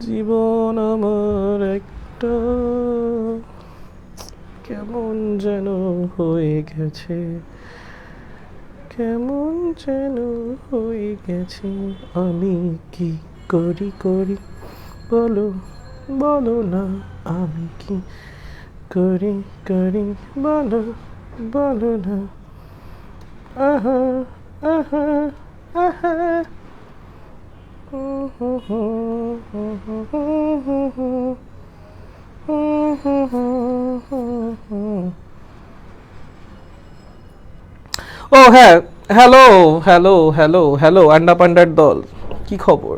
জীবন আমার একটা কেমন যেন হয়ে গেছে, কেমন যেন হয়ে গেছে। আমি কি করি করি বলো, বলো না আমি কি করি করি বলো, বলো না। আহা আহা আহা। ও হ্যাঁ, হ্যালো হ্যালো হ্যালো হ্যালো আন্ডা পান্ডার দল, কি খবর?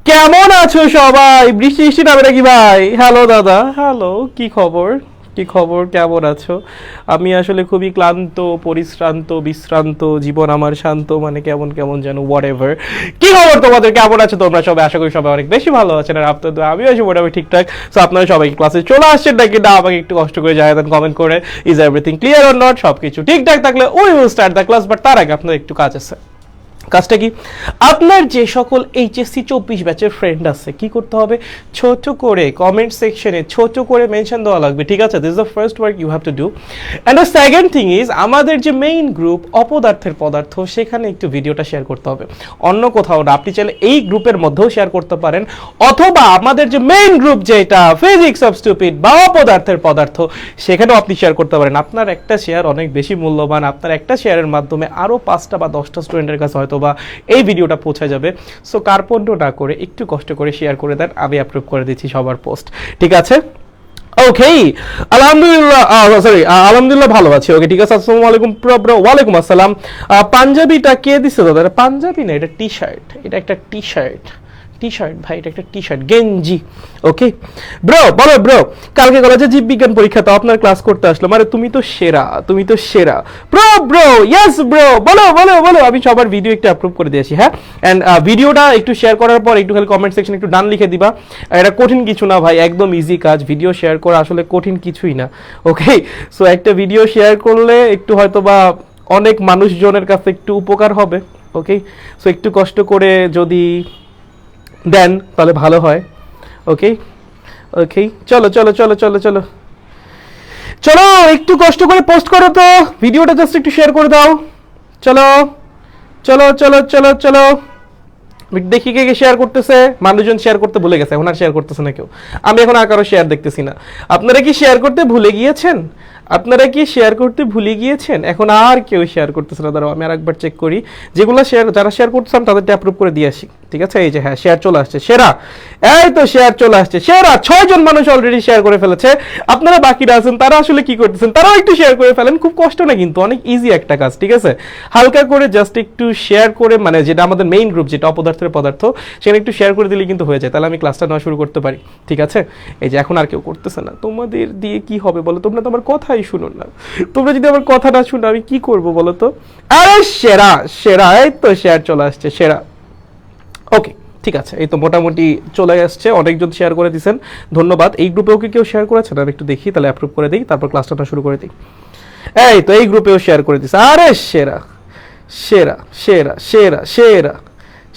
কেমন আছো সবাই? বৃষ্টি বৃষ্টি নামে নাকি ভাই? হ্যালো দাদা, হ্যালো, কি খবর? কি খবর, কেমন আছো? আমি আসলে খুবই ক্লান্ত, পরিশ্রান্ত, বিশ্রান্ত, জীবন আমার শান্ত, মানে কেমন কেমন যেন হোয়াট এভার। কি খবর তোমাদের, কেমন আছো তোমরা সবাই? আশা করি সবাই অনেক বেশি ভালো আছেন, আর আপনাদের আমিও আছি মোটামুটি ঠিকঠাক। সো আপনারা সবাই ক্লাসে চলে আসছেন নাকি না আমাকে একটু কষ্ট করে জানাই দেন কমেন্ট করে। Is everything clear or not? সব কিছু ঠিকঠাক থাকলে we will start the class, but তার আগে আপনার একটু কাজ আছে। কাজটা কি? আপনার যে সকল এইচএসসি 24 ব্যাচের ফ্রেন্ড আছে, কি করতে হবে? ছোট করে কমেন্ট সেকশনে ছোট করে মেনশন দেওয়া লাগবে, ঠিক আছে? This is the first work you have to do. And the second thing is, আমাদের যে মেইন গ্রুপ অপদার্থের পদার্থ, সেখানে একটু ভিডিওটা শেয়ার করতে হবে, অন্য কোথাও না। আপনি চাইলে এই গ্রুপের মধ্যেও শেয়ার করতে পারেন, অথবা আমাদের যে মেইন গ্রুপ যেটা ফিজিক্স অফ স্টুপিড বা অপদার্থের পদার্থ, সেখানেও আপনি শেয়ার করতে পারেন। আপনার একটা শেয়ার অনেক বেশি মূল্যবান। আপনার একটা শেয়ারের মাধ্যমে আরও 5টা বা 10টা স্টুডেন্টের কাছে হয়তো বা এই ভিডিওটা পৌঁছে যাবে। সো কার্পণ্য না করে একটু কষ্ট করে শেয়ার করে দেন, আমি অ্যাপ্রুভ করে দিচ্ছি সবার পোস্ট, ঠিক আছে? ওকে, আলহামদুলিল্লাহ, সরি, আলহামদুলিল্লাহ ভালো আছি। ওকে, ঠিক আছে। আসসালামু আলাইকুম ব্রো। ওয়ালাইকুম আসসালাম। পাঞ্জাবিটা কে দিছে দাদা? পাঞ্জাবি না, এটা টি শার্ট, এটা একটা টি শার্ট, টি শার্ট ভাই, এটা একটা টি শার্ট, গেঞ্জি। ওকে ব্রো, বলো ব্রো, কালকে কলেজে জীববিজ্ঞান পরীক্ষা, তো আপনার ক্লাস করতে আসলাম। আরে তুমি তো সেরা, তুমি তো সেরা ব্রো। ব্রো ইয়েস ব্রো, বলো বলো বলো। আমি সবার ভিডিও একটু অ্যাপ্রুভ করে দিয়েছি, হ্যাঁ। অ্যান্ড ভিডিওটা একটু শেয়ার করার পর একটু খালি কমেন্ট সেকশন একটু ডান লিখে দিবা। এটা কঠিন কিছু না ভাই, একদম ইজি কাজ। ভিডিও শেয়ার করা আসলে কঠিন কিছুই না। ওকে, সো একটা ভিডিও শেয়ার করলে একটু হয়তো বা অনেক মানুষজনের কাছে একটু উপকার হবে। ওকে, সো একটু কষ্ট করে যদি দেন তাহলে ভালো হয়। ওকে ওকে, চলো চলো চলো চলো চলো চলো, একটু কষ্ট করে পোস্ট করো তো, ভিডিওটা জাস্ট একটু শেয়ার করে দাও। চলো চলো চলো চলো চলো, দেখি কে কে শেয়ার করতেছে। মানুষজন শেয়ার করতে ভুলে গেছে, এখন আর শেয়ার করতেছে না কেউ। আমি এখন আর কারো শেয়ার দেখতেছি না। আপনারা কি শেয়ার করতে ভুলে গিয়েছেন? আপনারা কি শেয়ার করতে ভুলে গিয়েছেন? এখন আর কেউ শেয়ার করতেছে না। দাঁড়াও আমি আর একবার চেক করি, যেগুলো শেয়ার, যারা শেয়ার করতেছেন তাদেরটা অ্যাপ্রুভ করে দিয়ে আসি, ঠিক আছে? এই যে হ্যাঁ, শেয়ার চলে আসছে, সেরা। এই তো শেয়ার চলে আসছে, সেরা। 6 জন মানুষ অলরেডি শেয়ার করে ফেলেছে। আপনারা বাকিরা আছেন, তারা আসলে কি করতেছেন? তারাও একটু শেয়ার করে ফেলেন, খুব কষ্ট না কিন্তু, অনেক ইজি একটা কাজ, ঠিক আছে? হালকা করে জাস্ট একটু শেয়ার করে, মানে যেটা আমাদের মেইন গ্রুপ যেটা অপদার্থের পদার্থ, সেখানে একটু শেয়ার করে দিলে কিন্তু হয়ে যায়। তাহলে আমি ক্লাসটা নেওয়া শুরু করতে পারি, ঠিক আছে? এই যে এখন আর কেউ করতেছে না, তোমাদের দিয়ে কি হবে বলো? তোমরা তো আমার কথাই শুনো না। তোমরা যদি আমার কথা না শুনো আমি কি করব বলো তো? আরে সেরা সেরা, এই তো শেয়ার চলে আসছে, সেরা। ওকে, ঠিক আছে, এই তো মোটামুটি চলে আসছে, অনেকজন শেয়ার করে দিয়েছেন, ধন্যবাদ। এই গ্রুপেও কি কেউ শেয়ার করেছেন? আমি একটু দেখি, তাহলে অ্যাপ্রুভ করে দিই, তারপর ক্লাসটা শুরু করে দিই। এই তো এই গ্রুপেও শেয়ার করে দিয়েছে। আরে সেরা সেরা সেরা সেরা সেরা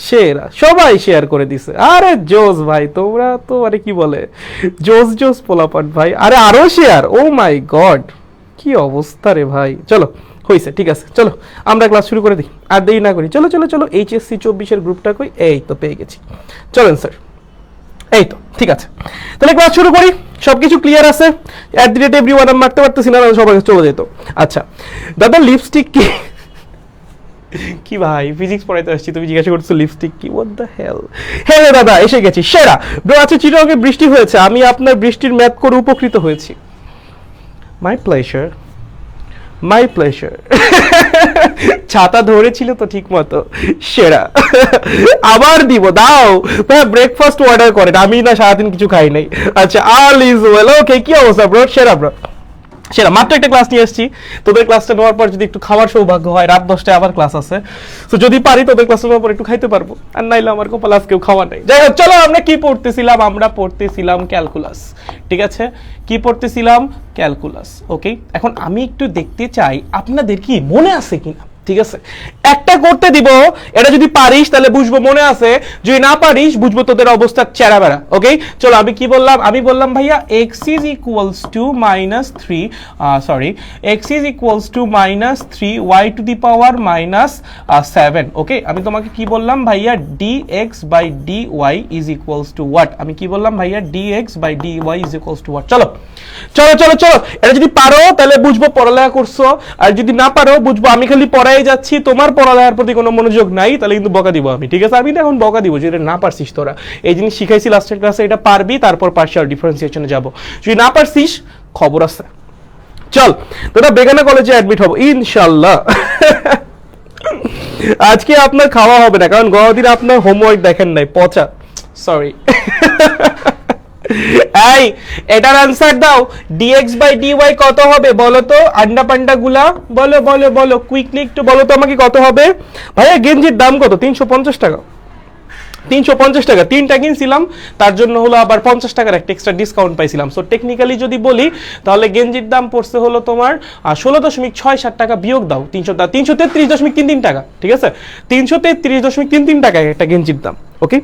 সেরা, সবাই শেয়ার করে দিছে। আরে জোস ভাই, তোমরা তো আরে কি বলে, জোস জোস পোলাপাট ভাই। আরে আরো শেয়ার, ও মাই গড, কি অবস্থা রে ভাই। চলো হয়েছে, ঠিক আছে, চলো আমরা ক্লাস শুরু করে দিই, আর দেরি না করি। চলো চলো চলো, এইচএসসি 24-এর গ্রুপটা কই? এই তো পেয়ে গেছি, চলেন স্যার। এই তো ঠিক আছে, তাহলে ক্লাস শুরু করি। সবকিছু ক্লিয়ার আছে? অ্যাট দি রেট এভরিওয়ান আমি মারতে পারতেছি না, সবাই চলে যেত। আচ্ছা দাদা, লিপস্টিক কি? কি ভাই, ফিজিক্স পড়াইতে আসছি, তুমি জিজ্ঞাসা করছো লিপস্টিক কি? What the hell. হ্যাঁ দাদা এসে গেছি, সেরা ব্রো। আচ্ছা, চিটাগংয়ে বৃষ্টি হয়েছে, আমি আপনার বৃষ্টির ম্যাথ করে উপকৃত হয়েছি। My pleasure, my pleasure. ছাতা ধরেছিল তো ঠিক মতো, সেরা। আবার দিব, দাও ভাই। ব্রেকফাস্ট অর্ডার করেন, আমি না সারাদিন কিছু খাই নাই। আচ্ছা, অল ইজ ওয়েল। ওকে, কি অবস্থা ব্রো? সেরা ব্রো, সেরা। মাত্র একটা ক্লাস নিয়ে এসেছি, তোদের ক্লাসটা নেওয়ার পর যদি একটু খাওয়ার সৌভাগ্য হয়, রাত 10টায় আবার ক্লাস আছে, তো যদি পারি তোদের ক্লাস নেওয়ার পর একটু খাইতে পারবো, আর নাইলে আমার কপাল আজকেও খাওয়া নেই। যাই হোক, চলো আমরা কি পড়তেছিলাম? আমরা পড়তেছিলাম ক্যালকুলাস, ঠিক আছে? কি পড়তেছিলাম? ক্যালকুলাস। ওকে, এখন আমি একটু দেখতে চাই আপনাদের কি মনে আছে কিনা। ঠিক আছে, একটা করতে দিব, এটা যদি পারিস তাহলে বুঝবো মনে আছে, যদি না পারিস বুঝবো তোদের অবস্থা চেরা বেড়া। ওকে, চলো আমি কি বললাম, আমি বললাম ভাইয়া x is equals to minus 3 sorry x is equals to minus 3 y to the power minus 7। ওকে, আমি তোমাকে কি বললাম ভাইয়া, dx by dy is equals to what, আমি কি বললাম ভাইয়া, dx by dy is equals to what। চলো চলো চলো চলো, এটা যদি পারো তাহলে বুঝবো পড়ালেখা করছো, আর যদি না পারো বুঝবো আমি খালি পড়াই যাচ্ছি, তোমার পড়ালেখার প্রতি কোনো মনোযোগ নাই, তাহলে কিন্তু বকা দিব আমি। ঠিক আছে, আমি তো এখন বকা দিব যে এটা না পারছিস, তোরা এই জিনিস শিখাইছি লাস্টের ক্লাসে, এটা পারবি তারপর পার্শিয়াল ডিফারেন্সিয়েশনে যাব, যদি না পারছিস খবর আছে। চল তোরা বেগানা কলেজে অ্যাডমিট হবো ইনশাআল্লাহ। আজকে আপনার খাওয়া হবে না, কারণ গতদিন আপনার হোমওয়ার্ক দেখেন নাই, পচা, সরি। এই এটার আনসার দাও, dx বাই dy কত হবে বলো তো, আন্ডা পান্ডা গুলা বলো বলো বলো, কুইকলি একটু বলো তো আমাকে কত হবে। ভাইয়া গেঞ্জির দাম কত, 350 টাকা, 350 টাকা, তিনটা কিনছিলাম, তার জন্য হলো আবার 50 টাকার একটা এক্সট্রা ডিসকাউন্ট পাইছিলাম। সো টেকনিক্যালি যদি বলি তাহলে গেঞ্জির দাম পড়ছে হলো তোমার 16.67 টাকা, বিয়োগ দাও 333.33 টাকা। ঠিক আছে, 333.33 টাকা একটা গেঞ্জির দাম। ওকে,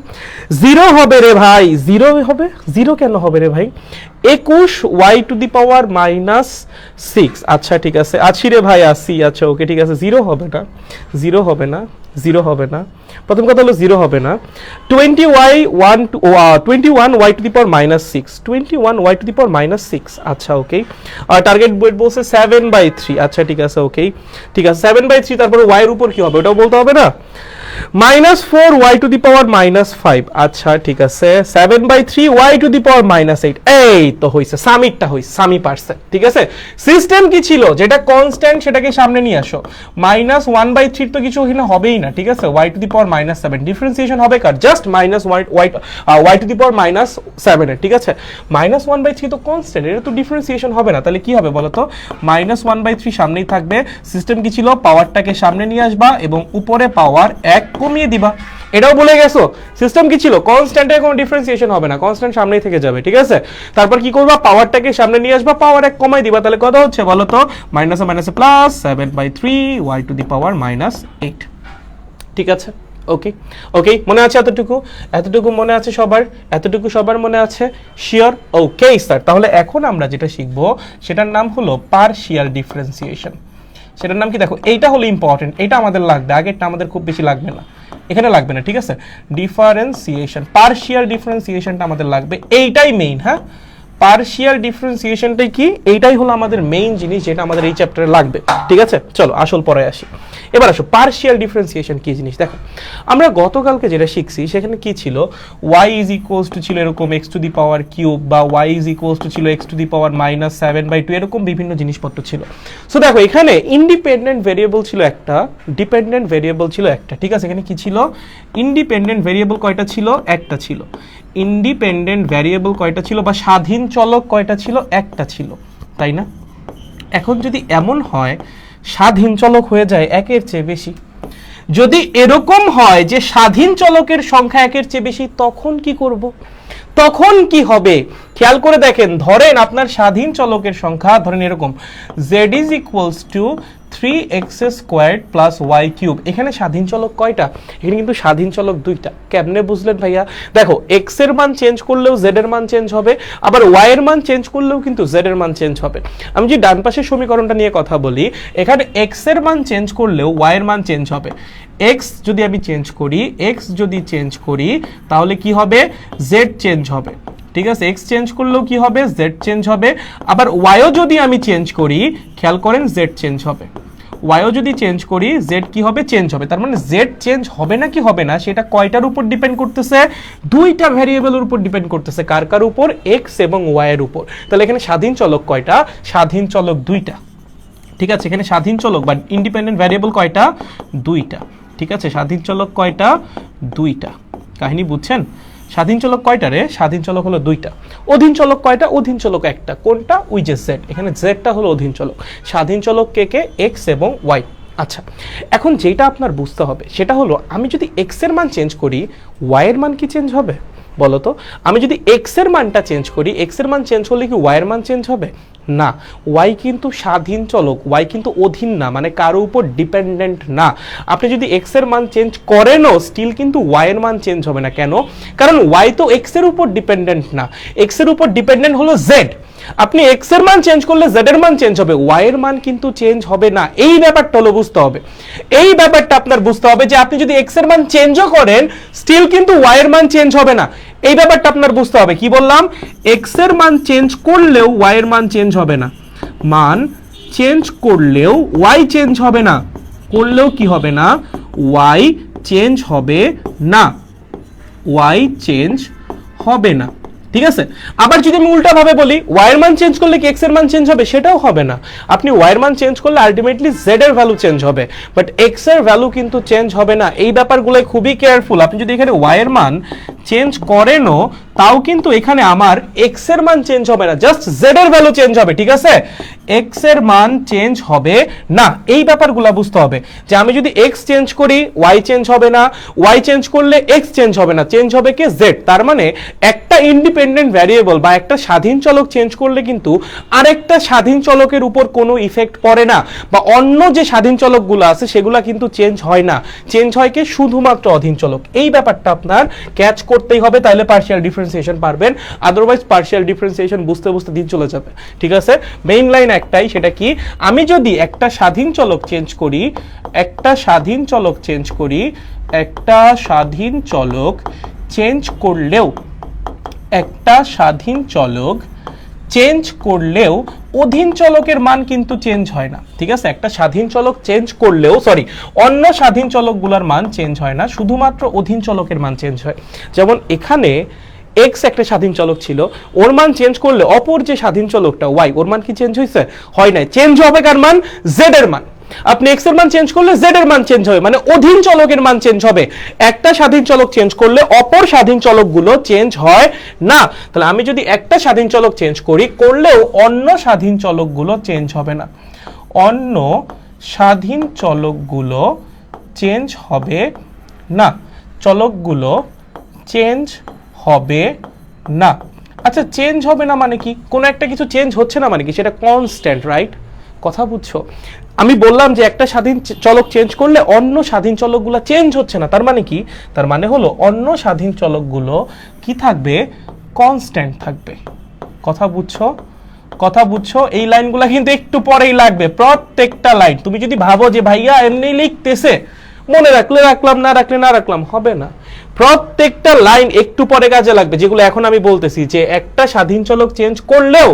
জিরো হবে রে ভাই, জিরো হবে, জিরো কেন হবে রে ভাই, 21 y two the power minus 6। আচ্ছা ঠিক আছে, আছি রে ভাই আসি। আচ্ছা ওকে ঠিক আছে, জিরো হবে না, জিরো হবে না, জিরো হবে না, প্রথম কথা হলো জিরো হবে না। 21 y two the power minus 6, 21 y two the power minus 6। আচ্ছা ওকে, টার্গেট ওয়েট বলছে 7/3। আচ্ছা ঠিক আছে ওকে, ঠিক আছে 7/3, তারপরে y এর উপর কি হবে ওটাও বলতে হবে না, -4 y টু দি পাওয়ার -5। আচ্ছা ঠিক আছে, 7/3 y টু দি পাওয়ার -8। এই তো হইছে, সামিটটা হইছে, সামি পারছে। ঠিক আছে, সিস্টেম কি ছিল, যেটা কনস্ট্যান্ট সেটাকে সামনে নিয়ে আসো, -1/3 তো কিছু এখানে হবেই না। ঠিক আছে, y two the power -7 differentiation হবে কার, জাস্ট y টু দি পাওয়ার -7 এর। ঠিক আছে, -1/3 তো কনস্ট্যান্ট, এটা তো ডিফারেন্সিয়েশন হবে না, তাহলে কি হবে বলো তো, -1/3 সামনেই থাকবে। সিস্টেম কি ছিল, পাওয়ারটাকে সামনে নিয়ে আসবা এবং উপরে পাওয়ার 1 কমিয়ে দিবা, এটাও বলে গেছো। সিস্টেম কি ছিল, কনস্ট্যান্টের কোনো ডিফারেন্সিয়েশন হবে না, কনস্ট্যান্ট সামনেই থেকে যাবে। ঠিক আছে, তারপর কি করবা, পাওয়ারটাকে সামনে নিয়ে আসবা, পাওয়ার 1 কমাই দিবা, তাহলে কত হচ্ছে বলো তো, মাইনাসে মাইনাসে প্লাস 7/3 y টু দি পাওয়ার -8। ঠিক আছে, ওকে ওকে, মনে আছে এতটুকু, এতটুকু মনে আছে সবার, এতটুকু সবার মনে আছে, শিওর? ওকে স্যার, তাহলে এখন আমরা যেটা শিখবো সেটার নাম হলো পার্শিয়াল ডিফারেন্সিয়েশন। সেটার নাম কি দেখো, এইটা হলো ইম্পর্টেন্ট, এটা আমাদের লাগবে, আগেরটা আমাদের খুব বেশি লাগবে না, এখানে লাগবে না। ঠিক আছে, ডিফারেন্সিয়েশন, পার্শিয়াল ডিফারেন্সিয়েশনটা আমাদের লাগবে, এইটাই মেইন। হ্যাঁ, পার্শিয়াল ডিফারেন্সিয়েশনটাই কি, এইটাই হলো আমাদের মেইন জিনিস যেটা আমাদের এই চ্যাপ্টারে লাগবে। ঠিক আছে, চলো আসল পরে আসি। এবার আসো, পার্শিয়াল ডিফারেন্সিয়েশন কি জিনিস দেখো, আমরা গতকালকে যেটা শিখছি সেখানে কি ছিল, y ইজ ইকুয়ালস টু ছিল এরকম x to the power cube, বা y ইজ ইকুয়ালস টু ছিল x টু দি পাওয়ার -7/2, এরকম বিভিন্ন জিনিসপত্র ছিল। সো দেখো এখানে ইন্ডিপেন্ডেন্ট ভেরিয়েবল ছিল একটা, ডিপেন্ডেন্ট ভেরিয়েবল ছিল একটা। ঠিক আছে, এখানে কি ছিল, ইন্ডিপেন্ডেন্ট ভেরিয়েবল কয়টা ছিল, একটা ছিল। ইন্ডিপেন্ডেন্ট ভ্যারিয়েবল কয়টা ছিল, বা স্বাধীন চলক কয়টা ছিল, একটা ছিল, তাই না? এখন যদি এমন হয় স্বাধীন চলক হয়ে যায় একের চেয়ে বেশি, যদি এরকম হয় যে স্বাধীন চলকের সংখ্যা একের চেয়ে বেশি, তখন কি করব, তখন কি হবে খেয়াল করে দেখেন। ধরেন আপনার স্বাধীন চলকের সংখ্যা ধরেন এরকম, z is equals to 3x² plus y³ এখানে স্বাধীন চলক কয়টা, এখানে কিন্তু স্বাধীন চলক দুইটা। কেমনে বুঝলেন ভাইয়া, দেখো x এর মান চেঞ্জ করলেও z এর মান চেঞ্জ হবে, আবার y এর মান চেঞ্জ করলেও কিন্তু z এর মান চেঞ্জ হবে। আমি যদি ডান পাশের সমীকরণটা নিয়ে কথা বলি, এখানে x এর মান চেঞ্জ করলেও y এর মান চেঞ্জ হবে। x যদি আমি চেঞ্জ করি, x যদি চেঞ্জ করি তাহলে কি হবে, z চেঞ্জ হবে। ঠিক আছে, x চেঞ্জ করলেও কি হবে, z চেঞ্জ হবে। আবার y ও যদি আমি চেঞ্জ করি, খেয়াল করেন z চেঞ্জ হবে। y ও যদি চেঞ্জ করি, z কি হবে, চেঞ্জ হবে। তার মানে z চেঞ্জ হবে না কি হবে না, সেটা কয়টার উপর ডিপেন্ড করতেছে, দুইটা ভ্যারিয়েবলের উপর ডিপেন্ড করতেছে। কার কার উপর, x এবং y এর উপর। তাহলে এখানে স্বাধীন চলক কয়টা, স্বাধীন চলক দুইটা। ঠিক আছে, এখানে স্বাধীন চলক বা ইন্ডিপেন্ডেন্ট ভ্যারিয়েবল কয়টা, দুইটা। ঠিক আছে, স্বাধীন চলক কয়টা, দুইটা। কাহিনী বুঝছেন, স্বাধীন চলক কয়টা রে, স্বাধীন চলক হলো দুইটা। অধীন চলক কয়টা, অধীন চলক একটা। কোনটা, ওই যে জেড, এখানে জেডটা হলো অধীন চলক। স্বাধীন চলক কে কে, এক্স এবং ওয়াই। আচ্ছা, এখন যেটা আপনার বুঝতে হবে সেটা হলো, আমি যদি এক্স এর মান চেঞ্জ করি, ওয়াই এর মান কি চেঞ্জ হবে বলো তো? আমি যদি এক্স এর মানটা চেঞ্জ করি, এক্স এর মান চেঞ্জ করলে কি ওয়াই এর মান চেঞ্জ হবে? না, ওয়াই কিন্তু স্বাধীন চলক, ওয়াই কিন্তু অধীন না, মানে কারো উপর ডিপেন্ডেন্ট না। আপনি যদি এক্স এর মান চেঞ্জ করেনও স্টিল কিন্তু ওয়াই এর মান চেঞ্জ হবে না। কেন? কারণ ওয়াই তো এক্স এর উপর ডিপেন্ডেন্ট না, এক্স এর উপর ডিপেন্ডেন্ট হলো জেড। আপনি এক্স এর মান চেঞ্জ করলে জেড এর মান চেঞ্জ হবে, ওয়াই এর মান কিন্তু চেঞ্জ হবে না। এই ব্যাপারটা হলো বুঝতে হবে, এই ব্যাপারটা আপনার বুঝতে হবে যে আপনি যদি এক্স এর মান চেঞ্জও করেন স্টিল কিন্তু ওয়াই এর মান চেঞ্জ হবে না। এই ব্যাপারটা আপনার বুঝতে হবে। কি বললাম? এক্স এর মান চেঞ্জ করলেও ওয়াই এর মান চেঞ্জ হবে না, মান চেঞ্জ করলেও ওয়াই চেঞ্জ হবে না, করলেও কি হবে না? ওয়াই চেঞ্জ হবে না, ওয়াই চেঞ্জ হবে না। ঠিক আছে? আবার যদি আমি উল্টা ভাবে বলি, ওয়াই এর মান চেঞ্জ করলে কি এক্স এর মান চেঞ্জ হবে? সেটাও হবে না। আপনি ওয়াই এর মান চেঞ্জ করলে আলটিমেটলি জেড এর ভ্যালু চেঞ্জ হবে, বাট এক্স এর ভ্যালু কিন্তু চেঞ্জ হবে না। এই ব্যাপারগুলোই খুবই কেয়ারফুল। আপনি যদি এখানে ওয়াই এর মান চেঞ্জ করেনও তাও কিন্তু এখানে আমার এক্স এর মান চেঞ্জ হবে না, জাস্ট জেড এর ভ্যালু চেঞ্জ হবে। ঠিক আছে? এক্স এর মান চেঞ্জ হবে না। এই ব্যাপারগুলো বুঝতে হবে যে আমি যদি এক্স চেঞ্জ করি ওয়াই চেঞ্জ হবে না, ওয়াই চেঞ্জ করলে এক্স চেঞ্জ হবে না, চেঞ্জ হবে কি? জেড। তার মানে একটা ইন্ডিপেন্ডেন্ট ভ্যারিয়েবল বা একটা স্বাধীন চলক চেঞ্জ করলে কিন্তু আরেকটা স্বাধীন চলকের উপর কোনো ইফেক্ট পড়ে না, বা অন্য যে স্বাধীন চলকগুলো আছে সেগুলো কিন্তু চেঞ্জ হয় না, চেঞ্জ হয় কি? শুধুমাত্র অধীন চলক। এই ব্যাপারটা আপনার ক্যাচ করতেই হবে, তাহলে পার্শিয়াল ডিফারেন্সিয়েশন পারবেন, আদারওয়াইজ পার্শিয়াল ডিফারেন্সিয়েশন বুঝতে বুঝতে দিন চলে যাবে। ঠিক আছে? মেইন লাইন একটাই, সেটা কি? আমি যদি একটা স্বাধীন চলক চেঞ্জ করি, একটা স্বাধীন চলক চেঞ্জ করি, একটা স্বাধীন চলক চেঞ্জ করলেও, একটা স্বাধীন চলক চেঞ্জ করলেও অধীন চলকের মান কিন্তু চেঞ্জ হয় না। ঠিক আছে? একটা স্বাধীন চলক চেঞ্জ করলেও, সরি, অন্য স্বাধীন চলকগুলোর মান চেঞ্জ হয় না, শুধুমাত্র অধীন চলকের মান চেঞ্জ হয়। যেমন এখানে এক্স একটা স্বাধীন চলক ছিল, ওর মান চেঞ্জ করলে অপর যে স্বাধীন চলকটা ওয়াই, ওর মান কি চেঞ্জ হয়েছে? হয় নাই। চেঞ্জ হবে কার মান? জেড এর মান। আপনি এক্স এর মান চেঞ্জ করলে জেড এর মান চেঞ্জ হবে, মানে অধীন চলকের মান চেঞ্জ হবে। একটা স্বাধীন চলক চেঞ্জ করলে অপর স্বাধীন চলকগুলো চেঞ্জ হয় না। তাহলে আমি যদি একটা স্বাধীন চলক চেঞ্জ করি, করলেও অন্য স্বাধীন চলকগুলো চেঞ্জ হবে না, অন্য স্বাধীন চলকগুলো চেঞ্জ হবে না, চলকগুলো চেঞ্জ হবে না। আচ্ছা, চেঞ্জ হবে না মানে কি? কোনো একটা কিছু চেঞ্জ হচ্ছে না মানে কি? সেটা কনস্ট্যান্ট, রাইট? কথা বুঝছো? আমি বললাম যে একটা স্বাধীন চলক চেঞ্জ করলে অন্য স্বাধীন চলকগুলো চেঞ্জ হচ্ছে না, তার মানে কি? তার মানে হলো অন্য স্বাধীন চলকগুলো কি থাকবে? কনস্ট্যান্ট থাকবে। কথা বুঝছো? কথা বুঝছো? এই লাইনগুলো কিন্তু একটু পরেই লাগবে, প্রত্যেকটা লাইন। তুমি যদি ভাবো যে ভাইয়া এমনি লিখতেছে, মনে রাখলে রাখলাম, না রাখলে না রাখলাম, হবে না। প্রত্যেকটা লাইন একটু পরে কাজে লাগবে, যেগুলো এখন আমি বলতেছি যে একটা স্বাধীন চলক চেঞ্জ করলেও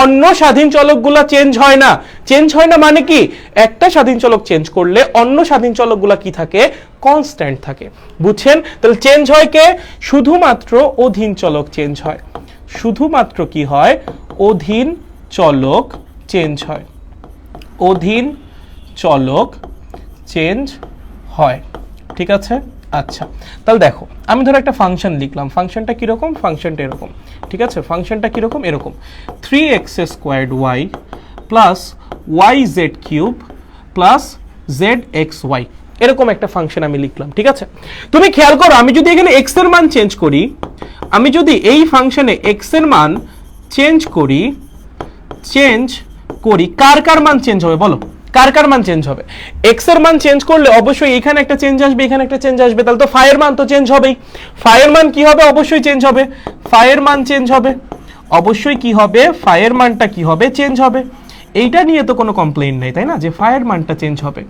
অন্য স্বাধীন চলকগুলো চেঞ্জ হয় না। চেঞ্জ হয় না মানে কি? একটা স্বাধীন চলক চেঞ্জ করলে অন্য স্বাধীন চলকগুলো কি থাকে? কনস্ট্যান্ট থাকে। বুঝছেন? তাহলে চেঞ্জ হয় কে? শুধুমাত্র অধীন চলক চেঞ্জ হয়। শুধুমাত্র কি হয়? অধীন চলক চেঞ্জ হয়, অধীন চলক চেঞ্জ হয়। ঠিক আছে? আচ্ছা, তাহলে দেখো আমি ধরো একটা ফাংশন লিখলাম, ফাংশনটা কিরকম? ফাংশনটা এরকম। ঠিক আছে? ফাংশনটা কিরকম? এরকম, 3x² plus yz cube plus zxy, এরকম একটা ফাংশন আমি লিখলাম। ঠিক আছে? তুমি খেয়াল করো, আমি যদি এখানে x এর মান চেঞ্জ করি, আমি যদি এই ফাংশনে x এর মান চেঞ্জ করি, কার কার মান চেঞ্জ হবে বলো? কার কার মান চেঞ্জ হবে? এক্স এর মান চেঞ্জ করলে অবশ্যই এখানে একটা চেঞ্জ আসবে, এখানে একটা চেঞ্জ আসবে, তাহলে তো ফাই এর মান তো চেঞ্জ হবেই। ফাই এর মান কি হবে? অবশ্যই চেঞ্জ হবে, ফাই এর মান চেঞ্জ হবে, অবশ্যই কি হবে? ফাই এর মানটা কি হবে? চেঞ্জ হবে। এইটা নিয়ে তো কোনো কমপ্লেইন নেই, তাই না, যে ফাই এর মানটা চেঞ্জ হবে।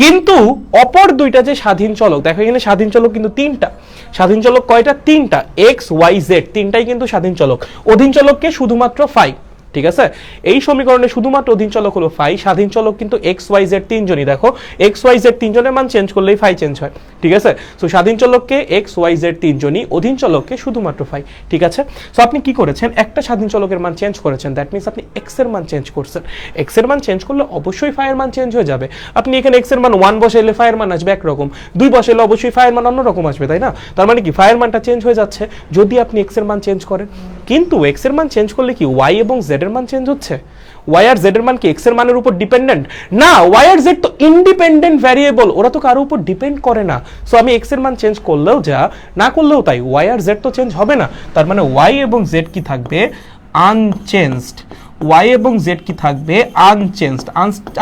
কিন্তু অপর দুইটা যে স্বাধীন চলক, দেখো এখানে স্বাধীন চলক কিন্তু তিনটা। স্বাধীন চলক কয়টা? তিনটা। এক্স ওয়াই জেড তিনটাই কিন্তু স্বাধীন চলক। অধীন চলককে শুধুমাত্র ফাই। ঠিক আছে? এই সমীকরণে শুধুমাত্র অধীন চলক হলো ফাই, স্বাধীন চলক কিন্তু এক্স ওয়াই জেড তিনজনই। দেখো এক্স ওয়াই জেড তিনজনের মান চেঞ্জ করলেই ফাই চেঞ্জ হয়। ঠিক আছে? সো স্বাধীন চলককে এক্স ওয়াই জেড তিনজনই, অধীন চলককে শুধুমাত্র ফাই। ঠিক আছে? সো আপনি কি করেছেন? একটা স্বাধীন চলকের মান চেঞ্জ করেছেন, দ্যাট মিনস আপনি এক্স এর মান চেঞ্জ করছেন। এক্স এর মান চেঞ্জ করলে অবশ্যই ফাই এর মান চেঞ্জ হয়ে যাবে। আপনি এখানে এক্স এর মান 1 বসাইলে ফাই এর মান আসবে একরকম, 2 বসাইলে অবশ্যই ফাই এর মান অন্যরকম আসবে, তাই না? তার মানে কি? ফাই এর মানটা চেঞ্জ হয়ে যাচ্ছে যদি আপনি এক্স এর মান চেঞ্জ করেন। কিন্তু এক্স এর মান চেঞ্জ করলে কি ওয়াই এবং জেড এর মান চেঞ্জ হচ্ছে? ওয়াই আর জেড এর মান কি এক্স এর মানের উপর ডিপেন্ডেন্ট না, ওয়াই আর জেড তো ইন্ডিপেন্ডেন্ট ভ্যারিয়েবল, ওরা তো কারোর উপর ডিপেন্ড করে না। সো আমি এক্স এর মান চেঞ্জ করলেও যা না করলেও তাই, ওয়াই আর জেড তো চেঞ্জ হবে না। তার মানে ওয়াই এবং জেড কি থাকবে আনচেঞ্জড, ওয়াই এবং জেড কি থাকবে আনচেঞ্জড,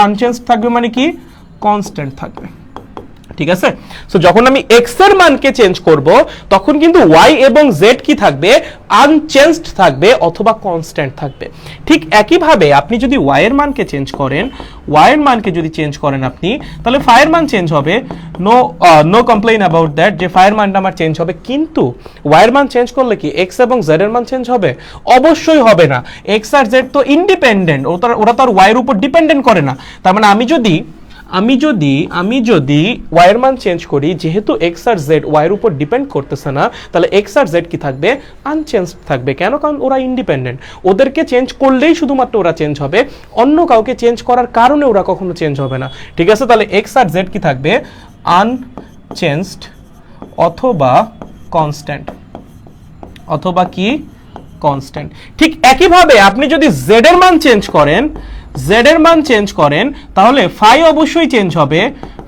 আনচেঞ্জড থাকবে মানে কি কনস্ট্যান্ট থাকবে, ঠিক আছে। সো যখন আমি x এর মানকে চেঞ্জ করব তখন কিন্তু y এবং z কি থাকবে আনচেঞ্জড থাকবে অথবা কনস্ট্যান্ট থাকবে। ঠিক একই ভাবে আপনি যদি y এর মানকে চেঞ্জ করেন, y এর মানকে যদি চেঞ্জ করেন আপনি, তাহলে phi এর মান চেঞ্জ হবে, নো কমপ্লেইন অ্যাবাউট দ্যাট যে phi এর মানটা আমার চেঞ্জ হবে, কিন্তু y এর মান চেঞ্জ করলে কি x এবং z এর মান চেঞ্জ হবে? অবশ্যই হবে না। x আর z তো ইন্ডিপেন্ডেন্ট, ওরা তো আর y এর উপর ডিপেন্ডেন্ট করে না। তার মানে আমি যদি y এর মান চেঞ্জ করি, যেহেতু x আর z y এর উপর ডিপেন্ড করতেছে না, তাহলে x আর z কি থাকবে আনচেঞ্জড থাকবে। কেন? কারণ ওরা ইন্ডিপেন্ডেন্ট, ওদেরকে চেঞ্জ করলেই শুধুমাত্র ওরা চেঞ্জ হবে, অন্য কাউকে চেঞ্জ করার কারণে ওরা কখনো চেঞ্জ হবে না, ঠিক আছে। তাহলে x আর z কি থাকবে আনচেঞ্জড অথবা কনস্ট্যান্ট, অথবা কি কনস্ট্যান্ট। ঠিক একইভাবে আপনি যদি z এর মান চেঞ্জ করেন, z এর মান চেঞ্জ করেন, তাহলে phi অবশ্যই চেঞ্জ হবে,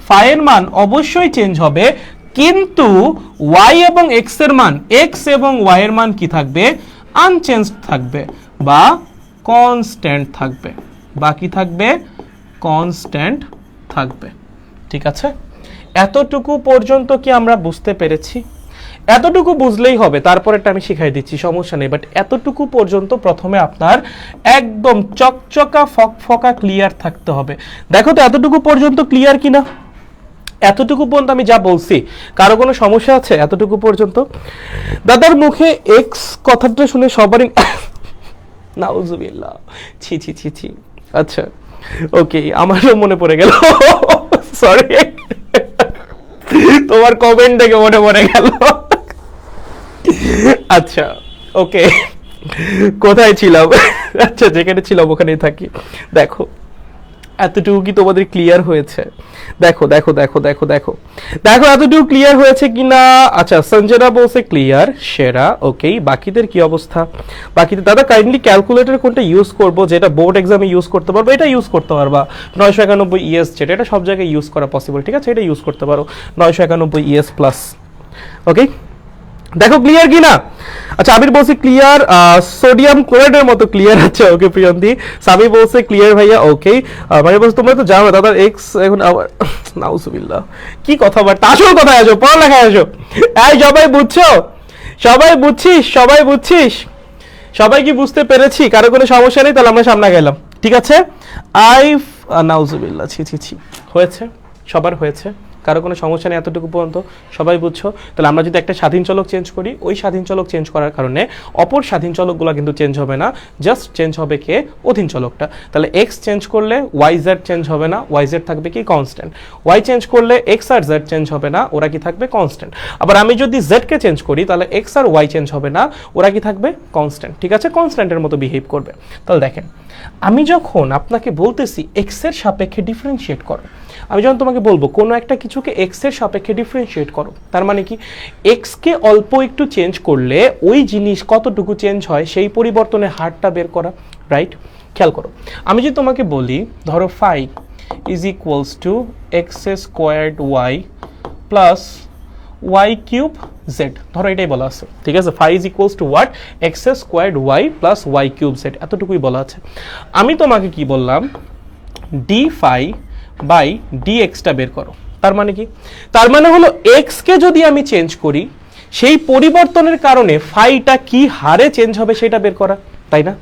phi এর মান অবশ্যই চেঞ্জ হবে, কিন্তু y এবং x এর মান, x এবং y এর মান কি থাকবে আনচেঞ্জড থাকবে বা কনস্ট্যান্ট থাকবে, বা কি থাকবে কনস্ট্যান্ট থাকবে, ঠিক আছে। এতটুকু পর্যন্ত কি আমরা বুঝতে পেরেছি? এতটুকু বুঝলেই হবে, তারপরেটা আমি শিখাই দিচ্ছি, সমস্যা নেই। বাট এতটুকু পর্যন্ত প্রথমে আপনার একদম চকচকা ফকফকা ক্লিয়ার থাকতে হবে। দেখো তো এতটুকু পর্যন্ত ক্লিয়ার কিনা? এতটুকু পর্যন্ত আমি যা বলছি কারো কোনো সমস্যা আছে এতটুকু পর্যন্ত? দাদার মুখে এক্স কথাটা শুনে সবারই নাউজুবিল্লাহ, ছি ছি ছি ছি। আচ্ছা ওকে, আমারও মনে পড়ে গেল, সরি, তোমার কমেন্ট দেখে মনে পড়ে গেল। আচ্ছা ওকে, কোথায় ছিলাম? আচ্ছা যেখানে ছিলাম ওখানেই থাকি। দেখো এতটুকু কি তোমাদের ক্লিয়ার হয়েছে? দেখো দেখো দেখো দেখো দেখো দেখো এতটুকু ক্লিয়ার হয়েছে কিনা? আচ্ছা সঞ্জনা বলছে ক্লিয়ার, সেরা, ওকে। বাকিদের কি অবস্থা? বাকিদের দাদা কাইন্ডলি ক্যালকুলেটর কোনটা ইউজ করব যেটা বোর্ড এক্সামে ইউজ করতে পারবো? এটা ইউজ করতে পারবা 991 ইএস, যেটা এটা সব জায়গায় ইউজ করা পসিবল, ঠিক আছে, এটা ইউজ করতে পারো 991 ইএস প্লাস, ওকে। দেখো ক্লিয়ার কি না? আচ্ছা আবির বলছে ক্লিয়ার, সোডিয়াম ক্লোরাইডের মতো ক্লিয়ার আছে, ওকে। প্রিয়ন্তি সামি বলছে ক্লিয়ার ভাইয়া, ওকে। মানে বলছে তোমরা তো জানো দাদা এক্স এখন আবার নাউজুবিল্লাহ কি কথাবার্তা, আসল কথায় আসো, পড়ালেখায় আসো। এই সবাই বুঝছো? সবাই বুঝছিস? সবাই বুঝছিস? সবাই কি বুঝতে পেরেছি? কারো কোনো সমস্যা নেই? তাহলে আমরা সামনে গেলাম, ঠিক আছে। নাউজুবিল্লাহ, ছি ছি ছি, হয়েছে, সবার হয়েছে, কারো কোনো সমস্যা নেই এতটুকু পর্যন্ত? সবাই বুঝছো? তাহলে আমরা যদি একটা স্বাধীন চলক চেঞ্জ করি, ওই স্বাধীন চলক চেঞ্জ করার কারণে অপর স্বাধীন চলকগুলো কিন্তু চেঞ্জ হবে না, জাস্ট চেঞ্জ হবে কে? অধীন চলকটা। তাহলে এক্স চেঞ্জ করলে ওয়াই জেড চেঞ্জ হবে না, ওয়াই জেড থাকবে কি কনস্ট্যান্ট। ওয়াই চেঞ্জ করলে এক্স আর জেড চেঞ্জ হবে না, ওরা কি থাকবে কনস্ট্যান্ট। আবার আমি যদি জেডকে চেঞ্জ করি তাহলে এক্স আর ওয়াই চেঞ্জ হবে না, ওরা কি থাকবে কনস্ট্যান্ট, ঠিক আছে, কনস্ট্যান্টের মতো বিহেভ করবে। তাহলে দেখেন আমি যখন আপনাকে বলতেছি এক্স এর সাপেক্ষে ডিফারেন্সিয়েট করো, আমি যখন তোমাকে বলবো কোনো একটা কিছুকে এক্স এর সাপেক্ষে ডিফারেন্সিয়েট করো, তার মানে কি এক্স কে অল্প একটু চেঞ্জ করলে ওই জিনিস কতটুকু চেঞ্জ হয় সেই পরিবর্তনের হারটা বের করা, রাইট? খেয়াল করো, আমি যদি তোমাকে বলি ধরো phi is equals to x squared y plus y cube z, ধরো এটাই বলা আছে, ঠিক আছে। Phi is equals to what? X squared y plus y cube z, এতটুকুই বলা আছে। আমি তোমাকে কি বললাম? ডি ফাই বাই ডি এক্সটা বের করো। তার মানে কি? তার মানে হলো এক্সকে যদি আমি চেঞ্জ করি সেই পরিবর্তনের কারণে ফাইটা কি হারে চেঞ্জ হবে সেটা বের করা, তাই না?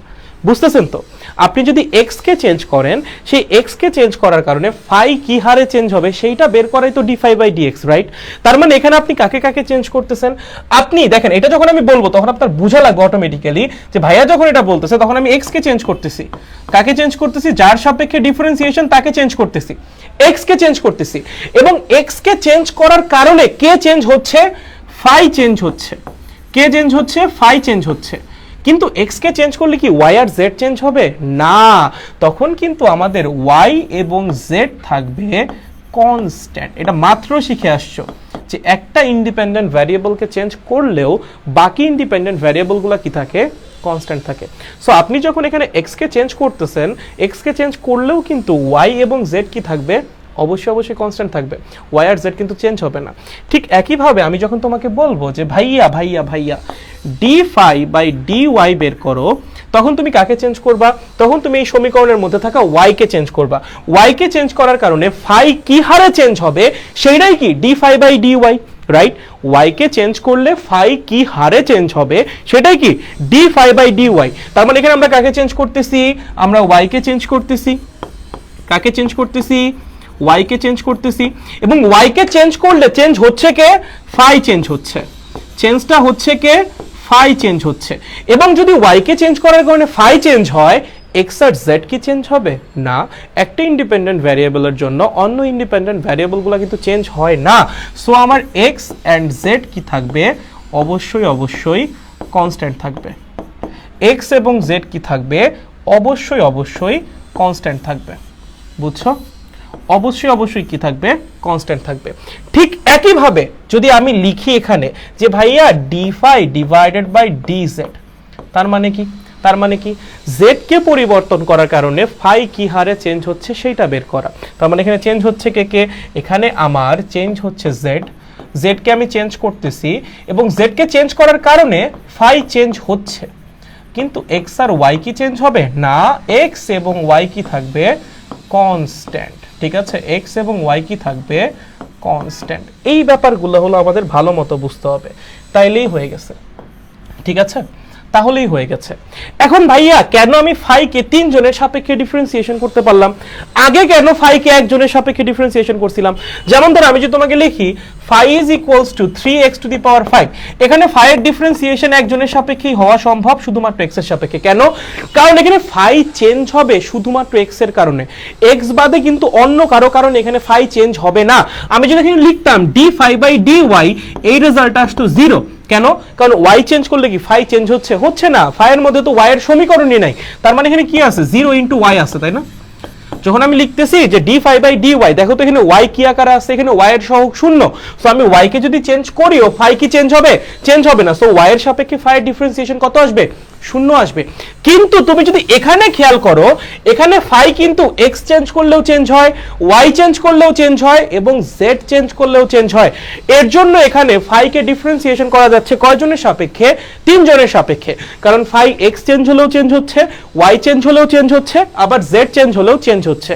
বুঝতেছেন তো? আপনি যদি এক্স কে চেঞ্জ করেন, সেই এক্স কে চেঞ্জ করার কারণে ফাই কি হারে চেঞ্জ হবে সেইটা বের করাই তো d phi by d x, right? তার মানে এখানে আপনি কাকে কাকে চেঞ্জ করতেছেন? আপনি দেখেন এটা যখন আমি বলবো তখন আপনার বোঝা লাগবে অটোমেটিক্যালি যে ভাইয়া যখন এটা বলতেছে তখন আমি এক্স কে চেঞ্জ করতেছি, কাকে চেঞ্জ করতেছি? যার সাপেক্ষে ডিফারেন্সিয়েশন তাকে চেঞ্জ করতেছি, এক্স কে চেঞ্জ করতেছি, এবং এক্স কে চেঞ্জ করার কারণে কে চেঞ্জ হচ্ছে? ফাই চেঞ্জ হচ্ছে। কে চেঞ্জ হচ্ছে? ফাই চেঞ্জ হচ্ছে। কিন্তু এক্স কে চেঞ্জ করলে কি ওয়াই আর জেড চেঞ্জ হবে না? তখন কিন্তু আমাদের ওয়াই এবং জেড থাকবে কনস্ট্যান্ট। এটা মাত্র শিখে আসছো যে একটা ইন্ডিপেন্ডেন্ট ভ্যারিয়েবলকে চেঞ্জ করলেও বাকি ইন্ডিপেন্ডেন্ট ভ্যারিয়েবলগুলো কি থাকে? কনস্ট্যান্ট থাকে। সো আপনি যখন এখানে এক্স কে চেঞ্জ করতেছেন, এক্স কে চেঞ্জ করলেও কিন্তু ওয়াই এবং জেড কি থাকবে, অবশ্যই অবশ্যই কনস্ট্যান্ট থাকবে, ওয়াই আর জেড কিন্তু চেঞ্জ হবে না। ঠিক একইভাবে আমি যখন তোমাকে বলবো যে ভাইয়া ভাইয়া ভাইয়া d phi by d y বের করো, তখন তুমি কাকে চেঞ্জ করবা, তখন তুমি এই সমীকরণের মধ্যে থাকা ওয়াই কে চেঞ্জ করবা। ওয়াই কে চেঞ্জ করার কারণে ফাই কি হারে চেঞ্জ হবে সেইটাই কি d phi by d y, right? Y কে চেঞ্জ করলে ফাই কি হারে চেঞ্জ হবে সেটাই কি d phi by d y. তার মানে এখানে আমরা কাকে চেঞ্জ করতেছি, আমরা ওয়াই কে চেঞ্জ করতেছি, কাকে চেঞ্জ করতেছি, ওয়াই কে চেঞ্জ করতেছি। এবং ওয়াই কে চেঞ্জ করলে চেঞ্জ হচ্ছে কে, ফাই চেঞ্জ হচ্ছে, চেঞ্জটা হচ্ছে কে, ফাই চেঞ্জ হচ্ছে। এবং যদি ওয়াই কে চেঞ্জ করার কারণে ফাই চেঞ্জ হয়, এক্স আর জেড কি চেঞ্জ হবে না? একটা ইন্ডিপেন্ডেন্ট ভ্যারিয়েবলের জন্য অন্য ইন্ডিপেন্ডেন্ট ভ্যারিয়েবলগুলো কিন্তু চেঞ্জ হয় না। সো আমার এক্স অ্যান্ড জেড কি থাকবে, অবশ্যই অবশ্যই কনস্ট্যান্ট থাকবে। এক্স এবং জেড কি থাকবে, অবশ্যই অবশ্যই কনস্ট্যান্ট থাকবে। বুঝছো? অবশ্যই অবশ্যই কি থাকবে, কনস্ট্যান্ট থাকবে। ঠিক একইভাবে যদি আমি লিখি এখানে যে ভাইয়া d phi divided by d z, তার মানে কি, তার মানে কি জেড কে পরিবর্তন করার কারণে ফাই কি হারে চেঞ্জ হচ্ছে সেইটা বের করা। তার মানে এখানে চেঞ্জ হচ্ছে কে কে, এখানে আমার চেঞ্জ হচ্ছে জেড, জেড কে আমি চেঞ্জ করতেছি এবং জেড কে চেঞ্জ করার কারণে ফাই চেঞ্জ হচ্ছে, কিন্তু এক্স আর ওয়াই কি চেঞ্জ হবে না? এক্স এবং ওয়াই কি থাকবে, কনস্ট্যান্ট। ঠিক আছে, এক্স এবং ওয়াই কি থাকবে, কনস্ট্যান্ট। এই ব্যাপারগুলো হলো আমাদের ভালো মতো বুঝতে হবে, তাইলেই হয়ে গেছে। ঠিক আছে, তাহলেই হয়ে গেছে। এখন ভাইয়া কেন আমি ফাই কে 3 জনের সাপেক্ষে ডিফারেন্সিয়েশন করতে পারলাম, আগে কেন ফাই কে 1 জনের সাপেক্ষে ডিফারেন্সিয়েশন করছিলাম? যেমন ধর আমি যদি তোমাকে লিখি phi is equals to 3x to the power 5, এখানে ফাই এর ডিফারেন্সিয়েশন 1 জনের সাপেক্ষেই হওয়া সম্ভব শুধুমাত্র x এর সাপেক্ষে। কেন? কারণ এখানে ফাই চেঞ্জ হবে শুধুমাত্র x এর কারণে, x বাদে কিন্তু অন্য কারো কারণে এখানে ফাই চেঞ্জ হবে না। আমি যদি এখানে লিখতাম d phi by d y, এই রেজাল্টটা আসতো 0। কেন? কারণ ওয়াই চেঞ্জ করলে কি ফাই চেঞ্জ হচ্ছে, হচ্ছে না। ফাই এর মধ্যে তো ওয়াই এর সমীকরণই নাই, তার মানে এখানে কি আছে, 0 ইনটু ওয়াই আছে, তাই না? যখন আমি লিখতেছি যে d phi by d y, দেখো তো এখানে ওয়াই কি আকারে আছে, এখানে ওয়াই এর সহগ 0। সো আমি ওয়াই কে যদি চেঞ্জ করিও ফাই কি চেঞ্জ হবে, চেঞ্জ হবে না। সো ওয়াই এর সাপেক্ষে ফাই এর ডিফারেন্সিয়েশন কত আসবে, 0 আসবে। কিন্তু তুমি যদি এখানে খেয়াল করো, এখানে ফাই কিন্তু এক্স চেঞ্জ করলেও চেঞ্জ হয়, ওয়াই চেঞ্জ করলেও চেঞ্জ হয় এবং জেড চেঞ্জ করলেও চেঞ্জ হয়। এর জন্য এখানে ফাই কে ডিফারেন্সিয়েশন করা যাচ্ছে কয়জনের সাপেক্ষে, 3 জনের সাপেক্ষে। কারণ ফাই এক্স চেঞ্জ হলেও চেঞ্জ হচ্ছে, ওয়াই চেঞ্জ হলেও চেঞ্জ হচ্ছে, আবার জেড চেঞ্জ হলেও চেঞ্জ হচ্ছে।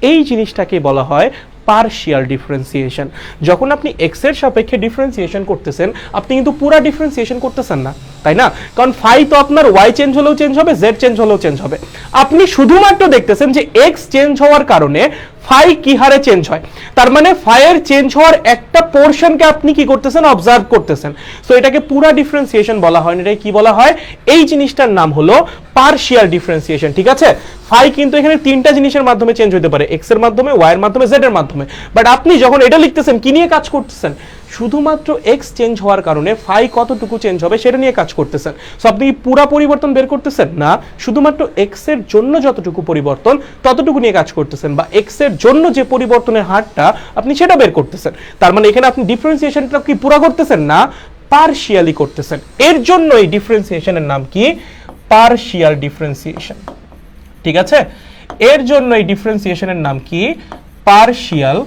এই জিনিসটাকে বলা হয় পার্শিয়াল ডিফারেন্সিয়েশন। যখন আপনি এক্স এর সাপেক্ষে ডিফারেন্সিয়েশন করতেছেন, আপনি কিন্তু পুরা ডিফারেন্সিয়েশন করতেছেন না, তাই না? কারণ ফাই তো আপনার ওয়াই চেঞ্জ হলেও চেঞ্জ হবে, জেড চেঞ্জ হলেও চেঞ্জ হবে। আপনি শুধুমাত্র দেখতেছেন যে এক্স চেঞ্জ হওয়ার কারণে ফাই কি হারে চেঞ্জ হয়, তার মানে ফাই এর চেঞ্জ হওয়ার একটা পোরশনকে আপনি কি করতেছেন, অবজার্ভ করতেছেন। সো এটাকে পুরা ডিফারেন্সিয়েশন বলা হয় না, এটাকে কি বলা হয়, এই জিনিসটার নাম হলো পার্শিয়াল ডিফারেন্সিয়েশন। ঠিক আছে, ফাই কিন্তু এখানে 3টা জিনিসের মাধ্যমে চেঞ্জ হতে পারে, এক্স এর মাধ্যমে, ওয়াই এর মাধ্যমে, জেড এর মাধ্যমে। বাট আপনি যখন এটা লিখতেছেন কি নিয়ে কাজ করতেছেন, শুধুমাত্র এক্স চেঞ্জ হওয়ার কারণে ফাই কতটুকু চেঞ্জ হবে সেটা নিয়ে কাজ করতেছেন। সো আপনি কি পুরা পরিবর্তন বের করতেছেন না, শুধুমাত্র এক্স এর জন্য যতটুকু পরিবর্তন ততটুকু নিয়ে কাজ করতেছেন, বা এক্স এর জন্য যে পরিবর্তনের হারটা আপনি সেটা বের করতেছেন। তার মানে এখানে আপনি ডিফারেন্সিয়েশনটা কি পুরা করতেছেন না, পার্শিয়ালি করতেছেন। এর জন্য এই ডিফারেন্সিয়েশনের নাম কি, পার্শিয়াল ডিফারেন্সিয়েশন। ঠিক আছে, এর জন্য এই ডিফারেন্সিয়েশনের নাম কি, পার্শিয়াল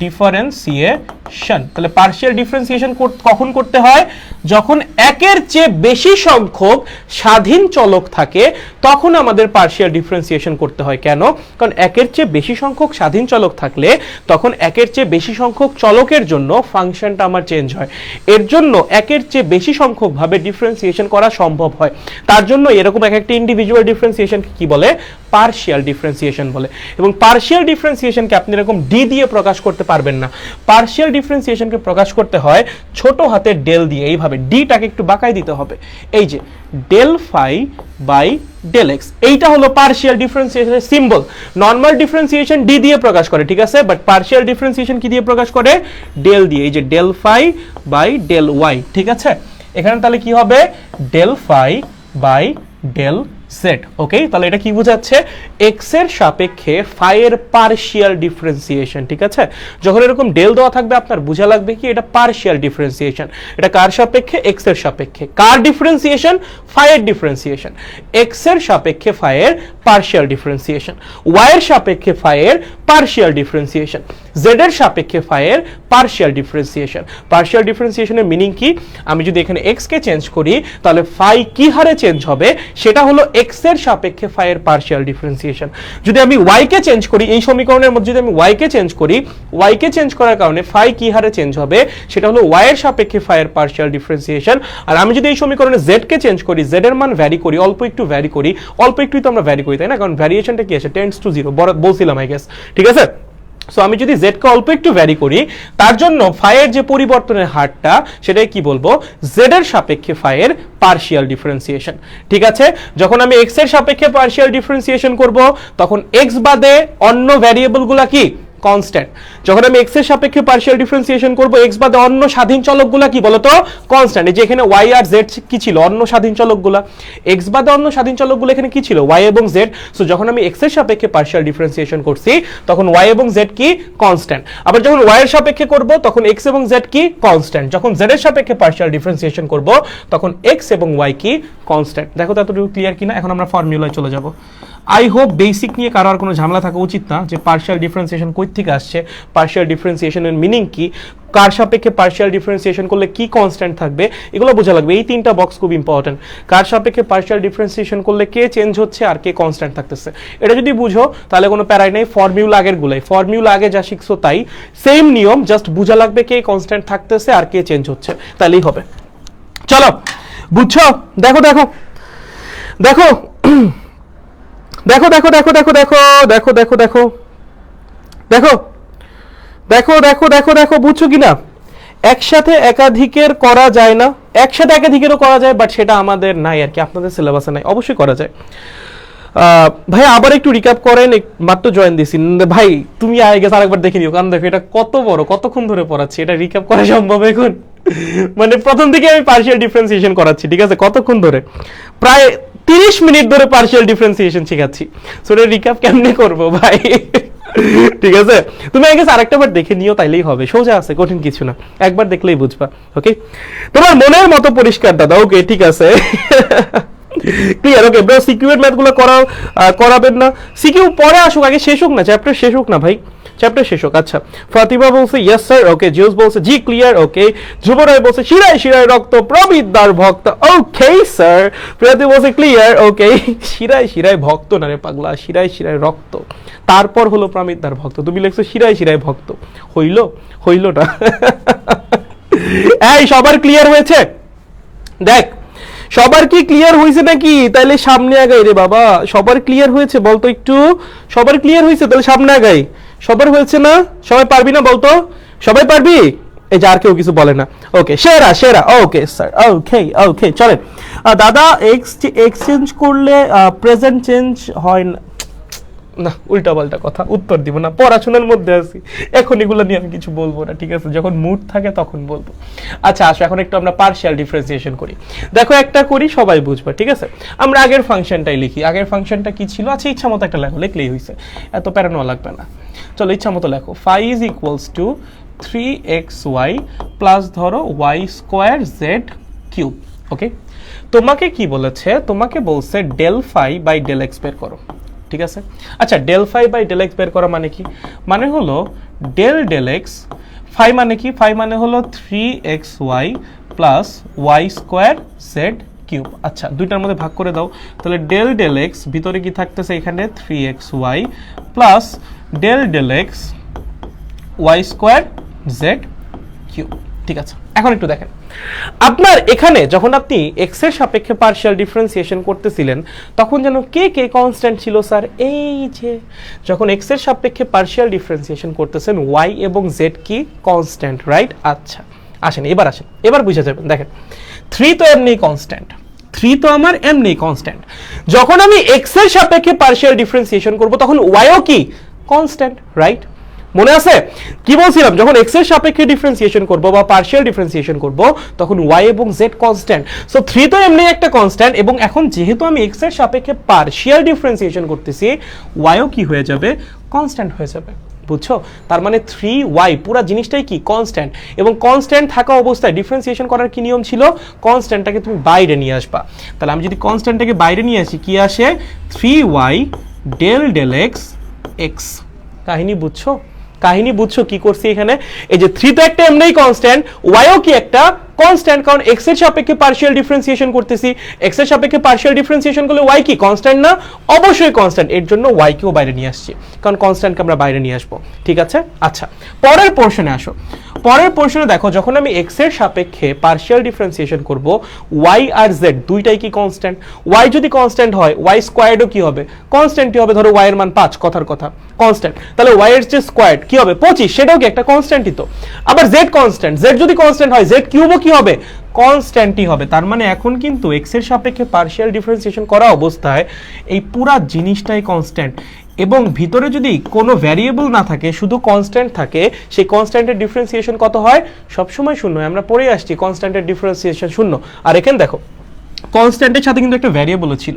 ডিফারেন্সিয়েশন। তাহলে পার্শিয়াল ডিফারেন্সিয়েশন কখন করতে হয়, যখন একের চেয়ে বেশি সংখ্যক স্বাধীন চলক থাকে তখন আমাদের পার্শিয়াল ডিফারেন্সিয়েশন করতে হয়। কেন? কারণ একের চেয়ে বেশি সংখ্যক স্বাধীন চলক থাকলে তখন একের চেয়ে বেশি সংখ্যক চলকের জন্য ফাংশনটা আমার চেঞ্জ হয়। এর জন্য একের চেয়ে বেশি সংখ্যক ভাবে ডিফারেন্সিয়েশন করা সম্ভব হয়। তার জন্য এরকম এক একটা ইন্ডিভিজুয়াল ডিফারেন্সিয়েশন কি বলে, পার্শিয়াল ডিফারেন্সিয়েশন বলে। এবং পার্শিয়াল ডিফারেন্সিয়েশনকে আপনি এরকম ডি দিয়ে প্রকাশ করতে পারবেন না, পার্শিয়াল ডিফারেন্সিয়েশনকে প্রকাশ করতে হয় ছোট হাতের ডেল দিয়ে। এইভাবে ডিটাকে একটু বাঁকাই দিতে হবে, এই যে del phi by del x, এইটা হলো পার্শিয়াল ডিফারেন্সিয়েশনের সিম্বল। নরমাল ডিফারেন্সিয়েশন ডি দিয়ে প্রকাশ করে, ঠিক আছে, বাট পার্শিয়াল ডিফারেন্সিয়েশন কি দিয়ে প্রকাশ করে, ডেল দিয়ে। এই যে del phi by del y, ঠিক আছে। এখানে তাহলে কি হবে, del phi by del z. Okay, তাহলে এটা কি বোঝাচ্ছে? এক্স এর সাপেক্ষে ফাই এর পার্শিয়াল ডিফারেন্সিয়েশন। ঠিক আছে, যখন এরকম ডেল দেওয়া থাকবে আপনার বোঝা লাগবে কি এটা পার্শিয়াল ডিফারেন্সিয়েশন। এটা কার সাপেক্ষে? এক্স এর সাপেক্ষে। কার ডিফারেন্সিয়েশন? ফাই এর ডিফারেন্সিয়েশন। এক্স এর সাপেক্ষে ফাই এর পার্শিয়াল ডিফারেন্সিয়েশন, ওয়াই এর সাপেক্ষে ফাই এর পার্শিয়াল ডিফারেন্সিয়েশন, জেড এর সাপেক্ষে ফাই এর পার্শিয়াল ডিফারেন্সিয়েশন। পার্শিয়াল ডিফারেন্সিয়েশনের মিনিং কি? আমি যদি এখানে এক্স কে চেঞ্জ করি তাহলে ফাই কি হারে চেঞ্জ হবে সেটা হলো এক্স এর সাপেক্ষে ফাই এর পার্শিয়াল ডিফারেন্সিয়েশন। যদি আমি ওয়াই কে চেঞ্জ করি, এই সমীকরণের মধ্যে যদি আমি ওয়াই কে চেঞ্জ করি, ওয়াই কে চেঞ্জ করার কারণে ফাই কি হারে চেঞ্জ হবে সেটা হলো ওয়াই এর সাপেক্ষে ফাই এর পার্শিয়াল ডিফারেন্সিয়েশন। আর আমি যদি এই সমীকরণে জেড কে চেঞ্জ করি, জেড এর মান ভ্যারি করি, অল্প একটু ভ্যারি করি, অল্প একটু তো আমরা ভ্যারি করি তাই না, কারণ ভ্যারিয়েশনটা কি আছে? টেন্ডস টু জিরো বলছিলাম আই গেস। ঠিক আছে, সো আমি যদি জেড কে অল্প একটু ভ্যারি করি তার জন্য ফাই এর যে পরিবর্তনের হারটা সেটাই কি বলবো? জেড এর সাপেক্ষে ফাই এর পার্শিয়াল ডিফারেন্সিয়েশন। ঠিক আছে, যখন আমি এক্স এর সাপেক্ষে পার্শিয়াল ডিফারেন্সিয়েশন করব তখন এক্স বাদে অন্য ভ্যারিয়েবলগুলা কি? কনস্ট্যান্ট। যখন আমি এক্স এর সাপেক্ষে পার্শিয়াল ডিফারেন্সিয়েশন করব এক্স বাদে অন্য স্বাধীন চলকগুলা কি বলতো? কনস্ট্যান্ট। এই যে এখানে ওয়াই আর জেড কি ছিল? অন্য স্বাধীন চলকগুলা। এক্স বাদে অন্য স্বাধীন চলকগুলো এখানে কি ছিল? ওয়াই এবং জেড। সো যখন আমি এক্স এর সাপেক্ষে পার্শিয়াল ডিফারেন্সিয়েশন করছি তখন ওয়াই এবং জেড কি? কনস্ট্যান্ট। আবার যখন ওয়াই এর সাপেক্ষে করব তখন এক্স এবং জেড কি? কনস্ট্যান্ট। যখন জেড এর সাপেক্ষে পার্শিয়াল ডিফারেন্সিয়েশন করব তখন এক্স এবং ওয়াই কি? কনস্ট্যান্ট। দেখো তো এতটুকু ক্লিয়ার কিনা? এখন আমরা ফর্মুলায় চলে যাব। আই হোপ বেসিক নিয়ে কারো আর কোনো ঝামেলা থাকা উচিত না, যে পার্শিয়াল ডিফারেন্সিয়েশন কই থেকে আসছে, পার্শিয়াল ডিফারেন্সিয়েশনের মিনিং কি, কার সাপেক্ষে পার্শিয়াল ডিফারেন্সিয়েশন করলে কি কনস্ট্যান্ট থাকবে, এগুলো বোঝা লাগবে। এই তিনটা বক্স খুব ইম্পর্টেন্ট। কার সাপেক্ষে পার্শিয়াল ডিফারেন্সিয়েশন করলে কে চেঞ্জ হচ্ছে আর কে কনস্ট্যান্ট থাকতেছে, এটা যদি বুঝো তাহলে কোনো প্যারাই নেই। ফর্মুলা আগের গুলাই, ফর্মুলা আগে যা শিখছো তাই, সেম নিয়ম, জাস্ট বোঝা লাগবে কে কনস্ট্যান্ট থাকতেছে আর কে চেঞ্জ হচ্ছে, তাহলেই হবে। চলো, বুঝছো? দেখো দেখো দেখো দেখো দেখো দেখো দেখো দেখো দেখো দেখো দেখো দেখো দেখো দেখো দেখো দেখো বুঝছো কিনা? একসাথে একাধিকের করা যায় না, একসাথে একাধিকেরও করা যায়, বাট সেটা আমাদের নাই আর কি, আপনাদের সিলেবাসে নাই। অবশ্যই করা যায়। ভাই আবার একটু রিক্যাপ করেন, মাত্র জয়েন দিছি ভাই, তুমি আগে গেছে আরেকবার দেখে নিও, কারণ দেখো এটা কত বড়, কতক্ষণ ধরে পড়াচ্ছি, এটা রিক্যাপ করা সম্ভব এখন? মানে প্রথম থেকে আমি পার্শিয়াল ডিফারেন্সিয়েশন করাচ্ছি, ঠিক আছে? কতক্ষণ ধরে? প্রায় 30 মিনিট ধরে পার্শিয়াল ডিফারেন্সিয়েশন শেখাচ্ছি। সো এটা রিক্যাপ কেমনে করবো ভাই? ঠিক আছে, তুমি আগে আরেকটা বার দেখে নিও, তাইলেই হবে। সোজা আছে, কঠিন কিছু না, একবার দেখলেই বুঝবা। ওকে, তোমার মনের মতো পরিষ্কার দাদা। ওকে, ঠিক আছে, ক্লিয়ার। ওকে ব্রো, সিকিউ এর ম্যাথগুলো করাবেন না? সিকিউ পরে আসুক, আগে শেষ হোক না, চ্যাপ্টার শেষ হোক না ভাই, চ্যাপ্টার শেষ হোক। আচ্ছা, ফাতিমা বলছে ইয়েস স্যার। ওকে, জিউস বলছে জি ক্লিয়ার। ওকে, ধ্রুব রায় বলছে শিরায় শিরায় রক্ত প্রবিদ্যার ভক্ত। Okay sir. প্রিয়াতি বলছে ক্লিয়ার। ওকে, শিরায় শিরায় ভক্ত না রে পাগলা, শিরায় শিরায় রক্ত, তারপর হলো প্রমিদ্যার ভক্ত। তুমি লিখছো শিরায় শিরায় ভক্ত, হইল? হইল না। এই সবার ক্লিয়ার হয়েছে? দেখ সবার কি ক্লিয়ার হয়েছে নাকি? তাহলে সামনে আগাই রে বাবা। সবার ক্লিয়ার হয়েছে বলতো একটু? সবার ক্লিয়ার হয়েছে? তাহলে সামনে আগাই। সবার হয়েছে না? সবাই পারবি না বলতো? সবাই পারবি? এই যে আর কেউ কিছু বলে না। ওকে, সেরা সেরা। Okay sir. ওকে ওকে, চলেন। দাদা এক্সচেঞ্জ করলে প্রেজেন্ট চেঞ্জ হয় না? না, উল্টা পাল্টা কথা, উত্তর দিব না, পড়াশোনার মধ্যে আছি এখন, এগুলো নিয়ে আমি কিছু বলবো না, ঠিক আছে? যখন মুড থাকে তখন বলবো। আচ্ছা আসো, এখন একটু আমরা পার্শিয়াল ডিফারেন্সিয়েশন করি। দেখো একটা করি, সবাই বুঝবে, ঠিক আছে? আমরা আগের ফাংশনটাই লিখি। আগের ফাংশনটা কি ছিল? আচ্ছা, ইচ্ছা মতো একটা লেখো, লিখলেই হয়েছে, এত প্যারা নেওয়া লাগবে না। চলো ইচ্ছা মতো লেখো। Phi is equals to 3xy plus ধরো y square z cube. Okay, তোমাকে কি বলেছে? তোমাকে বলছে del phi by del x বের করো, ঠিক আছে? আচ্ছা, del phi by del x বের করা মানে কি? মানে হলো ডেল ডেল এক্স, ফাই মানে কি? ফাই মানে হলো 3xy plus y square z cube. আচ্ছা, দুইটার মধ্যে ভাগ করে দাও, তাহলে ডেল ডেল এক্স ভিতরে কি থাকতেছে? এখানে 3xy plus del del x y square z cube. ঠিক আছে, এখন একটু দেখেন, আপনার এখানে যখন আপনি এক্স এর সাপেক্ষে পার্শিয়াল ডিফারেন্সিয়েশন করতেছিলেন তখন যেন কে কে কনস্ট্যান্ট ছিল স্যার? এই যে যখন এক্স এর সাপেক্ষে পার্শিয়াল ডিফারেন্সিয়েশন করতেছেন ওয়াই এবং জেড কি কনস্ট্যান্ট, রাইট? আচ্ছা আসেন, এবার আসেন, এবার বুঝে যাবেন। দেখেন 3 তো এমনি কনস্ট্যান্ট, 3 তো আমার এমনি কনস্ট্যান্ট। যখন আমি এক্স এর সাপেক্ষে পার্শিয়াল ডিফারেন্সিয়েশন করব তখন ওয়াইও কি কনস্ট্যান্ট, রাইট? মনে আছে কি বলছিলাম, যখন এক্স এর সাপেক্ষে ডিফারেন্সিয়েশন করব বা পার্শিয়াল ডিফারেন্সিয়েশন করব তখন ওয়াই এবং জেড কনস্ট্যান্ট। সো 3 তো এমনি একটা কনস্ট্যান্ট, এবং এখন যেহেতু আমি এক্স এর সাপেক্ষে পার্শিয়াল ডিফারেন্সিয়েশন করতেছি ওয়াইও কি হয়ে যাবে, কনস্ট্যান্ট হয়ে যাবে। বুঝছো? তার মানে 3y পুরো জিনিসটাই কি কনস্ট্যান্ট, এবং কনস্ট্যান্ট থাকা অবস্থায় ডিফারেন্সিয়েশন করার কি নিয়ম ছিল, কনস্ট্যান্টটাকে তুমি বাইরে নিয়ে আসবা। তাহলে আমি যদি কনস্ট্যান্টটাকে বাইরে নিয়ে আসি কি আসে, 3y del del x x. কাহিনী বুঝছো? কাহিনী বুঝছো কি করছি এখানে? এই যে 3 তো একটা এমনিই কনস্ট্যান্ট, ওয়াইও কি একটা কনস্ট্যান্ট, কারণ এক্স এর সাপেক্ষে পার্শিয়াল ডিফারেন্সিয়েশন করতেছি। এক্স এর সাপেক্ষে পার্শিয়াল ডিফারেন্সিয়েশন করলে ওয়াই কি কনস্ট্যান্ট না? অবশ্যই কনস্ট্যান্ট। এর জন্য ওয়াই কেও বাইরে নিয়ে আসছি, কারণ কনস্ট্যান্টকে আমরা বাইরে নিয়ে আসবো। ঠিক আছে? আচ্ছা, পরের পোরশনে আসো। পরের পোরশনে দেখো, যখন আমি এক্স এর সাপেক্ষে পার্শিয়াল ডিফারেন্সিয়েশন করব, ওয়াই আর জেড দুইটাই কি কনস্ট্যান্ট। ওয়াই যদি কনস্ট্যান্ট হয় ওয়াই স্কোয়ার্ডও কি হবে, কনস্ট্যান্টই হবে। ধরো ওয়াই এর মান 5, কথার কথা কনস্ট্যান্ট, তাহলে ওয়াই এর যে স্কোয়ার্ড কি হবে 25, সেটাও কি একটা কনস্ট্যান্টই তো। আবার জেড কনস্ট্যান্ট, জেড যদি কনস্ট্যান্ট হয় জেড কিউবও কি হবে, কনস্ট্যান্টই হবে। তার মানে এখন কিন্তু এক্স এর সাপেক্ষে পার্শিয়াল ডিফারেন্সিয়েশন করা অবস্থায় এই পুরা জিনিসটাই কনস্ট্যান্ট, এবং ভিতরে যদি কোনো ভ্যারিয়েবল না থাকে শুধু কনস্ট্যান্ট থাকে, সেই কনস্ট্যান্টের ডিফারেন্সিয়েশন কত হয়, সবসময় শূন্য। আমরা পড়ে আসছি কনস্ট্যান্টের ডিফারেন্সিয়েশন শূন্য। আর এখানে দেখো কনস্ট্যান্টের সাথে কিন্তু একটা ভ্যারিয়েবলও ছিল,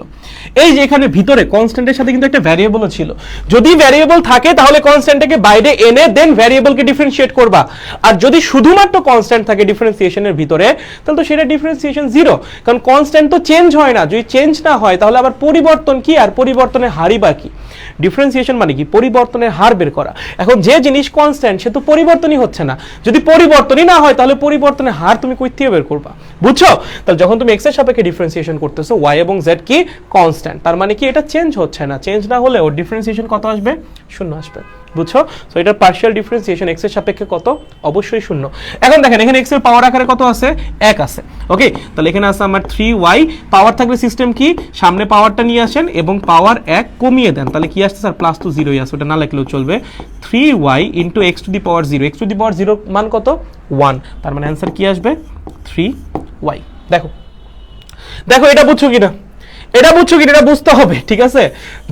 এই যে এখানে ভিতরে কনস্ট্যান্টের সাথে কিন্তু একটা ভ্যারিয়েবলও ছিল। যদি ভ্যারিয়েবল থাকে তাহলে কনস্ট্যান্টটাকে বাইরে এনে দেন ভ্যারিয়েবলকে ডিফারেন্সিয়েট করবা, আর যদি শুধুমাত্র কনস্ট্যান্ট থাকে ডিফারেন্সিয়েশনের ভিতরে তাহলে তো সেটা ডিফারেন্সিয়েশন জিরো, কারণ কনস্ট্যান্ট তো চেঞ্জ হয় না। যদি চেঞ্জ না হয় তাহলে আবার পরিবর্তন কি, আর পরিবর্তনের হারই বা কি। ডিফারেন্সিয়েশন মানে কি, পরিবর্তনের হার বের করা। এখন যে জিনিস কনস্ট্যান্ট সে তো পরিবর্তনই হচ্ছে না, যদি পরিবর্তনই না হয় তাহলে পরিবর্তনের হার তুমি কই থেকে বের করবা? বুঝছো? তাহলে যখন তুমি এক্স এর সাপেক্ষে ডিফারেন্সিয়েশন করতেছো ওয়াই এবং জেড কি কনস্ট্যান্ট, তার মানে কি এটা চেঞ্জ হচ্ছে না। চেঞ্জ না হলে ওর ডিফারেন্সিয়েশন কত আসবে, শূন্য আসবে। বুঝছো? সো এটার পার্শিয়াল ডিফারেন্সিয়েশন এক্স এর সাপেক্ষে কত, অবশ্যই শূন্য। এখন দেখেন এখানে এক্স এর পাওয়ার আকারে কত আছে, 1 আছে। ওকে, তাহলে এখানে আছে আমার 3y, পাওয়ার থাকলে সিস্টেম কি, সামনে পাওয়ারটা নিয়ে আসেন এবং পাওয়ার 1 কমিয়ে দেন, তাহলে কি আসছে স্যার, প্লাস টু 0ই আসে, ওটা না লিখলেও চলবে। 3y into x to the power 0, x to the power 0 মান কত, 1, তার মানে অ্যান্সার কি আসবে, 3y। দেখো দেখো এটা বুঝছো কিনা, এটা বুঝছো কিনা, এটা বুঝতে হবে। ঠিক আছে,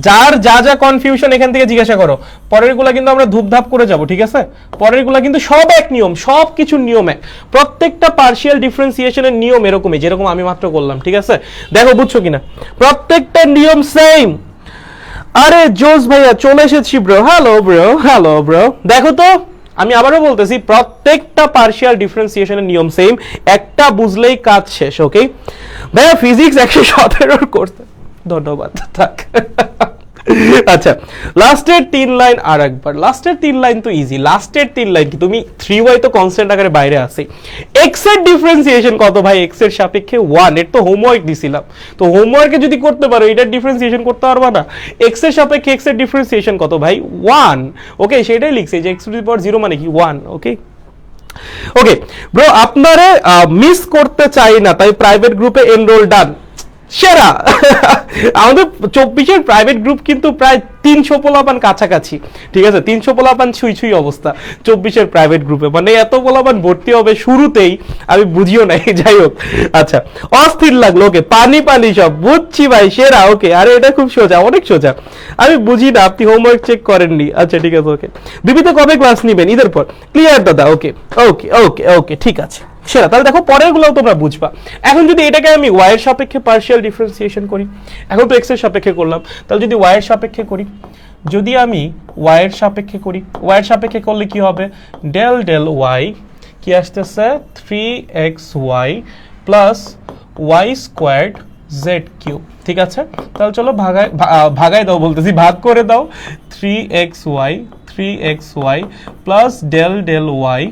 যার যা যা কনফিউশন এখান থেকে জিজ্ঞাসা করো, পরেরগুলা কিন্তু আমরা ধূপধাপ করে যাব। ঠিক আছে, পরেরগুলা কিন্তু সব এক নিয়ম, সব কিছুর নিয়ম এক, প্রত্যেকটা পার্শিয়াল ডিফারেন্সিয়েশনের নিয়ম এরকমই, যেরকম আমি মাত্র করলাম। ঠিক আছে, দেখো বুঝছো কিনা, প্রত্যেকটা নিয়ম সেম। আরে জোস ভাইয়া চলে এসেছি bro, hello bro, hello bro. দেখো তো আমি আবারও বলতেছি, প্রত্যেকটা পার্শিয়াল ডিফারেন্সিয়েশনের নিয়ম সেম, একটা বুঝলেই কাজ শেষ। ওকে ভাইয়া, ফিজিক্স 117 করতে ধন্যবাদ, থাক। আচ্ছা, লাস্টের 3 লাইন আর একবার। লাস্টের 3 লাইন তো ইজি, লাস্টের 3 লাইন কি, তুমি 3y তো কনস্ট্যান্ট আকারে বাইরে আছে, x এর ডিফারেন্সিয়েশন কত ভাই, x এর সাপেক্ষে 1, এর তো হোমওয়ার্ক দিছিলাম, তো হোমওয়ার্কে যদি করতে পারো এটার ডিফারেন্সিয়েশন করতে পারবা না, x এর সাপেক্ষে x এর ডিফারেন্সিয়েশন কত ভাই, 1। ওকে, সেটাই লিখছে যে x টু দি পাওয়ার 0 মানে কি 1। ওকে ওকে ব্রো, আপনারে মিস করতে চাই না তাই প্রাইভেট গ্রুপে এনরোল ডান। সেরা। আমাদের 24-এর প্রাইভেট গ্রুপ কিন্তু প্রায় 300 পোলাপান কাছাকাছি। ঠিক আছে, 300 পোলাপান ছুঁই ছুঁই অবস্থা 24-এর প্রাইভেট গ্রুপে, মানে এত পোলাপান ভর্তি হবে শুরুতেই, আমি বুঝিও নাই। যাই হোক, আচ্ছা অস্থির লাগলো। ওকে, পানি পানি সব বুঝছি ভাই, সেরা। ওকে, আরে এটা খুব সোজা, অনেক সোজা, আমি বুঝি না, আপনি হোমওয়ার্ক চেক করেননি। আচ্ছা ঠিক আছে। ওকে, বিবিতে কবে ক্লাস নেবেন, ঈদের পর? ক্লিয়ার দাদা। ওকে ওকে ওকে ওকে, ঠিক আছে সেরা। তাহলে দেখো পরের গুলো তোমরা বুঝবা। এখন যদি এটাকে আমি y এর সাপেক্ষে পার্শিয়াল ডিফারেন্সিয়েশন করি, এখন তো x এর সাপেক্ষে করলাম, তাহলে যদি y এর সাপেক্ষে করি, যদি আমি y এর সাপেক্ষে করি, y এর সাপেক্ষে করলে কি হবে, ডেল ডেল y কি আসতেছে 3xy plus y squared z cube. ঠিক আছে, তাহলে চলো ভাগাই দাও, বলতেছি ভাগ করে দাও, 3xy plus del del y,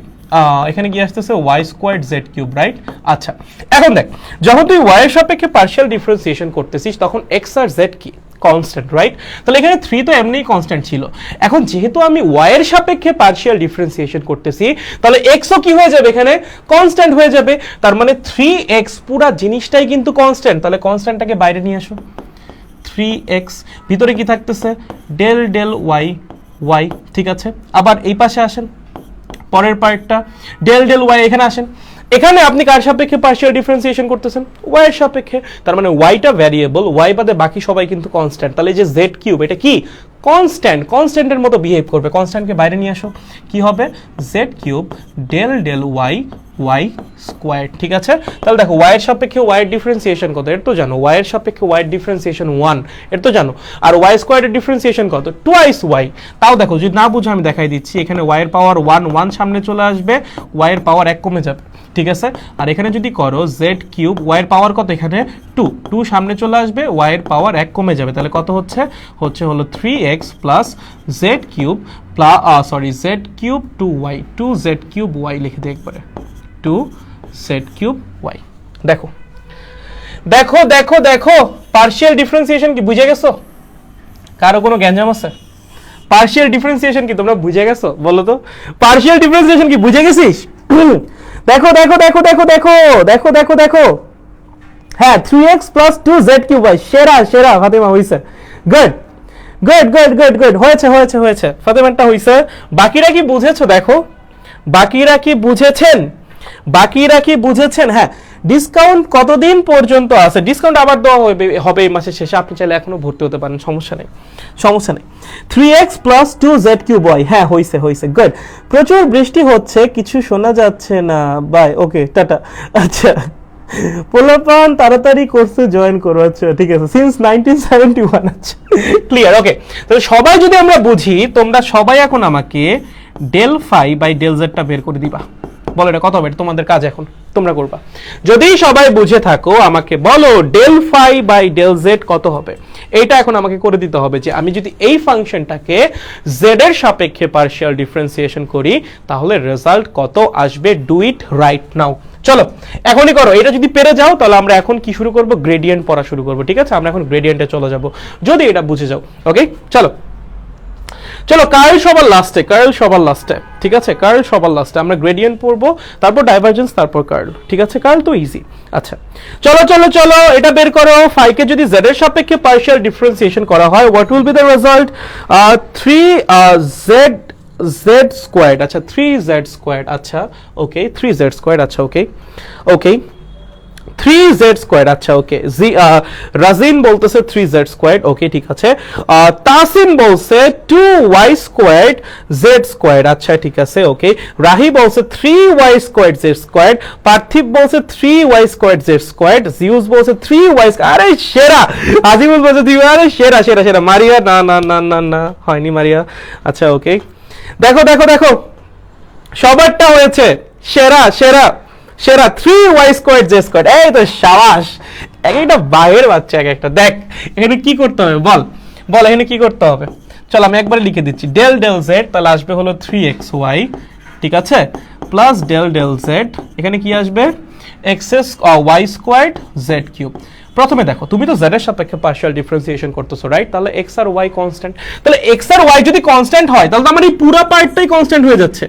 এখানে কি আসতেছে y squared z cube, right? আচ্ছা, এখন দেখ, যখন তুই y এর সাপেক্ষে পার্শিয়াল ডিফারেন্সিয়েশন করতেছিস তখন x আর z কি কনস্ট্যান্ট, রাইট? তাহলে এখানে 3 তো এমনিই কনস্ট্যান্ট ছিল, এখন যেহেতু আমি y এর সাপেক্ষে পার্শিয়াল ডিফারেন্সিয়েশন করতেছি তাহলে x ও কি হয়ে যাবে, এখানে কনস্ট্যান্ট হয়ে যাবে। তার মানে 3x পুরা জিনিসটাই কিন্তু কনস্ট্যান্ট, তাহলে কনস্ট্যান্টটাকে বাইরে নিয়ে আসো। 3x ভিতরে কি থাকতেছে, ডেল ডেল y। ঠিক আছে, আবার এই পাশে আসেন, পরের পার্টটা ডেল ডেল y, এখানে আসেন, এখানে আপনি কার সাপেক্ষে পার্শিয়াল ডিফারেন্সিয়েশন করতেছেন? ওয়াই এর সাপেক্ষে। তার মানে ওয়াইটা ভ্যারিয়েবল, ওয়াই বাদে বাকি সবাই কিন্তু কনস্ট্যান্ট। তাহলে যে জেড কিউব এটা কি কনস্ট্যান্ট, কনস্ট্যান্টের মতো বিহেভ করবে। কনস্ট্যান্টকে বাইরে নিয়ে আসো, কি হবে z cube del del y y square. ঠিক আছে, তাহলে দেখো ওয়াই এর সাপেক্ষে ওয়াই এর ডিফারেন্সিয়েশন কত এর তো জানো, ওয়াই এর সাপেক্ষে ওয়াই এর ডিফারেন্সিয়েশন 1 এর তো জানো, আর ওয়াই স্কোয়ারের ডিফারেন্সিয়েশন কত টুয়াইস ওয়াই। তাও দেখো যদি না বুঝো আমি দেখাই দিচ্ছি, এখানে ওয়াই এর পাওয়ার 1 1 সামনে চলে আসবে, ওয়াই এর পাওয়ার 1 কমে যাবে। ঠিক আছে, আর এখানে যদি করো জেড কিউব ওয়াই এর পাওয়ার কত এখানে 2 2 সামনে চলে আসবে, ওয়াই এর পাওয়ার 1 কমে যাবে, তাহলে কত হচ্ছে হলো 3x plus z cube sorry Z cube 2y 2z cube y লিখে দিই একবারে 2z কিউব y। দেখো দেখো দেখো দেখো পার্শিয়াল ডিফারেন্সিয়েশন কি বুঝে গেছো? কারো কোনো গ্যাঞ্জাম আছে? পার্শিয়াল ডিফারেন্সিয়েশন কি তোমরা বুঝে গেছো বলো তো? পার্শিয়াল ডিফারেন্সিয়েশন কি বুঝে গেছিস? দেখো দেখো দেখো দেখো দেখো দেখো দেখো দেখো হ্যাঁ 3x plus 2z cube y। সেরা সেরা ফাতেমা হইছে, good good good good good, হয়েছে হয়েছে হয়েছে, ফাতেমাটা হইছে। বাকিরা কি বুঝেছো? দেখো বাকিরা কি বুঝেছেন? বাকিরা কি বুঝেছেন? হ্যাঁ, ডিসকাউন্ট কতদিন পর্যন্ত আছে? ডিসকাউন্ট আবার দেওয়া হবে এই মাসের শেষে, আপনি চাইলে এখনো ভর্তি হতে পারেন, সমস্যা নেই সমস্যা নেই। 3x plus 2z cube y, হ্যাঁ হইছে হইছে, গুড। প্রচুর বৃষ্টি হচ্ছে, কিছু শোনা যাচ্ছে না, বাই, ওকে টাটা। আচ্ছা পোলাপান তাড়াতাড়ি কোর্সে জয়েন করো, আচ্ছা ঠিক আছে, সিন্স 1971। আচ্ছা ক্লিয়ার, ওকে। তাহলে সবাই যদি আমরা বুঝি, তোমরা সবাই এখন আমাকে ডেল ফাই বাই ডেল জেডটা বের করে দিবা। বলো এটা কত হবে, তোমাদের কাজ এখন তোমরা করবা। যদি সবাই বুঝে থাকো আমাকে বলো del phi by del z কত হবে। এইটা এখন আমাকে করে দিতে হবে যে আমি যদি এই ফাংশনটাকে জেড এর সাপেক্ষে পার্শিয়াল ডিফারেন্সিয়েশন করি তাহলে রেজাল্ট কত আসবে। ডু ইট রাইট নাও, চলো এখনই করো। এটা যদি পেরে যাও তাহলে আমরা এখন কি শুরু করব, গ্রেডিয়েন্ট পড়া শুরু করব। ঠিক আছে, আমরা এখন গ্রেডিয়েন্টে চলে যাব যদি এটা বুঝে যাও। ওকে চলো চলো, কার্ল সবার লাস্টে, কার্ল সবার লাস্টে। ঠিক আছে, কার্ল সবার লাস্টে আমরা গ্রেডিয়েন্ট পড়বো, তারপর ডাইভারজেন্স, তারপর কার্ল। ঠিক আছে, কার্ল তো ইজি। আচ্ছা চলো চলো চলো এটা বের করো। ফাইকে যদি জেড এর সাপেক্ষে পার্শিয়াল ডিফারেন্সিয়েশন করা হয়, what will be the result? 3z squared. আচ্ছা 3z স্কোয়ার্ড, আচ্ছা ওকে 3z স্কোয়ার্ড, আচ্ছা ওকে ওকে 3z স্কোয়ার্ড, আচ্ছা ওকে। রাজিন বলতেছে 3z স্কোয়ার্ড, ওকে ঠিক আছে। তাসিন বলছে 2y স্কোয়ার্ড z স্কোয়ার্ড, আচ্ছা ঠিক আছে ওকে। রাহি বলছে 3y স্কোয়ার্ড z স্কোয়ার্ড। পার্থিব বলছে 3y squared z squared. Zeus বলছে 3y, আরে সেরা। আজিমুল বলছে 3y, আরে সেরা সেরা সেরা। মারিয়া না না না না না হয়নি মারিয়া, আচ্ছা ওকে। দেখো দেখো দেখো সবারটা হয়েছে, সেরা সেরা সেরা। 3y স্কোয়ার্ড z স্কোয়ার্ড, এই তো সাবাস। এক একটা বাইরের বাচ্চা এক একটা। দেখ এখানে কি করতে হবে বল, বল এখানে কি করতে হবে। চল আমি একবারে লিখে দিচ্ছি, ডেল ডেল z তাহলে আসবে হলো 3xy, ঠিক আছে, প্লাস ডেল ডেল z, এখানে কি আসবে x y squared z cube. প্রথমে দেখো তুমি তো z এর সাপেক্ষে পার্শিয়াল ডিফারেন্সিয়েশন করতেছো, রাইট? তাহলে x আর y কনস্ট্যান্ট, তাহলে x আর y যদি কনস্ট্যান্ট হয় তাহলে তো আমার এই পুরো পার্টটাই কনস্ট্যান্ট হয়ে যাচ্ছে।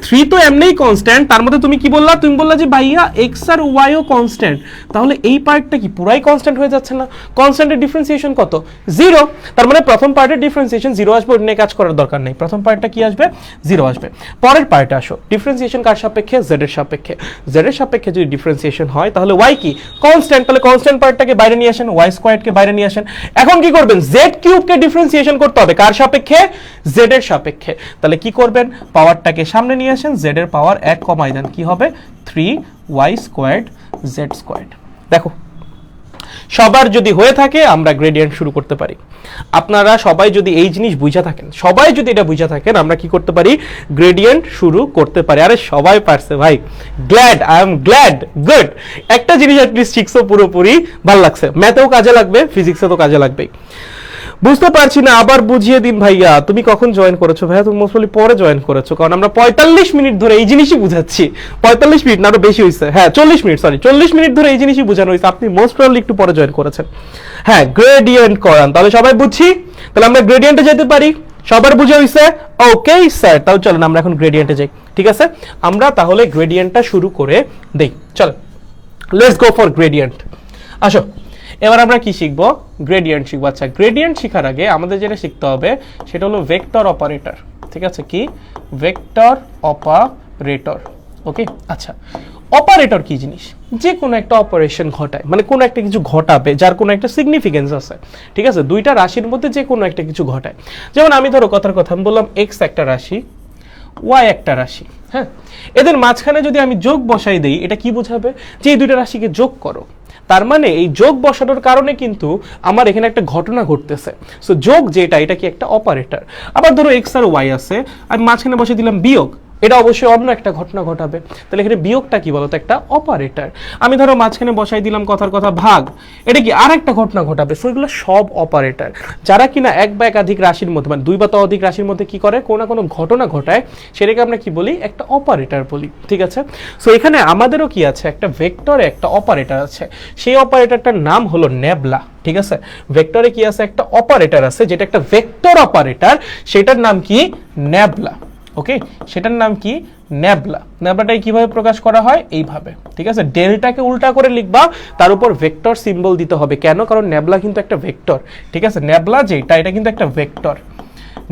3 তো এমনিই কনস্ট্যান্ট, তার মধ্যে তুমি কি বললা, তুমি বললা যে ভাইয়া x আর y ও কনস্ট্যান্ট, তাহলে এই পার্টটা কি পুরাই কনস্ট্যান্ট হয়ে যাচ্ছে না? কনস্ট্যান্টের ডিফারেন্সিয়েশন কত? 0। তার মানে প্রথম পার্টের ডিফারেন্সিয়েশন 0 আসবে, ওটা নিয়ে কাজ করার দরকার নেই। প্রথম পার্টটা কি আসবে? 0 আসবে। পরের পার্টে আসো, ডিফারেন্সিয়েশন কার সাপেক্ষে? z এর সাপেক্ষে। z এর সাপেক্ষে যদি ডিফারেন্সিয়েশন হয় তাহলে y কি কনস্ট্যান্ট, তাহলে কনস্ট্যান্ট পার্টটাকে বাইরে নিয়ে আসেন, y স্কয়ারকে বাইরে নিয়ে আসেন। এখন কি করবেন? z কিউবকে ডিফারেন্সিয়েশন করতে হবে কার সাপেক্ষে? z এর সাপেক্ষে। তাহলে কি করবেন? পাওয়ারটাকে সামনে নিয়ে আসেন, z এর পাওয়ার 1 কমাই দেন, কি হবে 3y স্কয়ার্ড z স্কয়ার্ড। দেখো সবার যদি হয়ে থাকে আমরা গ্রেডিয়েন্ট শুরু করতে পারি। আপনারা সবাই যদি এই জিনিস বুঝা থাকেন, সবাই যদি এটা বুঝা থাকেন, আমরা কি করতে পারি? গ্রেডিয়েন্ট শুরু করতে পারি। আরে সবাই পারছে ভাই, glad, I am glad, good. একটা জিনিস অ্যাটলিস্ট শিখছো পুরোপুরি, ভালো লাগছে। ম্যাথেও কাজে লাগবে, ফিজিক্সে তো কাজে লাগবেই। বুঝতে পারছি না, আবার বুঝিয়ে দিন ভাইয়া। তুমি কখন জয়েন করেছো ভাইয়া? তুমি মোস্টলি পরে জয়েন করেছো, কারণ আমরা 45 মিনিট ধরে এই জিনিসই বুঝাচ্ছি। 45 মিনিট না, আরো বেশি হয়েছে, হ্যাঁ 40 মিনিট, সরি 40 মিনিট ধরে এই জিনিসই বোঝানো হয়েছে। আপনি মোস্ট প্রবাবলি একটু পরে জয়েন করেছেন। হ্যাঁ গ্রেডিয়েন্ট করান, তাহলে সবাই বুঝছি, তাহলে আমরা গ্রেডিয়েন্টে যেতে পারি। সবার বুঝে হয়েছে? ওকে স্যার, তাহলে চলেন আমরা এখন গ্রেডিয়েন্টে যাই। ঠিক আছে, আমরা তাহলে গ্রেডিয়েন্টটা শুরু করে দেই। চলো লেটস গো ফর গ্রেডিয়েন্ট। আসো এবার আমরা কি শিখবো? গ্রেডিয়েন্ট শিখবো। আচ্ছা গ্রেডিয়েন্ট শেখার আগে আমাদের যেটা শিখতে হবে সেটা হলো ভেক্টর অপারেটর। ঠিক আছে, কি ভেক্টর অপারেটর? ওকে আচ্ছা অপারেটর কি জিনিস? যে কোনো একটা অপারেশন ঘটায়, মানে কোনো একটা কিছু ঘটাবে যার কোনো একটা সিগনিফিকেন্স আছে, ঠিক আছে? দুইটা রাশির মধ্যে যে কোনো একটা কিছু ঘটায়। যেমন আমি ধরো কথার কথা আমি বললাম এক্স একটা রাশি, ওয়াই একটা রাশি, হ্যাঁ, এদের মাঝখানে যদি আমি যোগ বসাই দেই, এটা কি বোঝাবে? যে এই দুইটা রাশিকে যোগ করো। তার মানে এই যোগ বসানোর কারণে কিন্তু আমার এখানে একটা ঘটনা ঘটতেছে। সো যোগ যেটা, এটা কি একটা অপারেটর। আবার ধরো এক্স আর ওয়াই আছে, আমি মাঝখানে বসে দিলাম বিয়োগ, এটা অবশ্যই অন্য একটা ঘটনা ঘটাবে। তাহলে এখানে বিয়োগটা কি বলতো? একটা অপারেটর। আমি ধরো মাঝখানে বসাই দিলাম কথার কথা ভাগ, এটা কি আর একটা ঘটনা ঘটাবে। সো এগুলো সব অপারেটর, যারা কিনা এক বা একাধিক রাশির মধ্যে, মানে দুই বা ততোধিক রাশির মধ্যে কি করে, কোনো না কোনো ঘটনা ঘটায়, সেটাকে আমরা কি বলি? একটা অপারেটর বলি, ঠিক আছে? সো এখানে আমাদেরও কি আছে? একটা ভেক্টরে একটা অপারেটর আছে, সেই অপারেটরটার নাম হলো নেবলা, ঠিক আছে? ভেক্টরে কি আছে? একটা অপারেটর আছে, যেটা একটা ভেক্টর অপারেটর, সেটার নাম কি? নেবলা। ওকে, সেটার নাম কি? নেবলা। নেবলাটাই কিভাবে প্রকাশ করা হয়? এইভাবে, ঠিক আছে? ডেলটাকে উল্টা করে লিখবা, তার উপর ভেক্টর সিম্বল দিতে হবে। কেন? কারণ নেবলা কিন্তু একটা ভেক্টর, ঠিক আছে? নেবলা যেটা, এটা কিন্তু একটা ভেক্টর।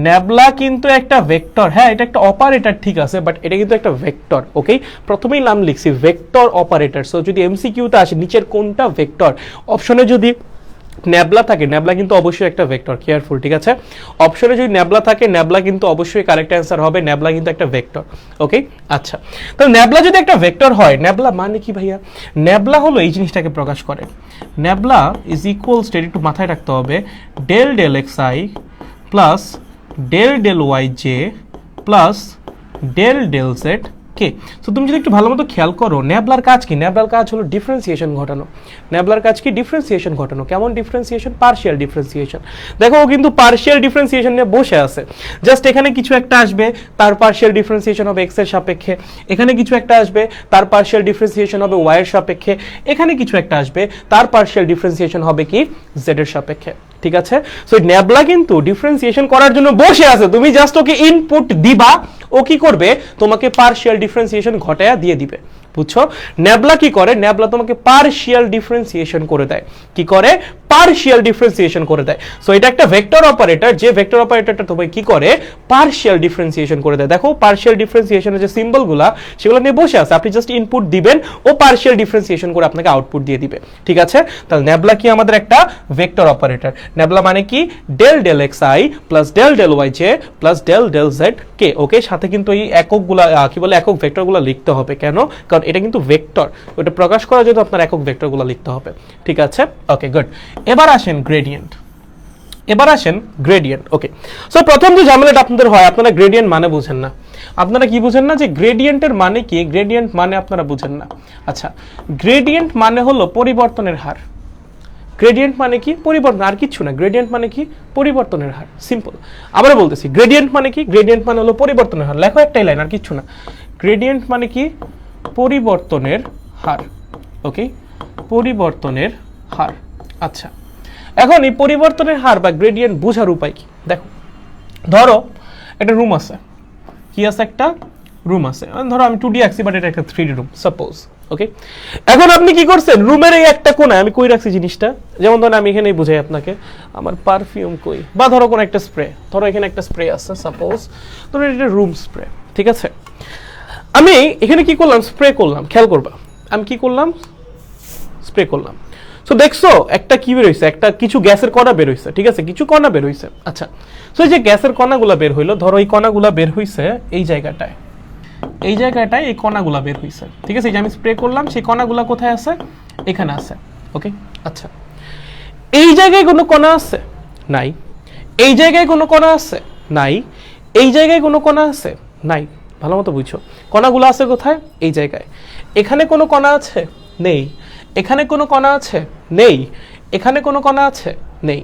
নেবলা কিন্তু একটা ভেক্টর, হ্যাঁ, এটা একটা অপারেটর, ঠিক আছে, বাট এটা কিন্তু একটা ভেক্টর। ওকে, প্রথমেই নাম লিখছি ভেক্টর অপারেটর। সো যদি এমসিকিউতে আসে নিচের কোনটা ভেক্টর, অপশনে যদি নেবলা থাকে, নেবলা কিন্তু অবশ্যই একটা ভেক্টর, কেয়ারফুল, ঠিক আছে? অপশনে যদি নেবলা থাকে, নেবলা কিন্তু অবশ্যই কারেক্ট অ্যান্সার হবে, নেবলা কিন্তু একটা ভেক্টর। ওকে, আচ্ছা, তো নেবলা যদি একটা ভেক্টর হয়, নেবলা মানে কি ভাইয়া? নেবলা হলো এই জিনিসটাকে প্রকাশ করে। নেবলা ইজ ইকুয়ালস টু, একটু মাথায় রাখতে হবে, del del x i plus del del y j plus del del z k. তো তুমি যদি একটু ভালো মতো খেয়াল করো, নেবলার কাজ কি? নেবলার কাজ হলো ডিফারেন্সিয়েশন ঘটানো। নেবলার কাজ কি? ডিফারেন্সিয়েশন ঘটানো। কেমন ডিফারেন্সিয়েশন? Partial differentiation. দেখো ও কিন্তু পার্শিয়াল ডিফারেন্সিয়েশন নিয়ে বসে আছে। জাস্ট এখানে কিছু একটা আসবে, তার পার্শিয়াল ডিফারেন্সিয়েশন হবে এক্স এর সাপেক্ষে। এখানে কিছু একটা আসবে, তার পার্শিয়াল ডিফারেন্সিয়েশন হবে ওয়াই এর সাপেক্ষে। এখানে কিছু একটা আসবে, তার পার্শিয়াল ডিফারেন্সিয়েশন হবে কি? জেড এর সাপেক্ষে, ঠিক আছে? সো নেবলা কিন্তু ডিফারেন্সিয়েশন করার জন্য বসে আছে, তুমি জাস্ট ওকে ইনপুট দিবা, ও কি করবে? তোমাকে পার্শিয়াল ডিফারেন্সিয়েশন ঘটায়া দিয়ে দিবে, বুঝছো? নেবলা কি করে? নেবলা তোমাকে পার্শিয়াল ডিফারেন্সিয়েশন করে দেয়। কি করে? পার্শিয়াল ডিফারেন্সিয়েশন করে দেয়। সো এটা একটা ভেক্টর অপারেটর, যে ভেক্টর অপারেটরটা তোমাকে কি করে? পার্শিয়াল ডিফারেন্সিয়েশন করে দেয়। দেখো পার্শিয়াল ডিফারেন্সিয়েশনের যে সিম্বলগুলা, সেগুলো নিয়ে বসে আছে, আপনি জাস্ট ইনপুট দিবেন, ও পার্শিয়াল ডিফারেন্সিয়েশন করে আপনাকে আউটপুট দিয়ে দিবে, ঠিক আছে? তাহলে নেবলা কি? আমাদের একটা ভেক্টর অপারেটর। নেবলা মানে কি? Del del x i plus del del y j plus del del z k. Okay, সাথে কিন্তু এই এককগুলা কি বলে, একক ভেক্টরগুলো লিখতে হবে। কেন? কারণ এটা কিন্তু ভেক্টর, ওটা প্রকাশ করার জন্য আপনার একক ভেক্টরগুলো লিখতে হবে, ঠিক আছে? ওকে, গুড। এবার আসেন গ্রেডিয়েন্ট। ওকে, সো প্রথম যে ঝামেলাটা আপনাদের হয়, আপনারা গ্রেডিয়েন্ট মানে বুঝেন না। আপনারা কি বুঝেন না? যে গ্রেডিয়েন্টের মানে কি? গ্রেডিয়েন্ট মানে আপনারা বুঝেন না। আচ্ছা, গ্রেডিয়েন্ট মানে হলো পরিবর্তনের হার। গ্রেডিয়েন্ট মানে কি? পরিবর্তন, আর কিছু না। গ্রেডিয়েন্ট মানে কি? পরিবর্তনের হার, সিম্পল। আবার বলতেছি, গ্রেডিয়েন্ট মানে কি? গ্রেডিয়েন্ট মানে হলো পরিবর্তনের হার। লেখো একটাই লাইন, আর কিছু না। গ্রেডিয়েন্ট মানে কি? পরিবর্তনের হার। ওকে, পরিবর্তনের হার। আচ্ছা, এখন এই পরিবর্তনের হার বা গ্রেডিয়েন্ট বোঝার উপায় কি? দেখো, ধরো একটা রুম আছে। কি আছে? একটা রুম আছে। ধরো আমি 2D আঁকছি, বাট এটা একটা 3D রুম সাপোজ। ওকে, এখন আপনি কি করছেন? রুমের এই একটা কোণায় আমি কই রাখছি জিনিসটা, যেমন ধরুন আমি এখানেই বুঝাই আপনাকে, আমার পারফিউম কই, বা ধরো কোনো একটা স্প্রে, ধরো এখানে একটা স্প্রে আছে সাপোজ, ধরো এটা রুম স্প্রে, ঠিক আছে? আমি এখানে কি করলাম? স্প্রে করলাম। খেয়াল করবা, আমি কি করলাম? স্প্রে করলাম। সো দেখছো একটা কি বের হইছে? একটা কিছু গ্যাসের কণা বের হইছে, ঠিক আছে? কিছু কণা বের হইছে। আচ্ছা, সো এই যে গ্যাসের কণাগুলো বের হইলো, ধরো এই কণাগুলো বের হইছে এই জায়গাটায়, এই কণাগুলো বের হইছে, ঠিক আছে? এই যে আমি স্প্রে করলাম, সেই কণাগুলো কোথায় আছে? এখানে আছে। ওকে, আচ্ছা, এই জায়গায় কোনো কণা আছে? নাই। এই জায়গায় কোনো কণা আছে? নাই। এই জায়গায় কোনো কণা আছে? নাই। ভালো মতো বুঝছো, কণাগুলো আছে কোথায়? এই জায়গায়। এখানে কোনো কণা আছে? নেই। এখানে কোনো কণা আছে? নেই। এখানে কোনো কণা আছে? নেই।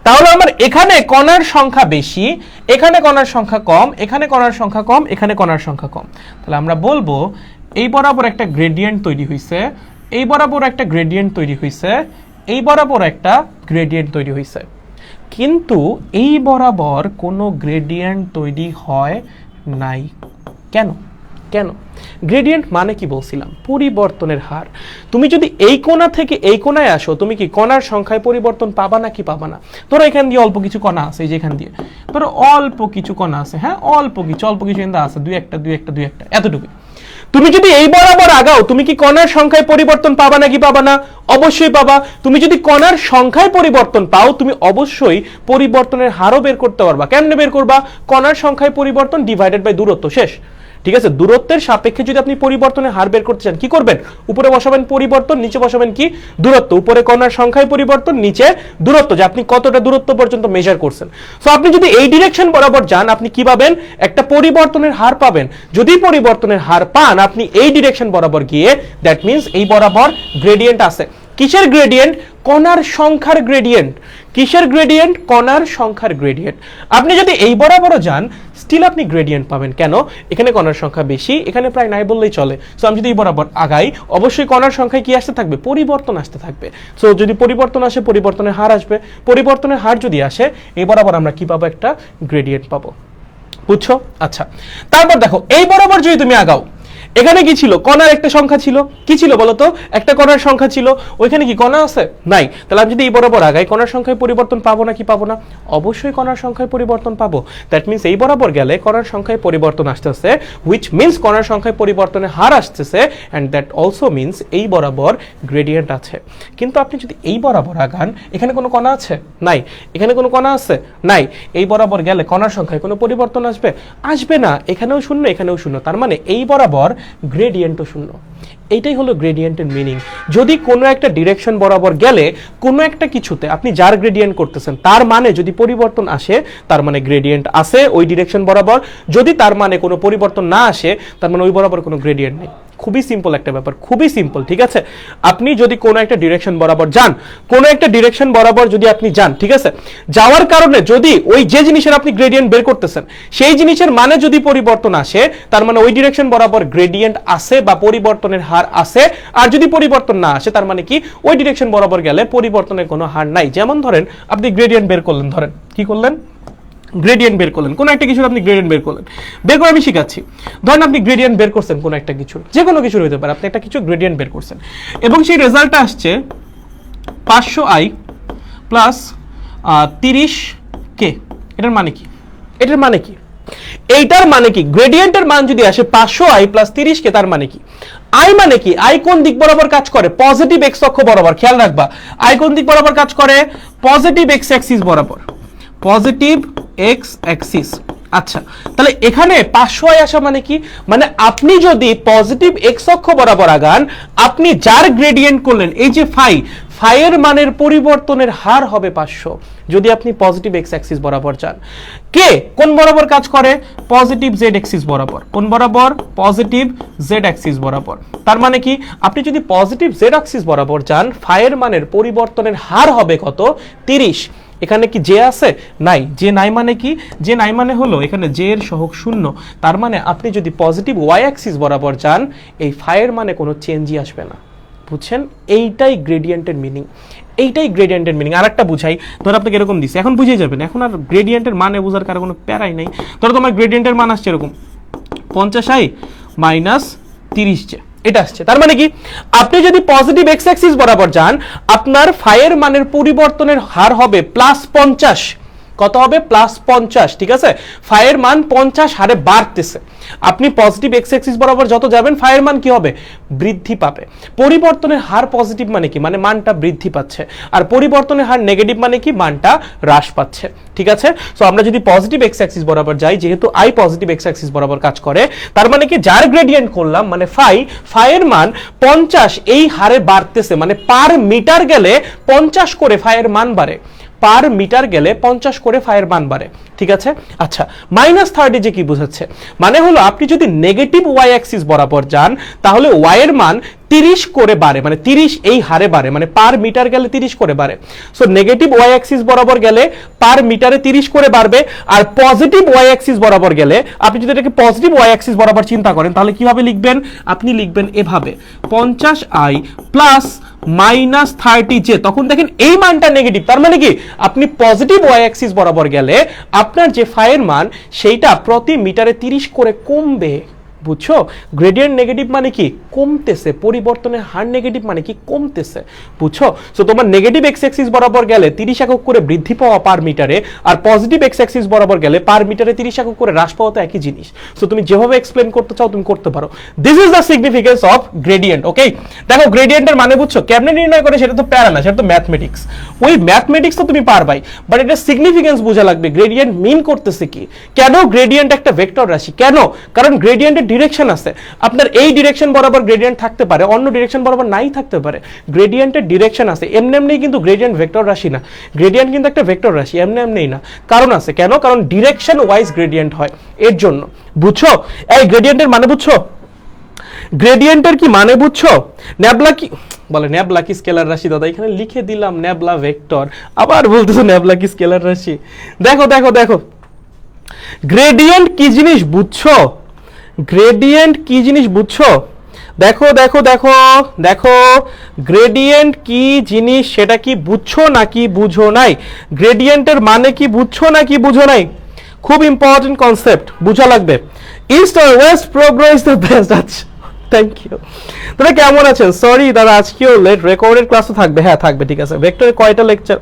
তাহলে আমার এখানে কণার সংখ্যা বেশি, এখানে কণার সংখ্যা কম, এখানে কণার সংখ্যা কম, এখানে কণার সংখ্যা কম। তাহলে আমরা বলবো এই বরাবর একটা গ্রেডিয়েন্ট তৈরি হইছে, এই বরাবর একটা গ্রেডিয়েন্ট তৈরি হইছে, এই বরাবর একটা গ্রেডিয়েন্ট তৈরি হইছে, কিন্তু এই বরাবর কোনো গ্রেডিয়েন্ট তৈরি হয় নাই। কেন? কেন? গ্রেডিয়েন্ট মানে কি বলছিলাম? পরিবর্তনের হার। তুমি যদি এই কোণা থেকে এই কোণায় আসো, তুমি কি কণার সংখ্যায় পরিবর্তন পাবা নাকি পাবা না? ধরো এখান দিয়ে অল্প কিছু কণা আছে, এই যে এখান দিয়ে ধরো অল্প কিছু কণা আছে, হ্যাঁ, অল্প কিছু কিন্তু আছে, দুই একটা এতটুকু। তুমি যদি এই বরাবর আগাও তুমি কি কণার সংখ্যায় পরিবর্তন পাবা নাকি পাবা না? অবশ্যই পাবা। তুমি যদি কণার সংখ্যায় পরিবর্তন পাও তুমি অবশ্যই পরিবর্তনের হারও বের করতে পারবা। কেমনে বের করবা? কণার সংখ্যায় পরিবর্তন ডিভাইডেড বাই দূরত্ব, শেষ। ঠিক আছে, দূরত্বের সাপেক্ষে যদি আপনি পরিবর্তনের হার বের করতে চান কি করবেন? উপরে বসাবেন পরিবর্তন, নিচে বসাবেন কি? দূরত্ব। উপরে কণার সংখ্যায় পরিবর্তন, নিচে দূরত্ব, যে আপনি কতটা দূরত্ব পর্যন্ত মেজার করছেন। সো আপনি যদি এই ডিরেকশন বরাবর যান আপনি কি পাবেন? একটা পরিবর্তনের হার পাবেন। যদি পরিবর্তনের হার পান আপনি এই ডিরেকশন বরাবর গিয়ে, দ্যাট মিন্স এই বরাবর গ্রেডিয়েন্ট আছে। কিসের গ্রেডিয়েন্ট? কণার সংখ্যার গ্রেডিয়েন্ট। কিসের গ্রেডিয়েন্ট? কণার সংখ্যার গ্রেডিয়েন্ট। আপনি যদি এই বরাবরও যান স্টিল আপনি গ্রেডিয়েন্ট পাবেন। কেন? এখানে কণার সংখ্যা বেশি, এখানে প্রায় নাই বললেই চলে। সো আমি যদি এই বরাবর আগাই অবশ্যই কণার সংখ্যায় কি আসতে থাকবে? পরিবর্তন আসতে থাকবে। সো যদি পরিবর্তন আসে পরিবর্তনের হার আসবে। পরিবর্তনের হার যদি আসে এই বরাবর আমরা কি পাবো? একটা গ্রেডিয়েন্ট পাবো। বুঝছো? আচ্ছা, তারপর দেখো এই বরাবর যদি তুমি আগাও, এখানে কি ছিল? কণার একটা সংখ্যা ছিল। কি ছিল বলতো? একটা কণার সংখ্যা ছিল। ওইখানে কি কণা আছে? নাই। তাহলে আমি যদি এই বরাবর আগাই কণার সংখ্যায় পরিবর্তন পাবো না কি পাবো না? অবশ্যই কণার সংখ্যায় পরিবর্তন পাবো। দ্যাট মিন্স এই বরাবর গেলে কণার সংখ্যায় পরিবর্তন আসতেছে, হুইচ মিন্স কণার সংখ্যায় পরিবর্তনের হার আসতেছে, অ্যান্ড দ্যাট অলসো মিন্স এই বরাবর গ্রেডিয়েন্ট আছে। কিন্তু আপনি যদি এই বরাবর আগান এখানে কোনো কণা আছে? নাই। এখানে কোনো কণা আছে? নাই। এই বরাবর গেলে কণার সংখ্যায় কোনো পরিবর্তন আসবে? আসবে না। এখানেও শূন্য, এখানেও শূন্য। তার মানে এই বরাবর গ্রেডিয়েন্টও শূন্য। এইটাই হলো গ্রেডিয়েন্টের মিনিং। যদি কোনো একটা ডিরেকশন বরাবর গেলে কোনো একটা কিছুতে আপনি যার গ্রেডিয়েন্ট করতেছেন তার মানে যদি পরিবর্তন আসে তার মানে গ্রেডিয়েন্ট আছে ওই ডিরেকশন বরাবর। যদি তার মানে কোনো পরিবর্তন না আসে তার মানে ওই বরাবর কোনো গ্রেডিয়েন্ট নেই। খুবই সিম্পল একটা ব্যাপার, খুবই সিম্পল। ঠিক আছে, আপনি যদি কোনো একটা ডিরেকশন বরাবর যান, কোনো একটা ডিরেকশন বরাবর যদি আপনি যান, ঠিক আছে, যাওয়ার কারণে যদি ওই যে জিনিসের আপনি গ্রেডিয়েন্ট বের করতেছেন সেই জিনিসের মানে যদি পরিবর্তন আসে তার মানে ওই ডিরেকশন বরাবর গ্রেডিয়েন্ট আছে বা পরিবর্তনের হার আছে। আর যদি পরিবর্তন না আসে তার মানে কি? ওই ডিরেকশন বরাবর গেলে পরিবর্তনের কোনো হার নাই। যেমন ধরেন আপনি গ্রেডিয়েন্ট বের করলেন, ধরেন কি করলেন? গ্রেডিয়েন্ট বের করলেন, কোনো একটা কিছুর আপনি গ্রেডিয়েন্ট বের করলেন। বের করে আমি শিখাচ্ছি। ধরেন আপনি গ্রেডিয়েন্ট বের করছেন কোনো একটা কিছুর, যে কোনো কিছুর হতে পারে, আপনি একটা কিছু গ্রেডিয়েন্ট বের করছেন এবং সেই রেজাল্টটা আসছে 500i প্লাস 30k। এটার মানে কি? এটার মানে কি? এইটার মানে কি? গ্রেডিয়েন্টের মান যদি আসে 500i প্লাস 30k তার মানে কি? আই মানে কি? আই কোন দিক বরাবর কাজ করে? পজিটিভ এক্স অক্ষ বরাবর। খেয়াল রাখবা আই কোন দিক বরাবর কাজ করে? পজিটিভ এক্স অ্যাক্সিস বরাবর। Positive x Axis. আচ্ছা, তাহলে এখানে 500i আসা মানে কি? মানে আপনি যদি পজিটিভ এক্স অক্ষ বরাবর আগান আপনি যার গ্রেডিয়েন্ট করলেন এই যে ফাই, ফাইয়ের মানের পরিবর্তনের হার হবে 500 যদি আপনি পজিটিভ এক্স অ্যাক্সিস বরাবর যান। কে কোন বরাবর কাজ করে? পজিটিভ জেড অ্যাক্সিস বরাবর। কোন বরাবর? পজিটিভ জেড অ্যাক্সিস বরাবর। তার মানে কি? আপনি যদি পজিটিভ জেড অ্যাক্সিস বরাবর যান ফাইয়ের মানের পরিবর্তনের হার হবে কত? 30। এখানে কি জে আছে? নাই। জে নাই মানে কি? জে নাই মানে হলো এখানে জে এর সহগ 0। তার মানে আপনি যদি পজিটিভ ওয়াই অ্যাক্সিস বরাবর যান এই ফাইয়ের মানে কোনো চেঞ্জই আসবে না। বুঝছেন? এইটাই গ্রেডিয়েন্টের মিনিং, এইটাই গ্রেডিয়েন্টের মিনিং। আর একটা বুঝাই, ধর আপনাকে এরকম দিছে, এখন বুঝে যাবেন, এখন আর গ্রেডিয়েন্টের মানে বোঝার কারো কোনো প্যারাই নাই। ধরো তোমার গ্রেডিয়েন্টের মান আসছে এরকম 50i মাইনাস 30j, এটা আসছে। তার মানে কি? আপনি যদি পজিটিভ এক্স অ্যাক্সিস বরাবর যান আপনার ফাইয়ের মানের পরিবর্তনের হার হবে +50। কত হবে? +50। ঠিক আছে, ফাইয়ের মান 50 হারে বাড়তেছে। আপনি পজিটিভ এক্স অ্যাক্সিস বরাবর যত যাবেন ফাইয়ের মান কি হবে? বৃদ্ধি পাবে। পরিবর্তনের হার পজিটিভ মানে কি? মানে মানটা বৃদ্ধি পাচ্ছে। আর পরিবর্তনের হার নেগেটিভ মানে কি? মানটা হ্রাস পাচ্ছে। ঠিক আছে, সো আমরা যদি পজিটিভ এক্স অ্যাক্সিস বরাবর যাই, যেহেতু আই পজিটিভ এক্স অ্যাক্সিস বরাবর কাজ করে তার মানে কি? যার গ্রেডিয়েন্ট করলাম মানে ফাইয়ের মান 50 এই হারে বাড়তেছে, মানে পার মিটার গেলে 50 করে ফাইয়ের মান বাড়ে। পার মিটার গেলে 50 করে ফাইয়ের মান বাড়ে। ঠিক আছে, আচ্ছা -30 যে কি বোঝাচ্ছে? মানে হলো আপনি যদি নেগেটিভ ওয়াই অ্যাক্সিস বরাবর যান তাহলে ওয়াই এর মান 30 করে বাড়ে, মানে 30 এই হারে বাড়ে, মানে পার মিটার গেলে 30 করে বাড়ে। সো নেগেটিভ ওয়াই অ্যাক্সিস বরাবর গেলে পার মিটারে 30 করে বাড়বে। আর পজিটিভ ওয়াই অ্যাক্সিস বরাবর গেলে আপনি যদি এটাকে পজিটিভ ওয়াই অ্যাক্সিস বরাবর চিন্তা করেন তাহলে কিভাবে লিখবেন? আপনি লিখবেন এভাবে 50i প্লাস -30j। তখন দেখেন এই মানটা নেগেটিভ, তার মানে কি? আপনি পজিটিভ ওয়াই অ্যাক্সিস বরাবর গেলে আপনার যে ফাইয়ের মান সেইটা প্রতি মিটারে 30 করে কমবে। বুঝছো? গ্রেডিয়েন্ট নেগেটিভ মানে কি কমতেছে, পরিবর্তনের হার নেগেটিভ মানে কি কমতেছে, বুঝছো? সো তোমার নেগেটিভ এক্স অ্যাক্সিস বরাবর গেলে 30 একক করে বৃদ্ধি পাওয়া পার মিটারে, আর পজিটিভ এক্স অ্যাক্সিস বরাবর গেলে পার মিটারে 30 একক করে হ্রাস পাওয়া তো একই জিনিস। সো তুমি যেভাবে এক্সপ্লেন করতে চাও তুমি করতে পারো। This is the significance of gradient. Okay, দেখো গ্রেডিয়েন্টের মানে বুঝছো, কেমনে নির্ণয় করে সেটা তো প্যারা না, সেটা তো ম্যাথমেটিক্স। ওই ম্যাথমেটিক্স তো তুমি পারবাই, বাট এটা সিগনিফিকেন্স বোঝা লাগবে। গ্রেডিয়েন্ট মিন করতেছে কি, কেন গ্রেডিয়েন্ট একটা ভেক্টর রাশি, কেন? কারণ গ্রেডিয়েন্টের ডিরেকশন আছে। আপনার এই ডিরেকশন বরাবর গ্রেডিয়েন্ট থাকতে পারে, অন্য ডিরেকশন বরাবর নাই থাকতে পারে। গ্রেডিয়েন্টের ডিরেকশন আছে, এমনি এমনি কিন্তু গ্রেডিয়েন্ট ভেক্টর রাশি না। গ্রেডিয়েন্ট কিন্তু একটা ভেক্টর রাশি, এমনি এমনি না, কারণ আছে। কেন? কারণ ডিরেকশন ওয়াইজ গ্রেডিয়েন্ট হয়, এর জন্য। বুঝছো? এই গ্রেডিয়েন্টের মানে বুঝছো? গ্রেডিয়েন্টের কি মানে বুঝছো? ন্যাবলা কি বলে? ন্যাবলা কি স্কেলার রাশি? দাদা এখানে লিখে দিলাম ন্যাবলা ভেক্টর, আবার বলতেছো ন্যাবলা কি স্কেলার রাশি। দেখো দেখো দেখো, গ্রেডিয়েন্ট কি জিনিস বুঝছো? গ্রেডিয়েন্ট কি জিনিস বুঝছো? দেখো দেখো দেখো দেখো, গ্রেডিয়েন্ট কি জিনিস সেটা কি বুঝছো নাকি বুঝো নাই? গ্রেডিয়েন্টের মানে কি বুঝছো নাকি বুঝো নাই? খুব ইম্পর্টেন্ট কনসেপ্ট, বুঝা লাগবে। East or West, progress the best. আচ্ছা, থ্যাংক ইউ। দাদা কেমন আছেন? সরি দাদা আজকেও লেট, রেকর্ডেড ক্লাসও থাকবে। হ্যাঁ থাকবে, ঠিক আছে। ভেক্টরে কয়টা লেকচার?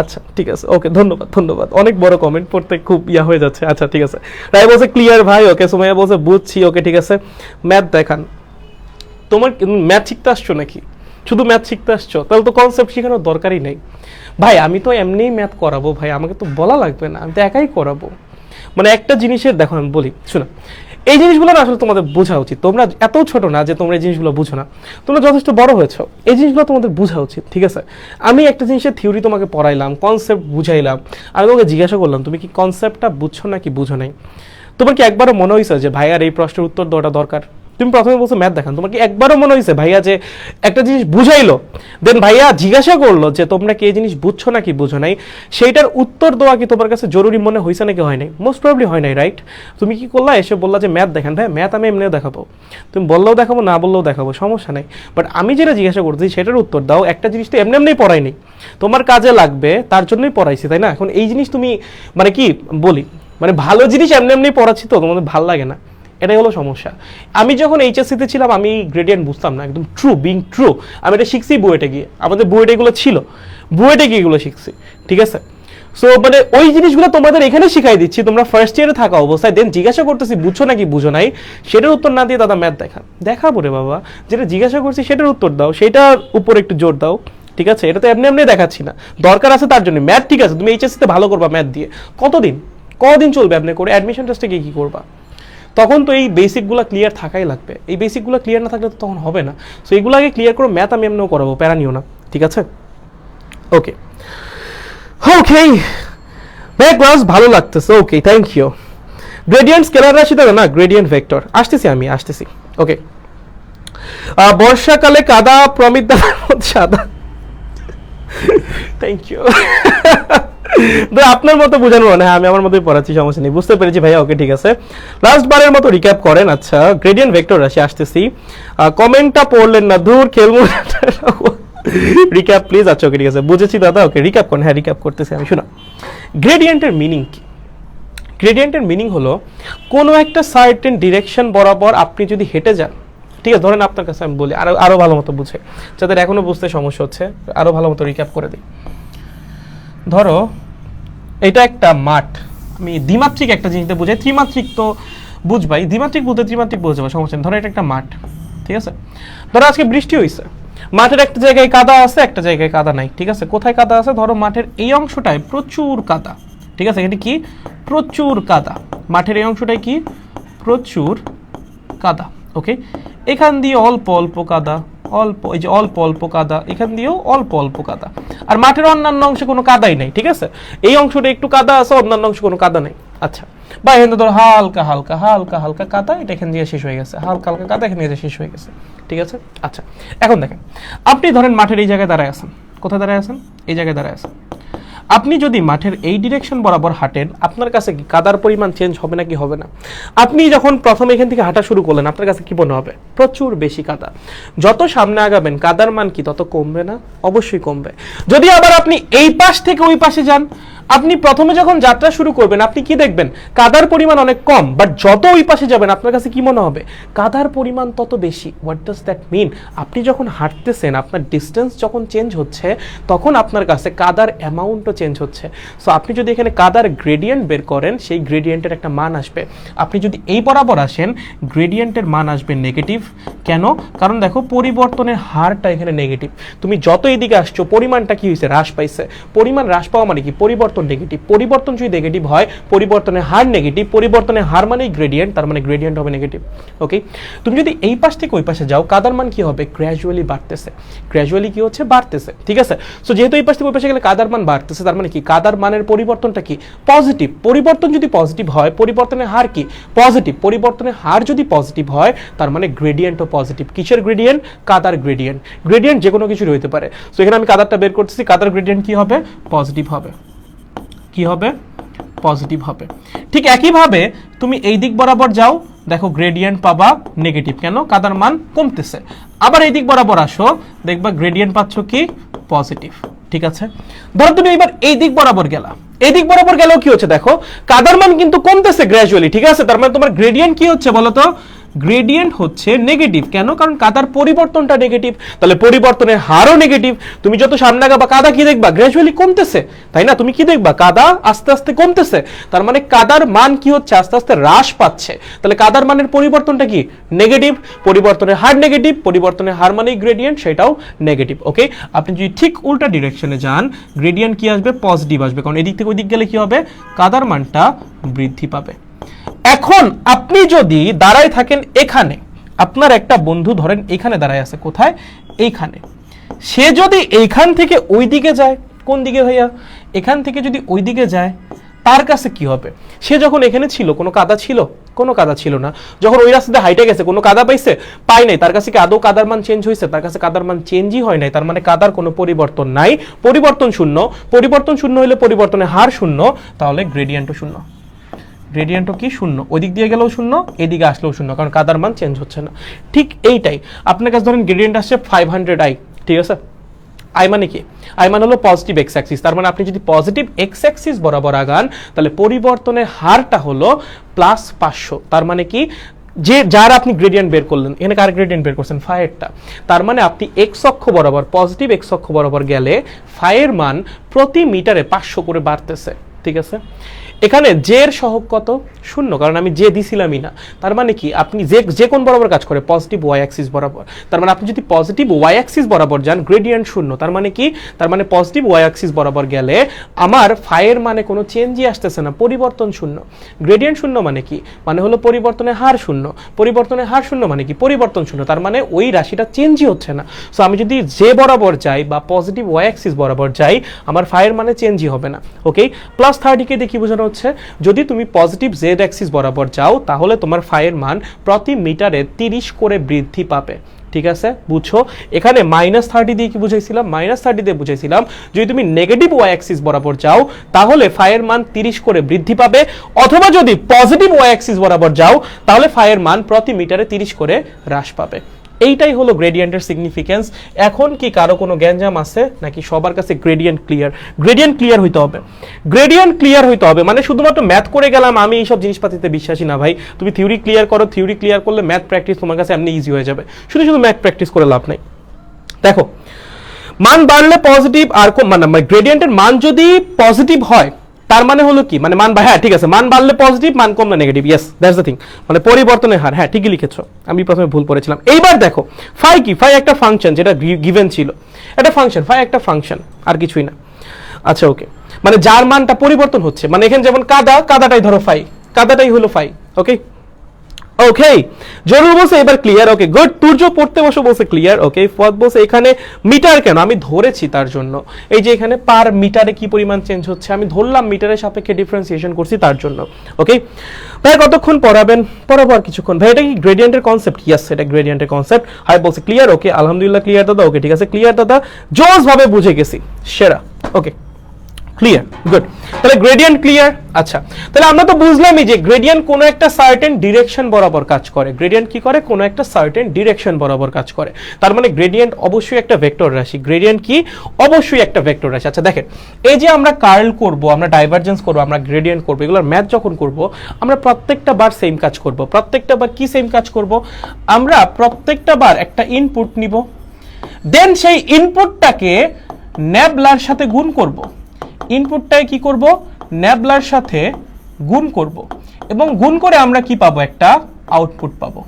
আচ্ছা ঠিক আছে, ওকে, ধন্যবাদ ধন্যবাদ। অনেক বড় কমেন্ট পড়তে খুব ইয়া হয়ে যাচ্ছে। আচ্ছা ঠিক আছে, রাই বলছে ক্লিয়ার ভাই, ওকে। সুমাইয়া বলছে বুঝছি, ওকে ঠিক আছে। ম্যাথ দেখান। তোমার ম্যাথ শিখতে আসছো নাকি? শুধু ম্যাথ শিখতে আসছো? তাহলে তো কনসেপ্ট শেখানোর দরকারই নেই ভাই। আমি তো এমনিই ম্যাথ করাবো ভাই, আমাকে তো বলা লাগবে না, আমি তো একাই করাবো। মানে একটা জিনিসের, দেখো আমি বলি, শোনো, এই জিনিসগুলো না আসলে তোমাদের বোঝা উচিত। তোমরা এত ছোট না যে তোমরা এই জিনিসগুলো বুঝো না, তোমরা যথেষ্ট বড় হয়েছো। এই জিনিসগুলো তোমাদের বোঝা উচিত, ঠিক আছে? আমি একটা জিনিসের থিওরি তোমাকে পড়াইলাম, কনসেপ্ট বুঝাইলাম, আমি তোমাকে জিজ্ঞাসা করলাম তুমি কি কনসেপ্টটা বুঝছো নাকি বুঝো নাই? তোমার কি একবারও মনে হয়েছে যে ভাইয়ার এই প্রশ্নের উত্তর দেওয়াটা দরকার? তুমি প্রথমে বলছো ম্যাথ দেখান, তোমার কি একবারও মনে হয়েছে ভাইয়া যে একটা জিনিস বুঝাইলো, দেন ভাইয়া জিজ্ঞাসা করলো যে তোমরা কি এই জিনিস বুঝছো নাকি বুঝো নাই, সেইটার উত্তর দেওয়া কি তোমার কাছে জরুরি মনে হয়েছে নাকি হয় নাই? মোস্ট প্রবলি হয় নাই, রাইট? তুমি কি করলা, এসে বললা যে ম্যাথ দেখান। ভাই ম্যাথ আমি এমনিও দেখাবো, তুমি বললেও দেখাবো, না বললেও দেখাবো, সমস্যা নেই। বাট আমি যেটা জিজ্ঞাসা করছি সেটার উত্তর দাও। একটা জিনিস তো এমনি এমনি পড়াইনি, তোমার কাজে লাগবে তার জন্যই পড়াইছি, তাই না? এখন এই জিনিস তুমি মানে কি বলি, মানে ভালো জিনিস এমনি এমনি পড়াচ্ছি তো তোমাদের ভালো লাগে না, এটাই হলো সমস্যা। আমি যখন এইচএসসিতে ছিলাম আমি গ্রেডিয়েন্ট বুঝতাম না, একদম ট্রু, বিং ট্রু। আমি এটা শিখছি বুয়েটে গিয়ে, আমাদের বুয়েটে এগুলো ছিল, বুয়েটে গিয়ে এগুলো শিখছি, ঠিক আছে? সো মানে ওই জিনিসগুলো তোমাদের এখানে শিখাই দিচ্ছি, তোমরা ফার্স্ট ইয়ারে থাকা অবস্থায়। দেন জিজ্ঞাসা করতেছি বুঝছো নাকি বুঝো নাই, সেটার উত্তর না দিয়ে দাদা ম্যাথ দেখান। দেখাবো রে বাবা, যেটা জিজ্ঞাসা করছি সেটার উত্তর দাও, সেটার উপর একটু জোর দাও, ঠিক আছে? এটা তো এমনি এমনি দেখাচ্ছি না, দরকার আছে তার জন্য। ম্যাথ ঠিক আছে, তুমি এইচএসসিতে ভালো করবা ম্যাথ দিয়ে, কতদিন চলবে আপনি করে? অ্যাডমিশন টেস্টে গিয়ে কি করবা? তখন তো এই বেসিকগুলো ক্লিয়ার থাকাই লাগবে। এই বেসিকগুলো ক্লিয়ার না থাকলে তো তখন হবে না। সো এইগুলো আগে ক্লিয়ার করো। ম্যাথ আমি এমনিও করাবো, প্যারা নিও না, ঠিক আছে? ওকে ওকে, ভাই ক্লাস ভালো লাগতেছে, okay thank you. Gradient scalar রাশি তো না, গ্রেডিয়েন্ট ভেক্টর। আসতেছি আসতেছি, ওকে। বর্ষাকালে কাদা, প্রমিত দাদার মধ্যে সাদা। Thank you. আপনার মতো বোঝানো না, আমি আমার মতোই পড়াচ্ছি, সমস্যা নেই, বুঝতে পেরেছি ভাইয়া, ওকে ঠিক আছে। লাস্ট বারের মতো রিক্যাপ করেন। আচ্ছা, গ্রেডিয়েন্ট ভেক্টর রাশি আসতেছি। কমেন্টটা পড়লেন না, দূর খেলবো। Recap please. আচ্ছা ওকে ঠিক আছে, বুঝেছি দাদা, ওকে রিক্যাপ করেন। হ্যাঁ রিক্যাপ করতেছি আমি। শোনা, গ্রেডিয়েন্টের মিনিং কি? গ্রেডিয়েন্টের মিনিং হলো কোনো একটা সার্টেন ডিরেকশন বরাবর আপনি যদি হেঁটে যান, ঠিক আছে? ধরেন আপনার কাছে আমি বলি, আরো ভালো মতো বুঝে, যাদের এখনো বুঝতে সমস্যা হচ্ছে, আরো ভালো মতো রিক্যাপ করে দিই। ধরো এটা একটা মাঠ, আমি দ্বিমাত্রিক একটা জিনিসতে বুঝাই, ত্রিমাত্রিক তো বুঝবাই, দ্বিমাত্রিক বলতে ত্রিমাত্রিক বুঝতে সমস্যা নেই। ধরো এটা একটা মাঠ, ঠিক আছে? ধরো আজকে বৃষ্টি হয়েছে, মাঠের একটা জায়গায় কাদা আছে, একটা জায়গায় কাদা নাই, ঠিক আছে? কোথায় কাদা আছে? ধরো মাঠের এই অংশটায় প্রচুর কাদা, ঠিক আছে? এটা কি? প্রচুর কাদা। মাঠের এই অংশটায় কি? প্রচুর কাদা, ওকে। এখান দিয়ে অল্প অল্প কাদা, এই যে অল্প অল্প কাদা, এখান দিয়েও অল্প অল্প কাদা। আর মাঠের অন্যান্য অংশে কোনো কাদাই নাই, ঠিক আছে? এই অংশটা একটু কাদা আছে, অন্যান্য অংশে কোনো কাদা নাই। আচ্ছা, বা এখানে ধরো হালকা হালকা হালকা হালকা কাদা, এটা এখান দিয়ে শেষ হয়ে গেছে, হালকা হালকা কাদা এখান দিয়ে শেষ হয়ে গেছে, ঠিক আছে? আচ্ছা, এখন দেখেন, আপনি ধরেন মাঠের এই জায়গায় দাঁড়ায় আছেন। কোথায় দাঁড়ায় আছেন? এই জায়গায় দাঁড়ায় আছেন। আপনি যদি মাঠের এই ডিরেকশন বরাবর হাঁটেন, আপনার কাছে কি কাদার পরিমাণ চেঞ্জ হবে নাকি হবে না? আপনি যখন প্রথমে এখান থেকে হাঁটা শুরু করলেন, আপনার কাছে কি মনে হবে? প্রচুর বেশি কাদা। যত সামনে আগাবেন কাদার মান কি তত কমবে না? অবশ্যই কমবে। যদি আবার আপনি এই পাশ থেকে ওই পাশে যান, আপনি প্রথমে যখন যাত্রা শুরু করবেন আপনি কি দেখবেন কাদার পরিমাণ অনেক কম, বাট যত ওই পাশে যাবেন আপনার কাছে কি মনে হবে কাদার পরিমাণ তত বেশি। What does that mean? আপনি যখন হাঁটতেছেন আপনার ডিস্টেন্স যখন চেঞ্জ হচ্ছে তখন আপনার কাছে কাদার অ্যামাউন্টও চেঞ্জ হচ্ছে। সো আপনি যদি এখানে কাদার গ্রেডিয়েন্ট বের করেন সেই গ্রেডিয়েন্টের একটা মান আসবে। আপনি যদি এই বরাবর আসেন গ্রেডিয়েন্টের মান আসবে নেগেটিভ। কেন? কারণ দেখো পরিবর্তনের হারটা এখানে নেগেটিভ। তুমি যত এইদিকে আসছো পরিমাণটা কি হয়েছে? হ্রাস পাইছে। পরিমাণ হ্রাস পাওয়া মানে কি? পরিবর্তন নেগেটিভ। পরিবর্তন যদি নেগেটিভ হয় পরিবর্তনের হার নেগেটিভ, পরিবর্তনের হার মানেই গ্রেডিয়েন্ট, তার মানে গ্রেডিয়েন্ট হবে নেগেটিভ। ওকে, তুমি যদি এই পাশ থেকে ওই পাশে যাও কাদার মান কি হবে? গ্র্যাজুয়ালি বাড়তেছে। গ্র্যাজুয়ালি কি হচ্ছে? বাড়তেছে। ঠিক আছে, সো যেহেতু এই পাশ থেকে ওই পাশে গেলে কাদার মান বাড়তেছে তার মানে কি কাদার মানের পরিবর্তনটা কি? পজিটিভ। পরিবর্তন যদি পজিটিভ হয় পরিবর্তনের হার কি? পজিটিভ। পরিবর্তনের হার যদি পজিটিভ হয় তার মানে গ্রেডিয়েন্টও পজিটিভ। কিসের গ্রেডিয়েন্ট? কাদার গ্রেডিয়েন্ট। গ্রেডিয়েন্ট যে কোনো কিছুর হতে পারে। সো এখানে আমি কাদারটা বের করতেছি, কাদার গ্রেডিয়েন্ট কি হবে? পজিটিভ হবে। কি হবে? পজিটিভ হবে। ঠিক একইভাবে তুমি এই দিক বরাবর যাও, দেখো গ্রেডিয়েন্ট পাবা নেগেটিভ। কেন? কাদার মান কমতেছে। আবার এই দিক বরাবর আসো, দেখবা গ্রেডিয়েন্ট পাচ্ছ কি? পজিটিভ। ঠিক আছে, ধরো তুমি এবার এই দিক বরাবর গেলা, এই দিক বরাবর গেলেও কি হচ্ছে? দেখো কাদার মান কিন্তু কমতেছে গ্র্যাজুয়ালি। ঠিক আছে, তার মানে তোমার গ্রেডিয়েন্ট কি হচ্ছে বলো তো? গ্রেডিয়েন্ট হচ্ছে নেগেটিভ। কেন? কারণ কাদার পরিবর্তনটা নেগেটিভ, তাহলে পরিবর্তনের হারও নেগেটিভ। তুমি যত সামনে আগাবা কাদা কি দেখবা? গ্র্যাজুয়ালি কমতেছে, তাই না? তুমি কি দেখবা? কাদা আস্তে আস্তে কমতেছে। তার মানে কাদার মান কি হচ্ছে? আস্তে আস্তে হ্রাস পাচ্ছে। তাহলে কাদার মানের পরিবর্তনটা কি? নেগেটিভ। পরিবর্তনের হার নেগেটিভ, পরিবর্তনের হার মানেই গ্রেডিয়েন্ট, সেটাও নেগেটিভ। ওকে, আপনি যদি ঠিক উল্টা ডিরেকশনে যান গ্রেডিয়েন্ট কি আসবে? পজিটিভ আসবে। কারণ এদিক থেকে ওই দিক গেলে কি হবে? কাদার মানটা বৃদ্ধি পাবে। এখন আপনি যদি দাঁড়ায় থাকেন এখানে, আপনার একটা বন্ধু ধরেন এখানে দাঁড়ায় আছে, কোথায়? এইখানে। সে যদি এইখান থেকে ওই দিকে যায়, কোন দিকে ভাইয়া? এখান থেকে যদি ওই দিকে যায় তার কাছে কি হবে? সে যখন এখানে ছিল কোনো কাদা ছিল? কোনো কাদা ছিল না। যখন ওই রাস্তাতে হাইটে গেছে কোনো কাদা পাইছে? পাই নাই। তার কাছে কি আদৌ কাদার মান চেঞ্জ হয়েছে? তার কাছে কাদার মান চেঞ্জই হয় নাই। তার মানে কাদার কোনো পরিবর্তন নাই, পরিবর্তন শূন্য। পরিবর্তন শূন্য হলে পরিবর্তনের হার শূন্য, তাহলে গ্রেডিয়েন্টও শূন্য। গ্রেডিয়েন্টও কি? শূন্য। ওই দিক দিয়ে গেলেও শূন্য, এদিকে আসলেও শূন্য, কারণ কাদার মান চেঞ্জ হচ্ছে না। ঠিক এইটাই আপনার কাছে ধরেন গ্রেডিয়েন্ট আসছে 500i। ঠিক আছে, আই মানে কি? আই মানে হলো পজিটিভ এক্স অ্যাক্সিস। তার মানে আপনি যদি পজিটিভ এক্স অ্যাক্সিস বরাবর আগান তাহলে পরিবর্তনের হারটা হলো +500। তার মানে কি? যে যার আপনি গ্রেডিয়েন্ট বের করলেন, এখানে কার গ্রেডিয়েন্ট বের করছেন? ফাইয়েরটা। তার মানে আপনি এক্স অক্ষ বরাবর, পজিটিভ এক্স অক্ষ বরাবর গেলে ফাইয়ের মান প্রতি মিটারে 500 করে বাড়তেছে। ঠিক আছে, এখানে জের সহগ কত? শূন্য, কারণ আমি জে দিছিলামই না। তার মানে কি? আপনি যে কোন বরাবর কাজ করে? পজিটিভ ওয়াই অ্যাক্সিস বরাবর। তার মানে আপনি যদি পজিটিভ ওয়াই অ্যাক্সিস বরাবর যান গ্রেডিয়েন্ট শূন্য। তার মানে কি? তার মানে পজিটিভ ওয়াই অ্যাক্সিস বরাবর গেলে আমার ফাইয়ের মানে কোনো চেঞ্জই আসতেছে না, পরিবর্তন শূন্য। গ্রেডিয়েন্ট শূন্য মানে কি? মানে হলো পরিবর্তনের হার শূন্য। পরিবর্তনের হার শূন্য মানে কি? পরিবর্তন শূন্য। তার মানে ওই রাশিটা চেঞ্জই হচ্ছে না। সো আমি যদি জে বরাবর যাই বা পজিটিভ ওয়াই অ্যাক্সিস বরাবর যাই আমার ফাইয়ের মানে চেঞ্জই হবে না। ওকে, +30 কে দিয়ে কি বোঝানো হচ্ছে? যদি তুমি পজিটিভ জেড অ্যাক্সিস বরাবর যাও তাহলে তোমার ফাইয়ের মান প্রতি মিটারে 30 করে বৃদ্ধি পাবে। ঠিক আছে, বুঝছো? এখানে -30 দিয়ে কি বুঝাইছিলাম? -30 দিয়ে বুঝাইছিলাম যদি তুমি নেগেটিভ ওয়াই অ্যাক্সিস বরাবর যাও তাহলে ফাইয়ের মান 30 করে বৃদ্ধি পাবে, অথবা যদি পজিটিভ ওয়াই অ্যাক্সিস বরাবর যাও তাহলে ফাইয়ের মান প্রতি মিটারে 30 করে হ্রাস পাবে। এইটাই হলো গ্রেডিয়েন্টের সিগনিফিকেন্স। এখন কি কারো কোনো গ্যাঞ্জাম আছে নাকি সবার কাছে গ্রেডিয়েন্ট ক্লিয়ার? গ্রেডিয়েন্ট ক্লিয়ার হইতে হবে। গ্রেডিয়েন্ট ক্লিয়ার হইতে হবে মানে শুধুমাত্র ম্যাথ করে গেলাম আমি এইসব জিনিসপাতিতে বিশ্বাসী না ভাই। তুমি থিওরি ক্লিয়ার করো, থিওরি ক্লিয়ার করলে ম্যাথ প্র্যাকটিস তোমার কাছে এমনি ইজি হয়ে যাবে। শুধু শুধু ম্যাথ প্র্যাকটিস করে লাভ নাই। দেখো মান বাড়লে পজিটিভ আর মানে গ্রেডিয়েন্টের মান যদি পজিটিভ হয় তার মানে হলো কি? মানে মান, হ্যাঁ ঠিক আছে, মান বাড়লে পজিটিভ, মান কমলে negative. Yes, that's the thing. মানে পরিবর্তনের হার, হ্যাঁ ঠিকই লিখেছো, আমি প্রথমে ভুল পড়েছিলাম। এইবার দেখো ফাই কি? ফাই একটা ফাংশন যেটা গিভেন ছিল, একটা ফাংশন। ফাই একটা ফাংশন, আর কিছুই না। আচ্ছা ওকে, মানে যার মানটা পরিবর্তন হচ্ছে, মানে এখানে যেমন কাদাটাই ধরো ফাই, কাদাটাই হলো ফাই। ওকে ওকে, জরুর বলছে এবার ক্লিয়ার। ওকে গুড, তুর্য পড়তে বসে বলছে ক্লিয়ার। ওকে, ফুয়াদ বলছে এখানে মিটার কেন? আমি ধরেছি তার জন্য। এই যে এখানে পার মিটারে কি পরিমাণ চেঞ্জ হচ্ছে আমি ধরলাম, মিটারের সাপেক্ষে ডিফারেন্সিয়েশন করছি তার জন্য। ওকে ভাই কতক্ষণ পড়াবেন? পড়াবো আর কিছুক্ষণ। ভাই এটা কি গ্রেডিয়েন্টের কনসেপ্ট? ইয়েস, এটা গ্রেডিয়েন্টের কনসেপ্ট। হাই বলছে ক্লিয়ার। ওকে আলহামদুলিল্লাহ ক্লিয়ার দাদা। ওকে ঠিক আছে, ক্লিয়ার দাদা, জোস ভাবে বুঝে গেছি, সেরা। Okay clear, good. তাহলে গ্রেডিয়েন্ট ক্লিয়ার। আচ্ছা, তাহলে আমরা তো বুঝলামই যে গ্রেডিয়েন্ট কোনো একটা সার্টেন ডিরেকশন বরাবর কাজ করে। গ্রেডিয়েন্ট কি করে? কোনো একটা সার্টেন ডিরেকশন বরাবর কাজ করে। তার মানে গ্রেডিয়েন্ট অবশ্যই একটা ভেক্টর রাশি। গ্রেডিয়েন্ট কি? অবশ্যই একটা ভেক্টর রাশি। আচ্ছা দেখেন, এই যে আমরা কার্ল করব, আমরা ডাইভারজেন্স করব, আমরা গ্রেডিয়েন্ট করব, এগুলোর ম্যাথ যখন করব আমরা প্রত্যেকটা বার সেম কাজ করব। প্রত্যেকটা বার কি সেম কাজ করব? আমরা প্রত্যেকটা বার একটা ইনপুট নিব, দেন সেই ইনপুটটাকে ন্যাবলার সাথে গুণ করব। ইনপুটটায় কি করব? ন্যাবলার সাথে গুণ করব, এবং গুণ করে আমরা কি পাবো? একটা আউটপুট পাবো।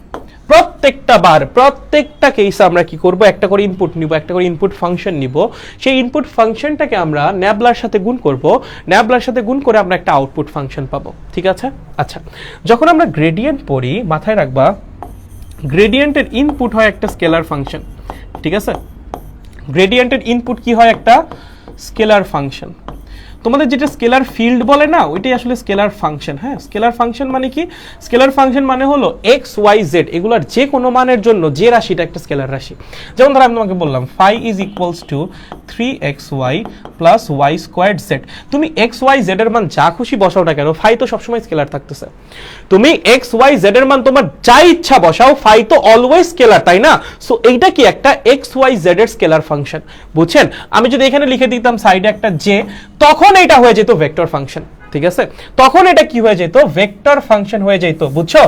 প্রত্যেকটা বার, প্রত্যেকটা কেসে আমরা কি করব? একটা করে ইনপুট নিব, একটা করে ইনপুট ফাংশন নিব, সেই ইনপুট ফাংশনটাকে আমরা ন্যাবলার সাথে গুণ করব, ন্যাবলার সাথে গুণ করে আমরা একটা আউটপুট ফাংশন পাবো। ঠিক আছে? আচ্ছা, যখন আমরা গ্রেডিয়েন্ট পড়ি, মাথায় রাখবা গ্রেডিয়েন্টের ইনপুট হয় একটা স্কেলার ফাংশন। ঠিক আছে? গ্রেডিয়েন্টের ইনপুট কি হয়? একটা স্কেলার ফাংশন। তোমাদের যেটা স্কেলার ফিল্ড বলে না, ওইটাই আসলে স্কেলার ফাংশন। হ্যাঁ, স্কেলার ফাংশন মানে কি? স্কেলার ফাংশন মানে হলো এক্স ওয়াই জেড, এগুলার যে কোনো মানের জন্য যে রাশিটা একটা স্কেলার রাশি। যেমন ধরো আমি তোমাকে বললাম phi is equals to 3xy plus y squared z. তুমি এক্স ওয়াই জেড এর মান যা খুশি বসাও না কেন, ফাই তো সবসময় স্কেলার থাকতেছে। তুমি এক্স ওয়াই জেড এর মান তোমার যা ইচ্ছা বসাও, ফাই তো অলওয়েজ স্কেলার, তাই না? সো এইটা কি? একটা এক্স ওয়াই জেড এর স্কেলার ফাংশন। বুঝছেন? আমি যদি এখানে লিখে দিতাম সাইডে একটা জে, তখন এটা হয়ে যেত ভেক্টর ফাংশন। ঠিক আছে? তখন এটা কি হয়ে যেত? ভেক্টর ফাংশন হয়ে যেত। বুঝছো?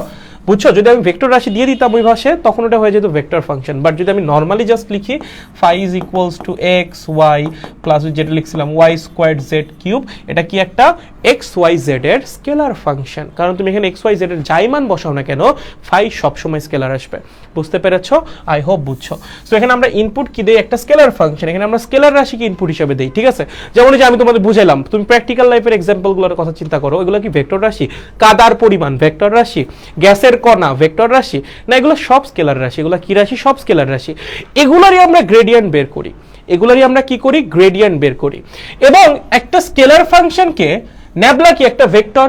বুঝছো? যদি আমি ভেক্টর রাশি দিয়ে দিতাম ওই ভাষে, তখন ওটা হয়ে যেত ভেক্টর ফাংশন। বাট যদি আমি নর্মালি জাস্ট লিখি phi is equals to x y plus যেটা লিখছিলাম ওয়াই স্কোয়ার্ড জেড কিউব, এটা কি? একটা এক্স ওয়াই জেড এর স্কেলার ফাংশন। কারণ তুমি এখানে এক্স ওয়াই জেড এর যাই মান বসাও না কেন, ফাই সবসময় স্কেলার আসবে। বুঝতে পেরেছো? আই হোপ বুঝছো। সো এখানে আমরা ইনপুট কি দেই? একটা স্কেলার ফাংশন। এখানে আমরা স্কেলার রাশিকে ইনপুট হিসেবে দেই। ঠিক আছে? যেমন যে আমি তোমাদের বুঝাইলাম, তুমি প্র্যাকটিক্যাল লাইফের এক্সাম্পলগুলোর কথা চিন্তা করো, এগুলো কি ভেক্টর রাশি? কাদার পরিমাণ ভেক্টর রাশি, গ্যাসের কণা ভেক্টর রাশি না? এগুলো সব স্কেলার রাশি। এগুলো কি রাশি? সব স্কেলার রাশি। এগুলোরই আমরা গ্রেডিয়েন্ট বের করি। এগুলোরই আমরা কি করি? গ্রেডিয়েন্ট বের করি। এবং একটা স্কেলার ফাংশনকে, ন্যাবলা কি? একটা ভেক্টর।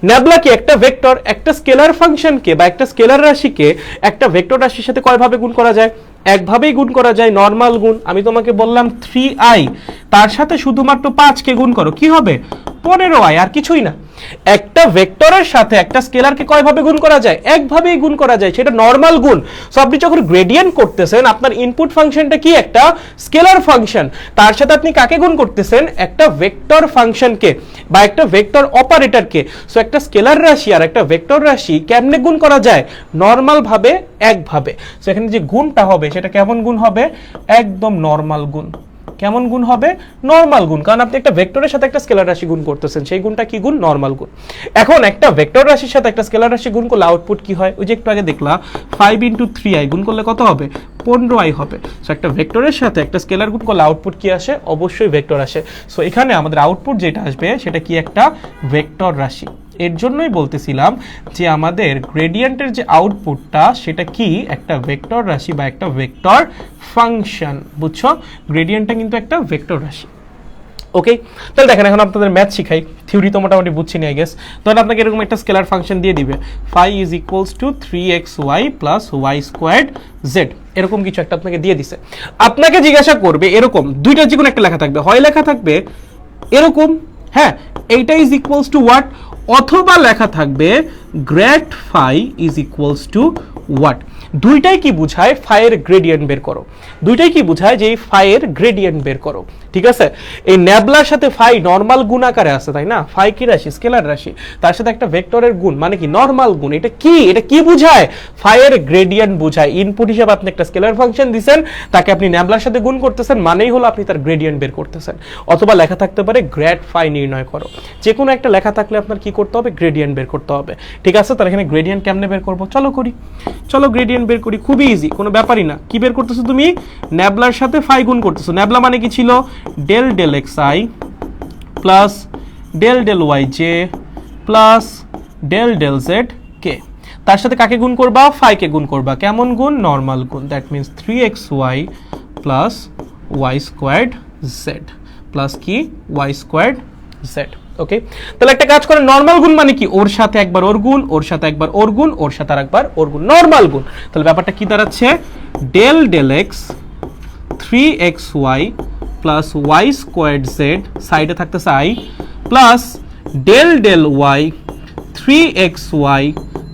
ন্যাবলা কি? একটা ভেক্টর। একটা স্কেলার ফাংশনকে বা একটা স্কেলার রাশিকে একটা ভেক্টর রাশির সাথে কয়ভাবে গুণ করা যায়? একভাবেই গুণ করা যায়, নরমাল গুণ। আমি তোমাকে বললাম 3i, তার সাথে শুধুমাত্র 5 কে গুণ করো, কি হবে? 15i, আর কিছুই না। একটা ভেক্টরের সাথে একটা স্কেলারকে কয়ভাবে গুণ করা যায়? একভাবেই গুণ করা যায়, সেটা নরমাল গুণ। সো আপনি যখন গ্রেডিয়েন্ট করতেছেন, আপনার ইনপুট ফাংশনটা কি? একটা স্কেলার ফাংশন। তার সাথে আপনি কাকে গুণ করতেছেন? একটা ভেক্টর ফাংশনকে বা একটা ভেক্টর অপারেটরকে। সো একটা স্কেলার রাশি আর একটা ভেক্টর রাশি কেমনে গুণ করা যায়? নরমাল ভাবে, একভাবে। সো এখানে যে গুণটা হবে সেটা কেমন গুণ হবে? একদম নরমাল গুণ। কেমন গুণ হবে? নরমাল গুণ। কারণ আপনি একটা ভেক্টরের সাথে একটা স্কেলার রাশি গুণ করতেছেন, সেই গুণটা কি গুণ? নরমাল গুণ। এখন একটা ভেক্টর রাশির সাথে একটা স্কেলার রাশি গুণ করলে আউটপুট কি হয়? ওই যে একটু আগে দেখলা 5 × 3i গুণ করলে কত হবে? 15i হবে। সো একটা ভেক্টরের সাথে একটা স্কেলার গুণ করলে আউটপুট কি আসে? অবশ্যই ভেক্টর আসে। সো এখানে আমাদের আউটপুট যেটা আসবে সেটা কি? একটা ভেক্টর রাশি। এর জন্যই বলতেছিলাম যে আমাদের গ্রেডিয়েন্টের যে আউটপুটটা সেটা কি? একটা ভেক্টর রাশি বা একটা ভেক্টর ফাংশন। বুঝছো? গ্রেডিয়েন্টটা কিন্তু একটা ভেক্টর রাশি। ওকে, তাহলে দেখেন এখন আপনাদের ম্যাথ শিখাই। থিওরি তো মোটামুটি বুঝছি না, আই গেস। তখন আপনাকে এরকম একটা স্কেলার ফাংশন দিয়ে দিবে, phi is equals to 3xy plus y squared z, এরকম কিছু একটা আপনাকে দিয়ে দিছে। আপনাকে জিজ্ঞাসা করবে এরকম দুইটা যে কোনো একটা লেখা থাকবে, হয় লেখা থাকবে এরকম, হ্যাঁ, এইটা ইজ ইকুয়ালস টু হোয়াট, অথবা লেখা থাকবে grad phi is equals to what. দুইটাই কি বুঝায়? ফাইয়ের গ্রেডিয়েন্ট বের করো। দুইটাই কি বুঝায়? যে এই ফাইয়ের গ্রেডিয়েন্ট বের করো। ঠিক আছে? এই ন্যাবলার সাথে ফাই নরমাল গুণ আকারে আছে, তাই না? ফাই কি রাশি? স্কেলার রাশি। তার সাথে একটা ভেক্টরের গুণ মানে কি? নরমাল গুণ। এটা কি? এটা কি বুঝায়? ফাইয়ের গ্রেডিয়েন্ট বুঝায়। ইনপুট হিসেবে আপনি একটা স্কেলার ফাংশন দিবেন, তাকে আপনি ন্যাবলার সাথে গুণ করতেছেন, মানেই হলো আপনি তার গ্রেডিয়েন্ট বের করতেছেন। অথবা লেখা থাকতে পারে গ্রেড ফাই নির্ণয় করো। যে কোনো একটা লেখা থাকলে আপনার কি করতে হবে? গ্রেডিয়েন্ট বের করতে হবে। ঠিক আছে? তাহলে এখানে গ্রেডিয়েন্ট কেমনে বের করবো? চলো করি। চলো গ্রেডিয়েন্ট বের করি, খুবই ইজি, কোনো ব্যাপারই না। কি বের করতেছো তুমি? ন্যাবলার সাথে ফাই গুণ করতেছো। ন্যাবলা মানে কি ছিল? Del del x i plus del del y j plus del del z k. তার সাথে কাকে গুণ করবা? ফাই কে গুণ করবা। কেমন গুণ? নরমাল গুণ। That means 3xy plus y squared z plus কি? Y squared z. ওকে, তাহলে একটা কাজ করে, নরমাল গুণ মানে কি? ওর সাথে একবার ওর গুণ, ওর সাথে একবার ওর গুণ, ওর সাথে আরেকবার ওর গুণ, নরমাল গুণ। তাহলে ব্যাপারটা কি দাঁড়াচ্ছে? Del del x 3xy plus y squared z সাইডে থাকতেছে i plus del del y 3xy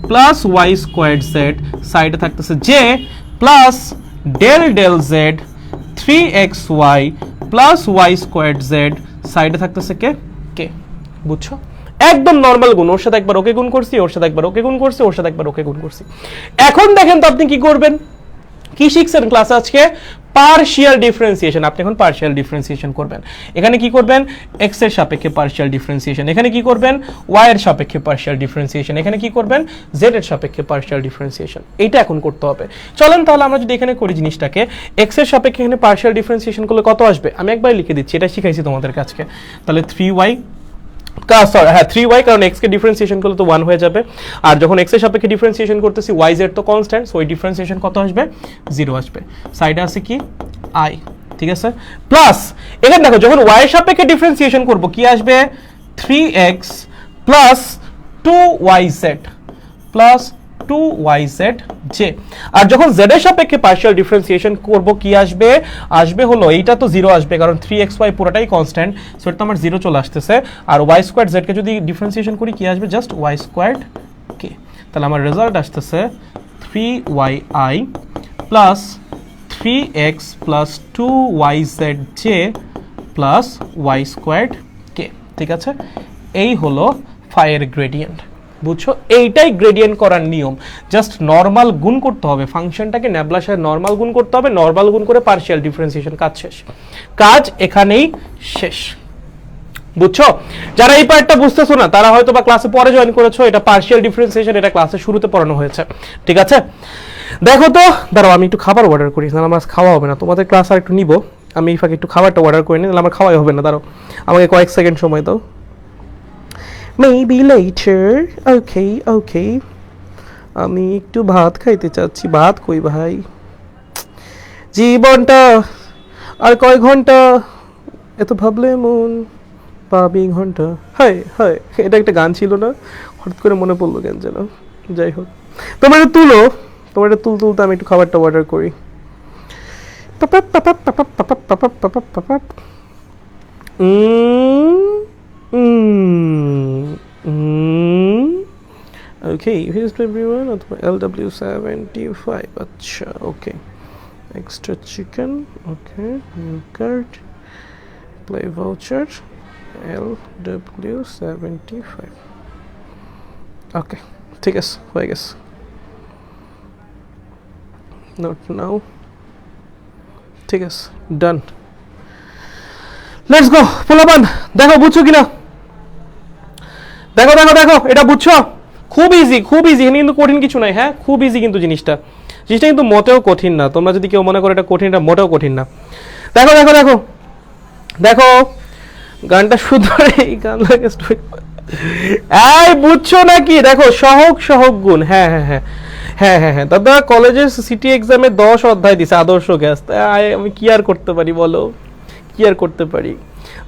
plus y squared z সাইডে থাকতেছে j plus del del z 3xy plus y squared z সাইডে থাকতেছে কে কে বুঝছো একদম নরমাল গুণ ওর সাথে একবার ওকে গুণ করছি ওর সাথে একবার ওকে গুণ করছি ওর সাথে একবার ওকে গুণ করছি এখন দেখেন তো আপনি কি করবেন কি শিখছেন ক্লাস আজকে পার্শিয়াল ডিফারেন্সিয়েশন আপনি এখন পার্শিয়াল ডিফারেন্সিয়েশন করবেন এখানে কি করবেন x এর সাপেক্ষে পার্শিয়াল ডিফারেন্সিয়েশন এখানে কি করবেন y এর সাপেক্ষে পার্শিয়াল ডিফারেন্সিয়েশন এখানে কি করবেন z এর সাপেক্ষে পার্শিয়াল ডিফারেন্সিয়েশন এটা এখন করতে হবে চলেন তাহলে আমরা যদি এখানে করি জিনিসটাকে x এর সাপেক্ষে এখানে পার্শিয়াল ডিফারেন্সিয়েশন করলে কত আসবে আমি একবার লিখে দিচ্ছি এটা শিখাইছি তোমাদের কাছে তাহলে 3y সরি হ্যাঁ 3y কারণ x কে ডিফারেন্সিয়েশন করলে তো 1 হয়ে যাবে আর যখন x এর সাপেক্ষে ডিফারেন্সিয়েশন করতেছি y z তো কনস্ট্যান্ট সো এই ডিফারেন্সিয়েশন কত আসবে 0 আসবে সাইডে আছে কি i ঠিক আছে প্লাস এখানে দেখো যখন y এর সাপেক্ষে ডিফারেন্সিয়েশন করব কি আসবে 3x plus 2yz plus 2yz j আর যখন z এর সাপেক্ষে পার্শিয়াল ডিফারেন্সিয়েশন করব কি আসবে আসবে হলো এইটা তো 0 আসবে কারণ 3xy পুরোটাই কনস্ট্যান্ট সো এটা তো আমার 0 চলে আসতেছে আর y স্কয়ার z কে যদি ডিফারেন্সিয়েশন করি কি আসবে জাস্ট y স্কয়ার্ড k তাহলে আমার রেজাল্ট আসতেছে 3yi plus 3x plus 2yzj plus y squared k ঠিক আছে এই হলো ফাইয়ের গ্রেডিয়েন্ট বুঝছো এইটাই গ্রেডিয়েন্ট করার নিয়ম জাস্ট নরমাল গুণ করতে হবে ফাংশনটাকে ন্যাবলার সাথে নরমাল গুণ করতে হবে নরমাল গুণ করে পার্শিয়াল ডিফারেন্সিয়েশন কাজ শেষ কাজ এখানেই শেষ বুঝছো যারা এই পার্টটা বুঝতেছো না তারা হয়তো বা ক্লাসে পরে জয়েন করেছো এটা পার্শিয়াল ডিফারেন্সিয়েশন এটা ক্লাসের শুরুতে পড়ানো হয়েছে ঠিক আছে দেখো তো দাঁড়াও আমি একটু খাবার অর্ডার করি না আমার খাওয়া হবে না তোমাদের ক্লাস আর একটু নিব আমি এই ফাঁকে একটু খাবারটা অর্ডার করে নিই তাহলে আমার খাওয়াই হবে না দাঁড়াও আমাকে কয়েক সেকেন্ড সময় দাও maybe later okay আমি একটু ভাত খাইতে চাচ্ছি ভাত কই ভাই জীবনটা আর কয় ঘন্টা এত ভাবলে মন পাবি ঘন্টা হায় হায় এটা একটা গান ছিল না হঠাৎ করে মনে পড়লো কেন যেন যাই হোক তোমরা তুলতে আমি একটু খাবারটা অর্ডার করি Okay, here's everyone at LW75. Acha, okay. Extra chicken, okay. New card. Play voucher. LW75. Okay, take us. I guess. Not now. Take us. Done. Let's go. পোলাপান দেখো বুঝছো কিনা দেখো এটা বুঝছো খুব ইজি এখানে কিন্তু কঠিন কিছু নাই হ্যাঁ খুব ইজি কিন্তু জিনিসটা কিন্তু মোটেও কঠিন না তোমরা যদি কেউ মনে করো এটা কঠিন এটা মোটেও কঠিন না দেখো গানটা শুধু এই গান লাগে এই বুঝছো নাকি দেখো সহগ গুণ হ্যাঁ দাদা কলেজের সিটি এক্সামে 10 অধ্যায় দিছে আদর্শ গ্যাস আমি কি আর করতে পারি বলো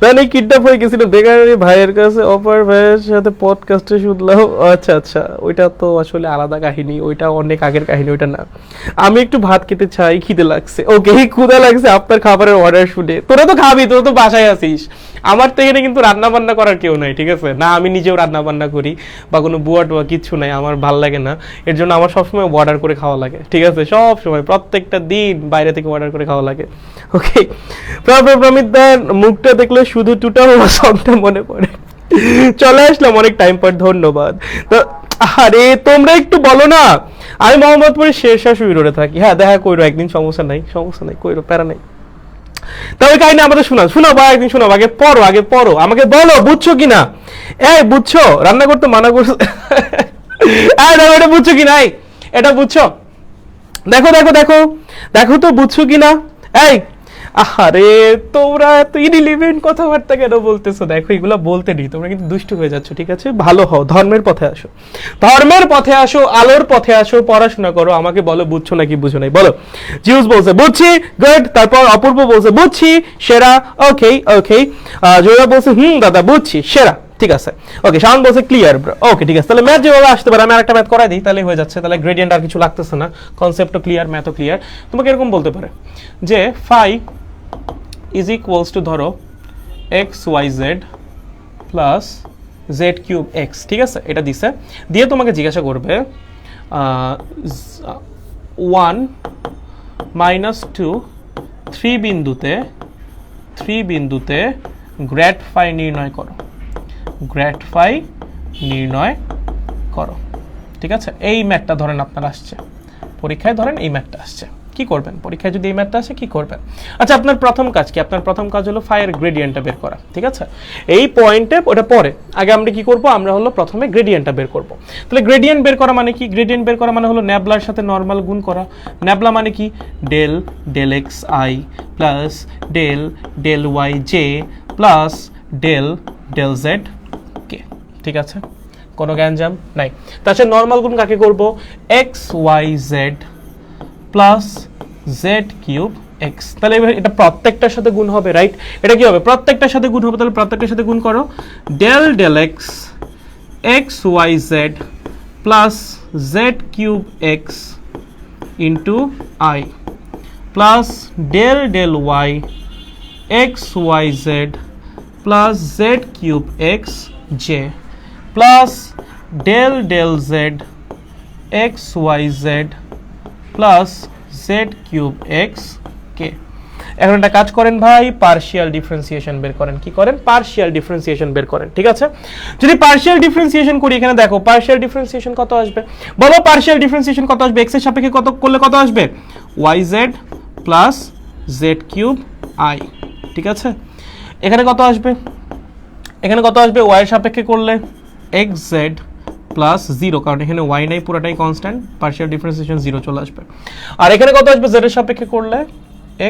মানে কিডন্যাপ হয়ে গেছিল বেকারি ভাইয়ের কাছে অপার ভাইয়ের সাথে পডকাস্টে শুনলাম আচ্ছা ওইটা তো আসলে আলাদা কাহিনী ওইটা অনেক আগের কাহিনী ওইটা না আমি একটু ভাত খেতে চাই খিদে লাগছে ওকে ক্ষুধা লাগছে আপনার খাবারের অর্ডার শুনে তোরা তো খাবি তোরা তো বাসায় আছিস আমার তো এখানে কিন্তু রান্না বান্না করার কেউ নাই ঠিক আছে না আমি নিজেও রান্না বান্না করি বা কোনো বুয়া টুয়া কিচ্ছু নাই আমার ভাল লাগে না এর জন্য আমার সবসময় অর্ডার করে খাওয়া লাগে ঠিক আছে সব সময় প্রত্যেকটা দিন বাইরে থেকে অর্ডার করে খাওয়া লাগে ওকে প্রমিতদার মুখটা দেখলে শুধু টুটা সংটা মনে পড়ে চলে আসলাম অনেক টাইম পর ধন্যবাদ আরে তোমরা একটু বলো না আমি মোহাম্মদপুরের শেরশাহ রোডে থাকি হ্যাঁ দেখা কইরো একদিন সমস্যা নাই কইরো প্যারা নাই তবে কাহিনী আমাদের শোনাও বা একদিন শোনাও আগে পড়ো আমাকে বলো বুঝছো কিনা এই বুঝছো রান্না করতে মানা করছো এটা বুঝছো কিনা এটা বুঝছো দেখো তো বুঝছো কিনা এই আরে তোমরা এত ইরিলিভেন্ট কথাবার্তা কেন বলতেছো দেখো এগুলা বলতে নেই তোমরা কিন্তু দুষ্টু হয়ে যাচ্ছ ঠিক আছে ভালো হও ধর্মের পথে আসো আলোর পথে আসো পড়াশোনা করো আমাকে বলো বুঝছো নাকি বুঝো নাই বলো জিউস বলছে বুঝছি গুড তারপর অপূর্ব বলছে বুঝছি সেরা ওকে জয়া বলছে দাদা বুঝছি সেরা ঠিক আছে ওকে শাওন বলছে ক্লিয়ার ব্রো ওকে ঠিক আছে তাহলে ম্যাথ যেভাবে আসতে পারে আমি আরেকটা ম্যাথ করাই দিই তাহলে হয়ে যাচ্ছে তাহলে গ্রেডিয়েন্ট আর কিছু লাগতেছে না কনসেপ্টও ক্লিয়ার ম্যাথও ক্লিয়ার তোমাকে এরকম বলতে পারে যে ফাই ইজ ইকুয়ালস টু ধরো x y z plus z cube x, ঠিক আছে? এটা দিছে, দিয়ে তোমাকে জিজ্ঞাসা করবে 1 মাইনাস 2 3 বিন্দুতে গ্র্যাড ফাই নির্ণয় করো, গ্র্যাড ফাই নির্ণয় করো, ঠিক আছে? এই ম্যাথটা ধরেন আপনার আসছে পরীক্ষায়, ধরেন এই ম্যাথটা আসছে, কি করবেন? পরীক্ষায় যদি এই ম্যাথটা আসে কি করবেন? আচ্ছা, আপনার প্রথম কাজ কি? আপনার প্রথম কাজ হলো ফাইয়ের গ্রেডিয়েন্টটা বের করা, ঠিক আছে? এই পয়েন্টে ওটা পরে, আগে আমরা কি করব? আমরা হলো প্রথমে গ্রেডিয়েন্টটা বের করব। তাহলে গ্রেডিয়েন্ট বের করা মানে কি? গ্রেডিয়েন্ট বের করা মানে হলো ন্যাবলার সাথে নর্মাল গুণ করা। ন্যাবলা মানে কি? Del del x i plus del del y j plus del del z k, ঠিক আছে? কোনো গ্যাঞ্জাম নাই। তাছাড়া নর্মাল গুণ কাকে করব? X y z plus z cube x. তাহলে এটা প্রত্যেকটার সাথে গুণ হবে, রাইট? এটা কি হবে? প্রত্যেকটার সাথে গুণ হবে। তাহলে প্রত্যেকটার সাথে গুণ করো, del del x x y z plus z cube x into i plus del del y x y z plus z cube x j plus del del z x y z plus z cube x k. এখন একটা কাজ করেন ভাই, partial differentiation বের করেন। কি করেন? Partial differentiation বের করেন, ঠিক আছে? যদি পার্শিয়াল ডিফারেন্সিয়েশন করি, এখানে দেখো পার্শিয়াল ডিফারেন্সিয়েশন কত আসবে? বলো পার্শিয়াল ডিফারেন্সিয়েশন কত আসবে? এক্স এর সাপেক্ষে কত করলে কত আসবে? Y z plus z cube i, ঠিক আছে? এখানে কত আসবে? এখানে কত আসবে? ওয়াই এর সাপেক্ষে করলে এক্স জেড প্লাস 0, কারণ এখানে ওয়াই নাই, পুরোটাই কনস্ট্যান্ট, পার্শিয়াল ডিফারেন্সিয়েশন 0 চলে আসবে। আর এখানে কত আসবে? জেড এর সাপেক্ষে করলে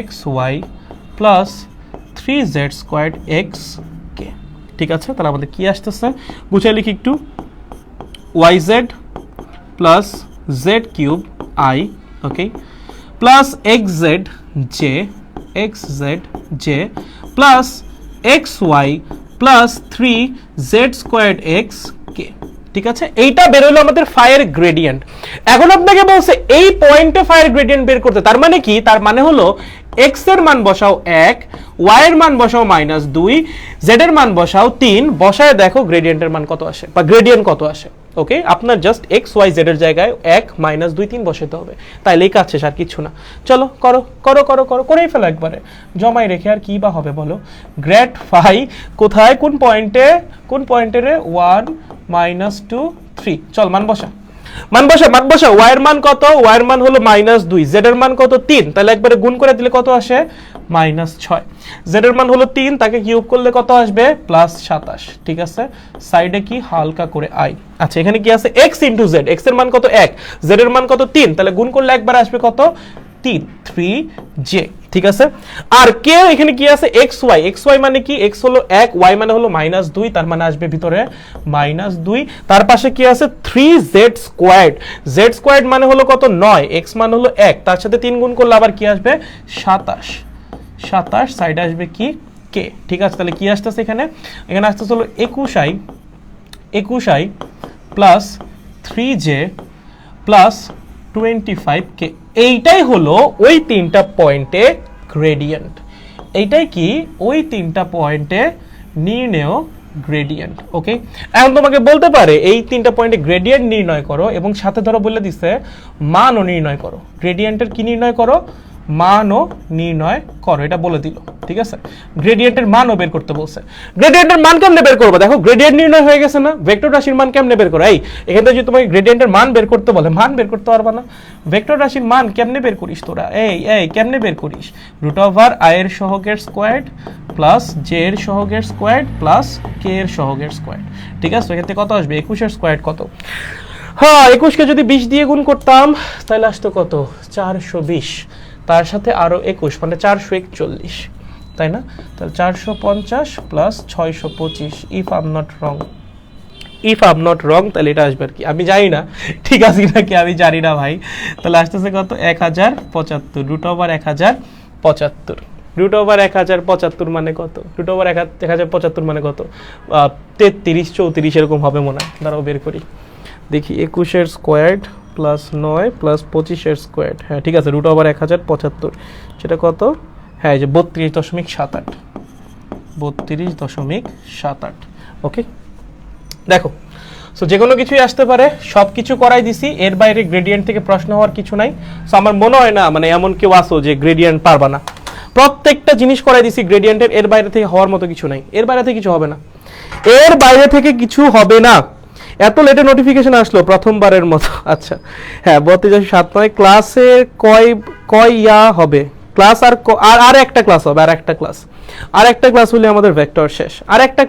x y plus 3z squared x k, ঠিক আছে? তাহলে আমাদের কি আসতেছে? গুছিয়ে লিখি একটু, y z plus z cube i, okay, plus x z j plus x y plus 3z squared x k, ঠিক আছে? এইটা বের হলো আমাদের ফায়ার গ্রেডিয়েন্ট। এখন আপনাকে বলছে এই পয়েন্টে ফায়ার গ্রেডিয়েন্ট বের করতে। তার মানে কি? তার মানে হলো এক্স এর মান বসাও 1, ওয়াই এর মান বসাও -2, জেড এর মান বসাও 3, বসায় দেখো গ্রেডিয়েন্টের মান কত আসে বা গ্রেডিয়েন্ট কত আসে। ওকে, আপনার জাস্ট এক্স ওয়াই জেড এর জায়গায় 1 -2 3 বসাতে হবে, তাইলেই কাজ শেষ, আর কিছু না। চলো করো করো করো করো, করেই ফেলো একবারে, জমাই রেখে আর কি বা হবে বলো? গ্রেড ফাই কোথায়, কোন পয়েন্টে? কোন পয়েন্টে রে? 1 -2 3। চল মান বসা, মান বসা, মান বসা। ওয়াই এর মান কত? ওয়াই এর মান হলো -2, জেড এর মান কত? 3, তাহলে একবারে গুণ করে দিলে কত আসে? -6। জেড এর মান হলো 3, তাকে কিউব করলে কত আসবে? +27, ঠিক আছে? সাইডে কি হালকা করে আই। আচ্ছা, এখানে কি আছে? x ইনটু জেড, x এর মান কত? 1, জেড এর মান কত? 3, তাহলে গুণ করলে একবার আসবে কত? 3j, ঠিক আছে? আর কে এখানে কি আছে? xy মানে কি? x হলো 1, y মানে হলো -2, তার মানে আসবে ভিতরে -2। তার পাশে কি আছে? 3z স্কয়ার্ড, z স্কয়ার্ড মানে হলো কত? 9, x মানে হলো 1, তার সাথে 3 গুণ করলে আবার কি আসবে? 27, সাইডে আসবে কি? k, ঠিক আছে? তাহলে কি আসতেছে এখানে? এখানে আসতেছে হলো 21i plus 3j plus 25k। এইটাই হলো ওই তিনটা পয়েন্টে গ্রেডিয়েন্ট। এইটাই কি? ওই তিনটা পয়েন্টে নির্ণেয় গ্রেডিয়েন্ট। ওকে, এখন তোমাকে বলতে পারে এই তিনটা পয়েন্টে গ্রেডিয়েন্ট নির্ণয় করো, এবং সাথে ধরো বলে দিছে মানও নির্ণয় করো। গ্রেডিয়েন্টের কি নির্ণয় করো? মানও নির্ণয় করো, এটা বলে দিল, ঠিক আছে? গ্রেডিয়েন্টের মানও বের করতে বলছে। গ্রেডিয়েন্টের মান কেমনে বের করবো? দেখো গ্রেডিয়েন্ট নির্ণয় হয়ে গেছে না, ভেক্টর রাশির মান কেমনে বের করো? এই এখান থেকে যদি তোমাকে গ্রেডিয়েন্টের মান বের করতে বলে, মান বের করতে পারবা না। ভেক্টর রাশির মান কেমনে বের করিস তোরা? এই কেমনে বের করিস? √i এর সহগের স্কোয়ার্ড প্লাস জে এর সহগের স্কোয়ার্ড প্লাস কে এর সহগের স্কোয়ার্ড, ঠিক আছে? এখান থেকে কত আসবে? 21 এর স্কোয়ার্ড কত? হ্যাঁ, 21কে যদি 20 দিয়ে গুণ করতাম তাহলে আসতো কত? 420, তার সাথে আরো 21 মানে 441, তাই না? তাহলে 450 plus 625, if I am not wrong, তাহলে এটা আসবে আর কি, আমি জানি না ঠিক আছে নাকি, আমি জানি না ভাই। তাহলে আসতেছে কত? 1075, √1075, √1075 মানে কত? √1075 মানে কত? 33 34 এরকম হবে মনে হয়। দাঁড়াও বের করি দেখি। 21 এর স্কোয়ার্ড প্লাস 9 প্লাস 25 এর স্কোয়ার্ড, হ্যাঁ ঠিক আছে, √1075, সেটা কত? হ্যাঁ এই যে 32.78, 32.78। ওকে দেখো, সো যে কোনো কিছুই আসতে পারে, সব কিছু করাই দিছি, এর বাইরে গ্রেডিয়েন্ট থেকে প্রশ্ন হওয়ার কিছু নাই। সো আমার মনে হয় না মানে এমন কেউ আসো যে গ্রেডিয়েন্ট পারবা না, প্রত্যেকটা জিনিস করাই দিছি গ্রেডিয়েন্টের, এর বাইরে থেকে হওয়ার মতো কিছু নাই, এর বাইরে থেকে কিছু হবে না, এর বাইরে থেকে কিছু হবে না। এত লেটে নোটিফিকেশন আসলো প্রথমবারের মতো। আচ্ছা হ্যাঁ 32.79 ক্লাসে কয় ইয়া হবে, ক্লাস আর একটা ক্লাস হবে, আর একটা ক্লাস হলে আমাদের ভেক্টর শেষ, আর একটা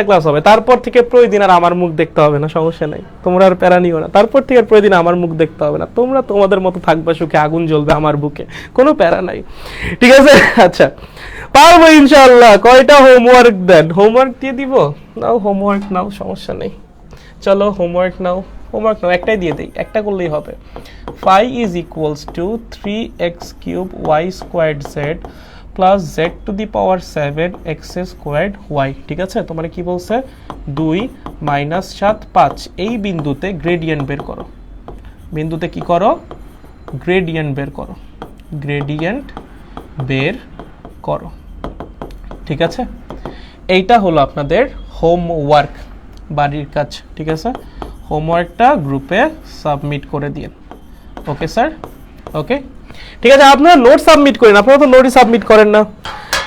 ক্লাস হবে, তারপর থেকে প্রতিদিন আর আমার মুখ দেখতে হবে না, সমস্যা নাই, তোমরা আর প্যারা নিও না, তারপর থেকে আর প্রতিদিন আমার মুখ দেখতে হবে না, তোমরা তোমাদের মতো থাকবা সুখে, আগুন জ্বলবে আমার বুকে, কোনো প্যারা নাই, ঠিক আছে। আচ্ছা পারবো ইনশাআল্লাহ। কয়টা হোমওয়ার্ক দেন, হোমওয়ার্ক দিয়ে দিব, নাও হোমওয়ার্ক নাও, সমস্যা নেই, চলো হোমওয়ার্ক নাও, একটাই দিয়ে দেই, একটা করলেই হবে। phi is equals to 3x cube y squared z plus z two the power 7 x squared y, ঠিক আছে। তোমার কি বলছে 2 মাইনাস 7 5, এই বিন্দুতে গ্রেডিয়েন্ট বের করো, বিন্দুতে কি করো, গ্রেডিয়েন্ট বের করো, ঠিক আছে। এইটা হলো আপনাদের হোমওয়ার্ক, বাড়ির কাজ, ঠিক আছে। হোমওয়ার্কটা গ্রুপে সাবমিট করে দিন, ওকে স্যার, ওকে ঠিক আছে। আপনারা নোট সাবমিট করেন, আপনারা তো নোটই সাবমিট করেন না,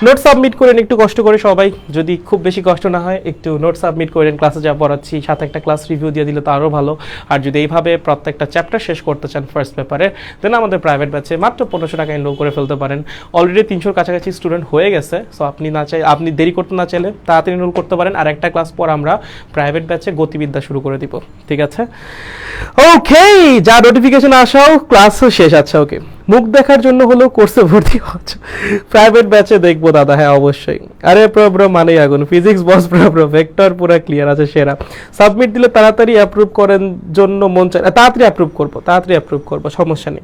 নোট সাবমিট করেন একটু কষ্ট করে সবাই, যদি খুব বেশি কষ্ট না হয় একটু নোট সাবমিট করেন, ক্লাসে যা পড়াচ্ছি সাথে একটা ক্লাস রিভিউ দিয়ে দিলে তো আরও ভালো। আর যদি এইভাবে প্রত্যেকটা চ্যাপ্টার শেষ করতে চান ফার্স্ট পেপারে, দেন আমাদের প্রাইভেট ব্যাচে মাত্র 1500 টাকা এনরোল করে ফেলতে পারেন। অলরেডি 300-র কাছাকাছি স্টুডেন্ট হয়ে গেছে, সো আপনি দেরি করতে না চাইলে তাড়াতাড়ি এনরোল করতে পারেন। আর একটা ক্লাস পর আমরা প্রাইভেট ব্যাচে গতিবিদ্যা শুরু করে দিব, ঠিক আছে। ওকে, যা নোটিফিকেশন আসাও ক্লাসও শেষ। আচ্ছা ওকে, মুখ দেখার জন্য হলেও কোর্সে ভর্তি হচ্ছে, প্রাইভেট ব্যাচে দেখবো দাদা, হ্যাঁ অবশ্যই। আরে ব্রো মানেই আগুন, ফিজিক্স বস ব্রো, ভেক্টর পুরো ক্লিয়ার আছে, সেরা। সাবমিট দিলে তাড়াতাড়ি অ্যাপ্রুভ করেন জন্য মন চায়, তাড়াতাড়ি অ্যাপ্রুভ করবো, সমস্যা নেই,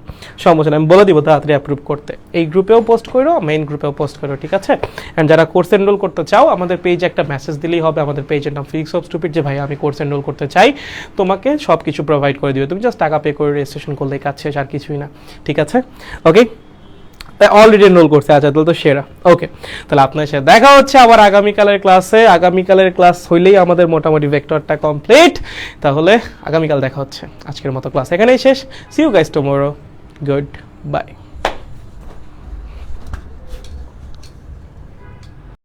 আমি বলে দিব তাড়াতাড়ি অ্যাপ্রুভ করতে। এই গ্রুপেও পোস্ট করো, মেইন গ্রুপেও পোস্ট করো, ঠিক আছে। অ্যান্ড যারা কোর্স এনরোল করতে চাও, আমাদের পেজে একটা মেসেজ দিলেই হবে, আমাদের পেজের নাম ফিজিক্স অফ স্টুপিড, যে ভাই আমি কোর্স এনরোল করতে চাই, তোমাকে সব কিছু প্রোভাইড করে দিবে, তুমি জাস্ট টাকা পে করে রেজিস্ট্রেশন করলে কাজ শেষ, আর কিছুই না, ঠিক আছে। ওকে, অলরেডি এনরোল করছে, আচ্ছা তাহলে তো সেরা। ওকে, তাহলে আপনার সাথে দেখা হচ্ছে আবার আগামীকালের ক্লাসে। আগামীকালের ক্লাস হইলেই আমাদের মোটামুটি ভেক্টরটা কমপ্লিট, তাহলে আগামীকাল দেখা হচ্ছে। আজকের মতো ক্লাস এখানেই শেষ, see you guys tomorrow, good bye.